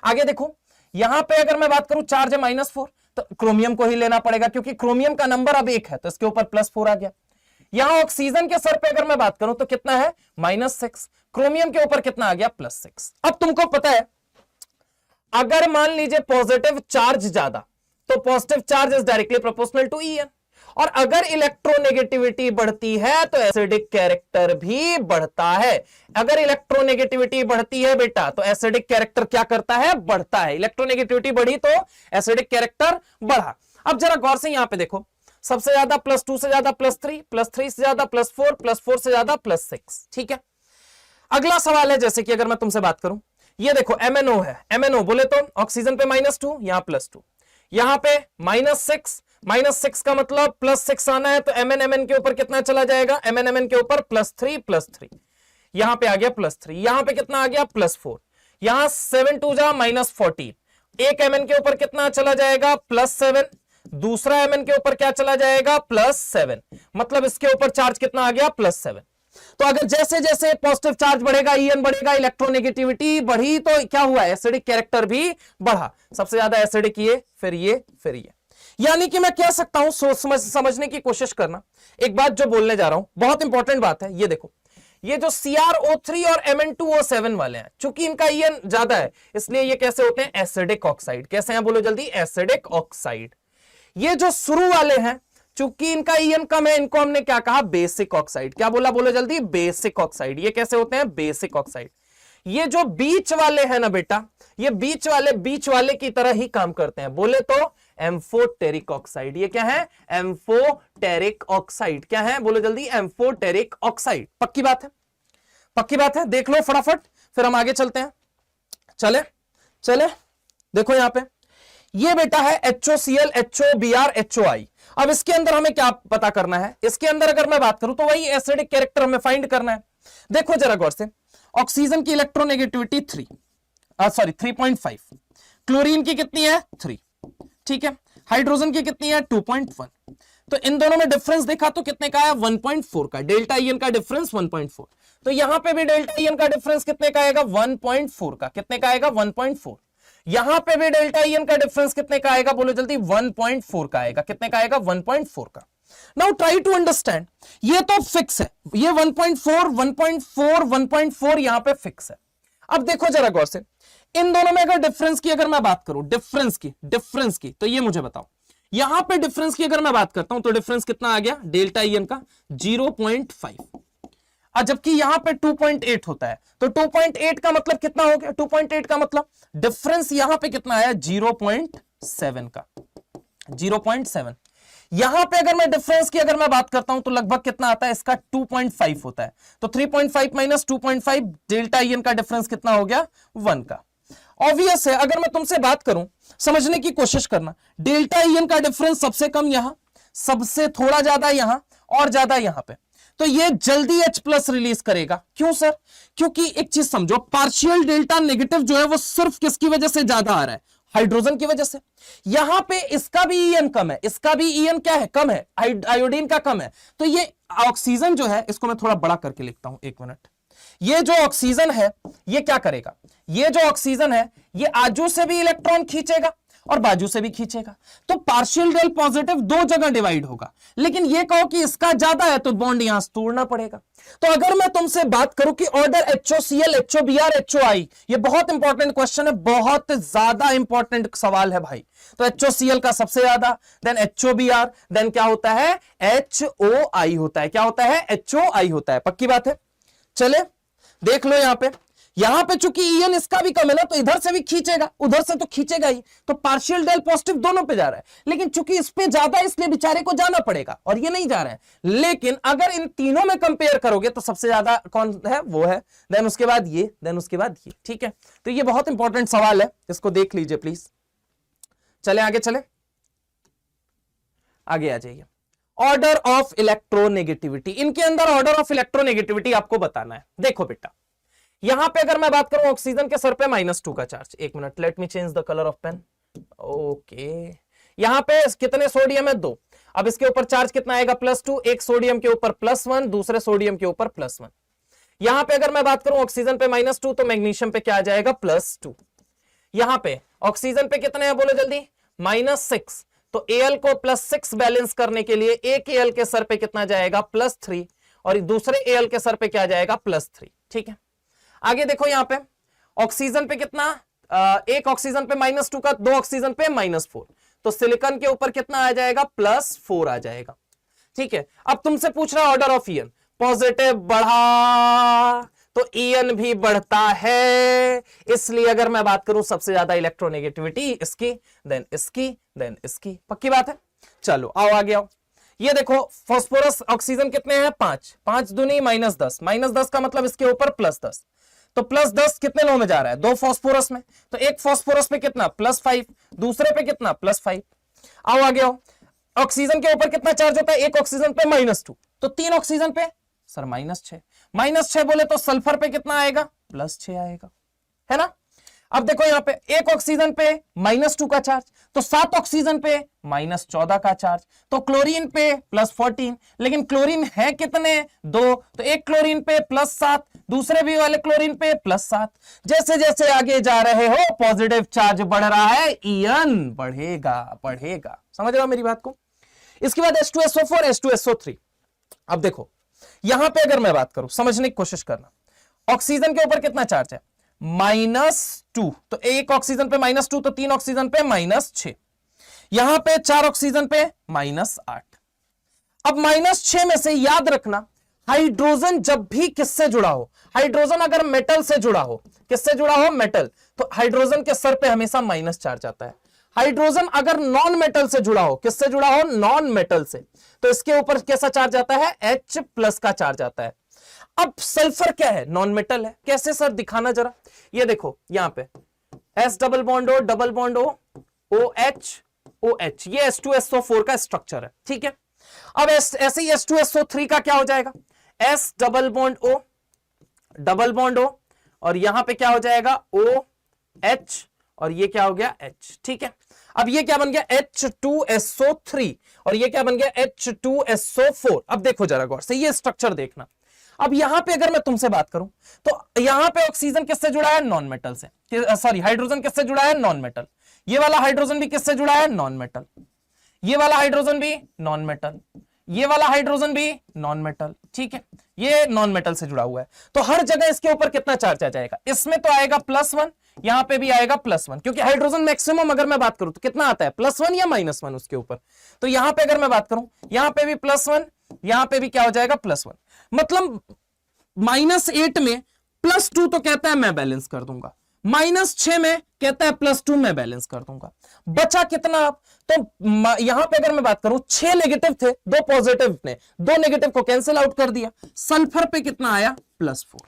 आगे देखो, यहां पे अगर मैं बात करूं चार्ज है -4, तो क्रोमियम को ही लेना पड़ेगा, क्योंकि क्रोमियम का नंबर अब 1 है, तो इसके ऊपर +4 आ गया। यहां ऑक्सीजन के सर पे अगर मैं बात करूं तो कितना है, -6, क्रोमियम के ऊपर कितना आ गया, +6। अब तुमको पता है, अगर मान लीजिए पॉजिटिव चार्ज ज्यादा, तो positive charge is directly proportional to En, और अगर इलेक्ट्रोनेगेटिविटी बढ़ती है तो एसिडिक कैरेक्टर भी बढ़ता है। अगर इलेक्ट्रोनेगेटिविटी बढ़ती है बेटा तो एसिडिक कैरेक्टर क्या करता है, बढ़ता है। इलेक्ट्रोनेगेटिविटी बढ़ी तो एसिडिक कैरेक्टर बढ़ा। अब जरा गौर से यहां पे देखो, सबसे ज्यादा +2 से ज्यादा +3, +3 से ज्यादा +4, +4 से ज्यादा +6, ठीक है। अगला सवाल है, जैसे कि अगर मैं तुमसे बात करूं, ये देखो MnO है, MnO बोले तो ऑक्सीजन पे -2, यहां +2, यहां पे -6 का मतलब +6 आना है, तो MnMn के ऊपर कितना चला जाएगा, MnMn के ऊपर +3, यहां पे आ गया +3, यहां पे कितना आ गया, +4, यहां 7 2 जा -14, एक Mn के ऊपर कितना चला जाएगा, +7, दूसरा Mn के ऊपर क्या चला जाएगा, +7, मतलब इसके ऊपर चार्ज कितना आ गया, +7। तो अगर जैसे जैसे पॉजिटिव चार्ज बढ़ेगा, En बढ़ेगा, इलेक्ट्रोनेगेटिविटी बढ़ी, तो क्या हुआ, एसिडिक कैरेक्टर भी बढ़ा। सबसे ज्यादा एसिडिक ये, फिर ये, फिर ये। यानी कि मैं कह सकता हूं, समझने की कोशिश करना, एक बात जो बोलने जा रहा हूं बहुत इंपॉर्टेंट बात है। ये देखो, ये जो CrO3 और Mn2O7 वाले हैं, चूंकि इनका En ज्यादा है, इसलिए ये कैसे होते हैं, एसिडिक ऑक्साइड। कैसे हैं, बोलो जल्दी, एसिडिक ऑक्साइड। ये जो शुरू वाले हैं, चूंकि इनका En कम है, इनको हमने क्या कहा, बेसिक ऑक्साइड। क्या बोला, बोलो जल्दी, बेसिक ऑक्साइड। ये कैसे होते हैं, बेसिक ऑक्साइड। ये जो बीच वाले हैं ना बेटा, ये बीच वाले की तरह ही काम करते हैं, बोले तो एम्फोटेरिक ऑक्साइड। ये क्या है, एम्फोटेरिक ऑक्साइड। क्या है, बोलो जल्दी, एम्फोटेरिक ऑक्साइड। पक्की बात है, पक्की बात है, देख लो फटाफट, फिर हम आगे चलते हैं। चले देखो यहां पे, ये बेटा है HOCl, HOBr, HOI। अब इसके अंदर हमें क्या पता करना है, इसके अंदर अगर मैं बात करूं तो वही एसिडिक कैरेक्टर हमें फाइंड करना है। देखो जरा गौर से, ऑक्सीजन की इलेक्ट्रोनेगेटिविटी 3.5, क्लोरीन की कितनी है, 3, ठीक है, हाइड्रोजन की कितनी है, 2.1। तो इन दोनों में डिफरेंस देखा तो कितने का है, 1.4 का, डेल्टा En का डिफरेंस 1.4। तो यहां पे भी डेल्टा En का डिफरेंस कितने का आएगा, 1.4 का। कितने का आएगा, 1.4। यहां पे भी डेल्टा En का डिफरेंस कितने का आएगा, बोलो जल्दी, 1.4 का आएगा। कितने का आएगा, 1.4 का। नाउ ट्राई टू अंडरस्टैंड, ये तो फिक्स है, ये 1.4 1.4 1.4 यहां पे फिक्स है। अब देखो जरा गौर से, इन दोनों में अगर डिफरेंस की अगर मैं बात करूं, डिफरेंस की तो ये मुझे बताओ, यहां पे डिफरेंस की अगर मैं बात करता हूं तो डिफरेंस कितना आ गया डेल्टा ई एन का 0.5, और जबकि यहां पे 2.8 होता है, तो 2.8 का मतलब कितना हो गया, 2.8 का मतलब डिफरेंस यहां पे कितना आया 0.7 का, 0.7। यहां पे अगर मैं डिफरेंस की अगर मैं बात करता हूं तो लगभग कितना आता है इसका 2.5 होता है, तो 3.5 माइनस 2.5 डेल्टा ई एन का डिफरेंस कितना हो गया 1 का। ऑब्वियस है, अगर मैं तुमसे बात करूं, समझने की कोशिश करना, डेल्टा ई एन का डिफरेंस सबसे कम यहां, सबसे थोड़ा ज्यादा यहां और ज्यादा यहां पे, तो ये जल्दी H प्लस रिलीज करेगा। क्यों सर? क्योंकि एक चीज समझो, पार्शियल डेल्टा नेगेटिव जो है वो सिर्फ किसकी वजह से ज्यादा आ रहा है, हाइड्रोजन की वजह से। यहां पे इसका भी ईएन कम है, इसका भी ईएन क्या है कम है, आयोडीन का कम है, तो ये ऑक्सीजन जो है, इसको मैं थोड़ा बड़ा करके लिखता हूं, एक मिनट। ये जो ऑक्सीजन है ये क्या करेगा, ये जो ऑक्सीजन है ये आजू से भी इलेक्ट्रॉन खींचेगा और बाजू से भी खींचेगा, तो पार्शियल डेल पॉजिटिव दो जगह डिवाइड होगा। लेकिन ये कहो कि इसका ज्यादा है तो बॉन्ड यहां से तोड़ना पड़ेगा। तो अगर मैं तुमसे बात करूं कि ऑर्डर HOCl, HOBr, HOI, ये बहुत इंपॉर्टेंट क्वेश्चन है, बहुत ज्यादा इंपॉर्टेंट सवाल है भाई। तो HOCl का सबसे ज्यादा, देन HOBr, देन क्या होता है HOI होता है, क्या होता है HOI होता है, पक्की बात है। चले देख लो यहां पे चूंकि ईएन इसका भी कम है ना, तो इधर से भी खींचेगा, उधर से तो खींचेगा ही, तो पार्शियल डेल पॉजिटिव दोनों पे जा रहा है। लेकिन चूंकि इस पे ज्यादा, इसलिए बेचारे को जाना पड़ेगा और ये नहीं जा रहे हैं। लेकिन अगर इन तीनों में कंपेयर करोगे तो सबसे ज्यादा कौन है, वो है, देन उसके बाद ये, देन उसके बाद ये, ठीक है। तो ये बहुत इंपॉर्टेंट सवाल है, इसको देख लीजिए प्लीज। चले आगे, चले आगे आ जाइए। ऑर्डर ऑफ इलेक्ट्रोनेगेटिविटी, इनके अंदर ऑर्डर ऑफ इलेक्ट्रोनेगेटिविटी आपको बताना है। देखो बेटा, यहां पे अगर मैं बात करूं ऑक्सीजन के सर पे -2 का चार्ज, एक minute, let me change the colour of pen. Okay, यहां पे कितने सोडियम है 2, अब इसके ऊपर चार्ज कितना आएगा +2, एक सोडियम के ऊपर +1, दूसरे सोडियम के ऊपर +1। यहां पे अगर मैं बात करूं ऑक्सीजन पे -2, तो मैग्नीशियम पे क्या आ जाएगा +2। यहां पे ऑक्सीजन पे कितने हैं बोलो जल्दी, -6, तो Al को +6 बैलेंस करने के लिए एक Al के सर पे कितना जाएगा +3, और दूसरे Al के सर पे क्या जाएगा +3, ठीक है। आगे देखो यहां पे ऑक्सीजन पे कितना, एक ऑक्सीजन पे -2 का, दो ऑक्सीजन पे -4, तो सिलिकॉन के ऊपर कितना आ जाएगा +4 आ जाएगा, ठीक है। अब तुमसे पूछ रहा है ऑर्डर ऑफ ईएन, पॉजिटिव बढ़ा तो ईएन भी बढ़ता है, इसलिए अगर मैं बात करूं सबसे ज्यादा इलेक्ट्रोनेगेटिविटी इसकी, देन इसकी, देन इसकी, पक्की बात है। चलो आओ आगे आओ। ये देखो फास्फोरस ऑक्सीजन कितने हैं 5, 5 दूनी -10, -10 का मतलब इसके ऊपर +10, तो +10 कितने लोगों में जा रहा है, 2 फास्फोरस में, तो एक फास्फोरस पे कितना +5, दूसरे पे कितना +5। आओ आगे आओ, ऑक्सीजन के ऊपर कितना चार्ज होता है, एक ऑक्सीजन पे -2, तो 3 ऑक्सीजन पे सर -6, -6 बोले तो सल्फर पे कितना आएगा +6 आएगा, है ना। अब देखो यहां पे एक ऑक्सीजन पे -2 का चार्ज, तो 7 ऑक्सीजन पे -14 का चार्ज, तो क्लोरीन पे +14, लेकिन क्लोरीन है कितने 2, तो एक क्लोरीन पे +7, दूसरे भी वाले क्लोरीन पे +7। जैसे जैसे आगे जा रहे हो पॉजिटिव चार्ज बढ़ रहा है, ईएन बढ़ेगा बढ़ेगा, समझ रहे हो मेरी बात को। इसके बाद H2SO4, H2SO3। अब देखो यहां पे अगर मैं बात करूं, समझने की कोशिश करना, ऑक्सीजन के ऊपर कितना चार्ज है -2, तो एक ऑक्सीजन पे -2, तो 3 ऑक्सीजन पे -6, यहां पे 4 ऑक्सीजन पे -8। अब -6 में से याद रखना, हाइड्रोजन जब भी किससे जुड़ा हो, हाइड्रोजन अगर मेटल से जुड़ा हो, किससे जुड़ा हो मेटल, तो हाइड्रोजन के सर पे हमेशा माइनस चार्ज आता है। हाइड्रोजन अगर नॉन मेटल से जुड़ा हो, किससे जुड़ा हो नॉन मेटल से, तो इसके ऊपर कैसा चार्ज आता है H+ का चार्ज आता है। अब सल्फर क्या है, नॉन मेटल है, कैसे सर दिखाना जरा, ये देखो यहां पे S double bond O OH OH, ये H2SO4 का स्ट्रक्चर है, ठीक है। अब ऐसे ही H2SO3 का क्या हो जाएगा, S डबल बॉन्ड O, और यहां पे क्या हो जाएगा OH, और ये क्या हो गया H, ठीक है। अब ये क्या बन गया H2SO3, और ये क्या बन गया H2SO4। अब देखो जरा गौर से, ये स्ट्रक्चर देखना। अब यहां पे अगर मैं तुमसे बात करूं, तो यहां पे ऑक्सीजन किससे जुड़ा है नॉन मेटल से, सॉरी हाइड्रोजन किससे जुड़ा है नॉन मेटल, ये वाला हाइड्रोजन भी किससे जुड़ा है नॉन मेटल, ये वाला हाइड्रोजन भी नॉन मेटल, ये वाला हाइड्रोजन भी नॉन मेटल, ठीक है, ये नॉन मेटल से जुड़ा हुआ है, तो हर जगह इसके ऊपर कितना चार्ज आ जाएगा, इसमें तो आएगा +1, यहां पे भी आएगा +1, क्योंकि हाइड्रोजन मैक्सिमम अगर मैं बात करूं तो कितना आता है +1 या -1 उसके ऊपर, तो यहां पे अगर मैं बात करूं यहां पे भी +1, यहां पे भी क्या हो जाएगा +1, मतलब -8 में +2 तो कहता है मैं बैलेंस कर दूंगा, -6 में कहता है +2 मैं बैलेंस कर दूंगा, बचा कितना आप, तो यहां पे अगर मैं बात करूं 6 नेगेटिव थे, 2 पॉजिटिव ने 2 नेगेटिव को कैंसिल आउट कर दिया, सल्फर पे कितना आया +4,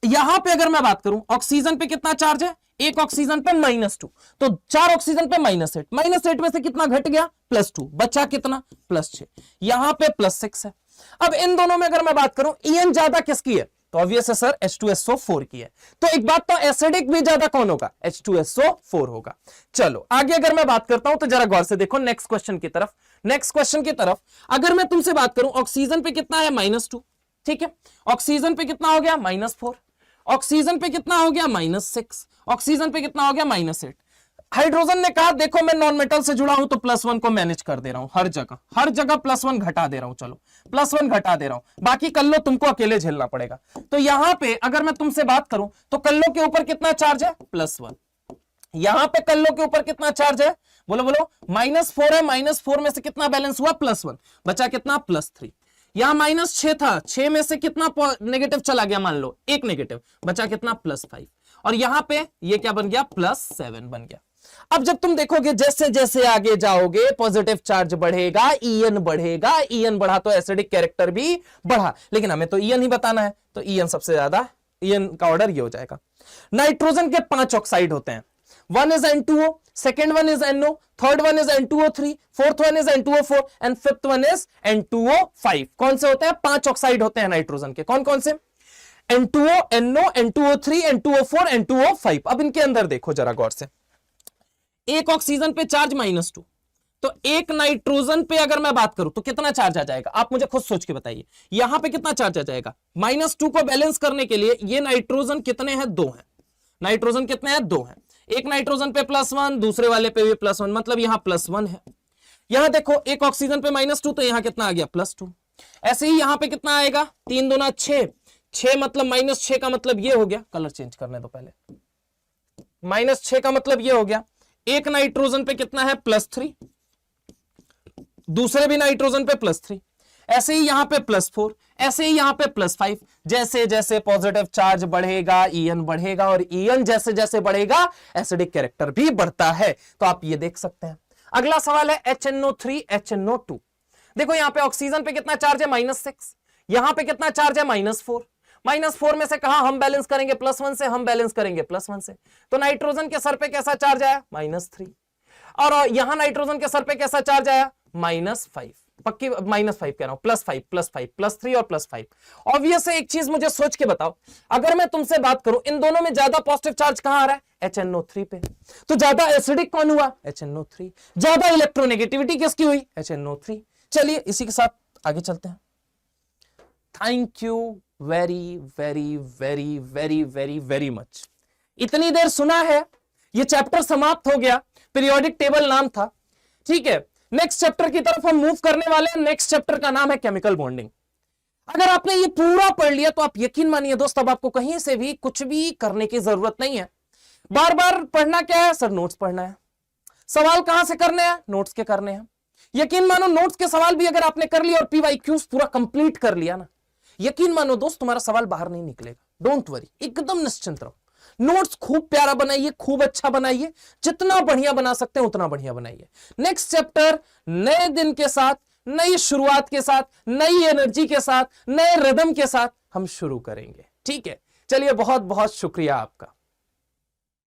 यहां पे अगर मैं बात करूं ऑक्सीजन पे कितना चार्ज है, एक ऑक्सीजन पे -2, तो 4 ऑक्सीजन पे -8, -8 में से कितना घट गया +2, बचा कितना +6, यहां पे +6 है। अब इन दोनों में अगर मैं बात करूं ईएन ज्यादा किसकी है, तो ऑब्वियस है सर H2SO4 की है, तो एक बात तो एसिडिक भी ज्यादा कौन होगा, H2SO4 होगा। चलो आगे अगर मैं बात करता हूं तो जरा गौर से देखो नेक्स्ट क्वेश्चन की तरफ, नेक्स्ट क्वेश्चन की तरफ अगर मैं तुमसे बात करूं ऑक्सीजन पे कितना है -2, ठीक है, ऑक्सीजन पे कितना हो गया -4, ऑक्सीजन पे कितना हो गया -6, ऑक्सीजन पे कितना हो गया -8, हाइड्रोजन ने कहा देखो मैं नॉन मेटल से जुड़ा हूं तो +1 को मैनेज कर दे रहा हूं, हर जगह +1 घटा दे रहा हूं, चलो +1 घटा दे रहा हूं, बाकी कल्लो तुमको अकेले झेलना पड़ेगा। तो यहां पे अगर मैं तुमसे बात करूं तो कल्लो के ऊपर कितना चार्ज है +1, यहां पे कल्लो के ऊपर कितना चार्ज है, बोलो बोलो -4 है, -4 में से कितना बैलेंस हुआ +1, बचा कितना +3, यहां -6 था, 6 में से कितना नेगेटिव चला गया, मान लो 1 नेगेटिव, बचा कितना +5, और यहां पे ये क्या बन गया +7 बन गया। अब जब तुम देखोगे जैसे जैसे आगे जाओगे पॉजिटिव चार्ज बढ़ेगा, ईएन बढ़ेगा, ईएन बढ़ा तो एसिडिक कैरेक्टर भी बढ़ा, लेकिन हमें तो ईएन ही बताना है, तो ईएन सबसे ज्यादा, ईएन का ऑर्डर ये हो जाएगा। नाइट्रोजन के 5 ऑक्साइड होते हैं, 1 is N2O, second one is NO, third one is N2O3, fourth one is N2O4 and fifth one is N2O5। कौन से होते हैं, 5 ऑक्साइड होते हैं नाइट्रोजन के, कौन कौन से, N2O, NO, N2O3, N2O4, N2O5। अब इनके अंदर देखो जरा गौर से, एक ऑक्सीजन पे चार्ज -2, तो एक नाइट्रोजन पे अगर मैं बात करूं तो कितना चार्ज आ जाएगा, आप मुझे खुद सोच के बताइए, यहां पे कितना चार्ज आ जाएगा, -2 को बैलेंस करने के लिए ये नाइट्रोजन कितने हैं, 2 हैं, नाइट्रोजन कितने हैं, 2 हैं, एक नाइट्रोजन पे +1, दूसरे वाले पे भी +1, मतलब यहां +1 है। यहां देखो एक ऑक्सीजन पे -2, तो यहां कितना आ गया +2, ऐसे ही यहां पे कितना आएगा, 3 दूना 6, 6 मतलब -6 का मतलब ये हो गया, कलर चेंज करने दो पहले, -6 का मतलब ये हो गया, एक नाइट्रोजन पे कितना है +3, दूसरे भी नाइट्रोजन पे +3, ऐसे ही यहां पे +4, ऐसे ही यहां पे +5, जैसे जैसे पॉजिटिव चार्ज बढ़ेगा ईएन बढ़ेगा, और ईएन जैसे जैसे बढ़ेगा एसिडिक कैरेक्टर भी बढ़ता है, तो आप ये देख सकते हैं। अगला सवाल है HNO3 HNO2, देखो यहां पे ऑक्सीजन पे कितना चार्ज है -6, यहां पे कितना चार्ज है -4, -4 में से कहा हम बैलेंस करेंगे +1 से, हम बैलेंस करेंगे +1 से, तो नाइट्रोजन के सर पे कैसा चार्ज आया -3, और यहां नाइट्रोजन के सर पे कैसा चार्ज आया -5, पक्की -5 कह रहा हूं, +5 +5 +3 और +5। ऑब्वियस है, एक चीज मुझे सोच के बताओ, अगर मैं तुमसे बात करूं इन दोनों में ज्यादा पॉजिटिव चार्ज कहां आ रहा है, HNO3 पे, तो ज्यादा एसिडिक कौन हुआ, HNO3, ज्यादा इलेक्ट्रोनेगेटिविटी किसकी हुई, HNO3। चलिए इसी के साथ आगे चलते हैं। Thank you very very very very very very much. इतनी देर सुना है, ये चैप्टर समाप्त हो गया, पीरियोडिक टेबल नाम था, ठीक है। नेक्स्ट चैप्टर की तरफ हम मूव करने वाले हैं, नेक्स्ट चैप्टर का नाम है केमिकल बॉन्डिंग। अगर आपने ये पूरा पढ़ लिया तो आप यकीन मानिए दोस्त, अब आपको कहीं से भी कुछ भी करने की जरूरत नहीं है। बार बार पढ़ना क्या है सर, नोट्स पढ़ना है। सवाल कहां से करने हैं, नोट्स के करने हैं। यकीन मानो नोट्स के सवाल भी अगर आपने कर लिया और PYQs पूरा कंप्लीट कर लिया ना, यकीन मानो दोस्त तुम्हारा सवाल बाहर नहीं निकलेगा। डोंट वरी, एकदम निश्चिंत रहो। नोट्स खूब प्यारा बनाइए, खूब अच्छा बनाइए, जितना बढ़िया बना सकते हैं उतना बढ़िया बनाइए। नेक्स्ट चैप्टर नए दिन के साथ, नई शुरुआत के साथ, नई एनर्जी के साथ, नए रिदम के साथ हम शुरू करेंगे, ठीक है। चलिए बहुत बहुत शुक्रिया आपका।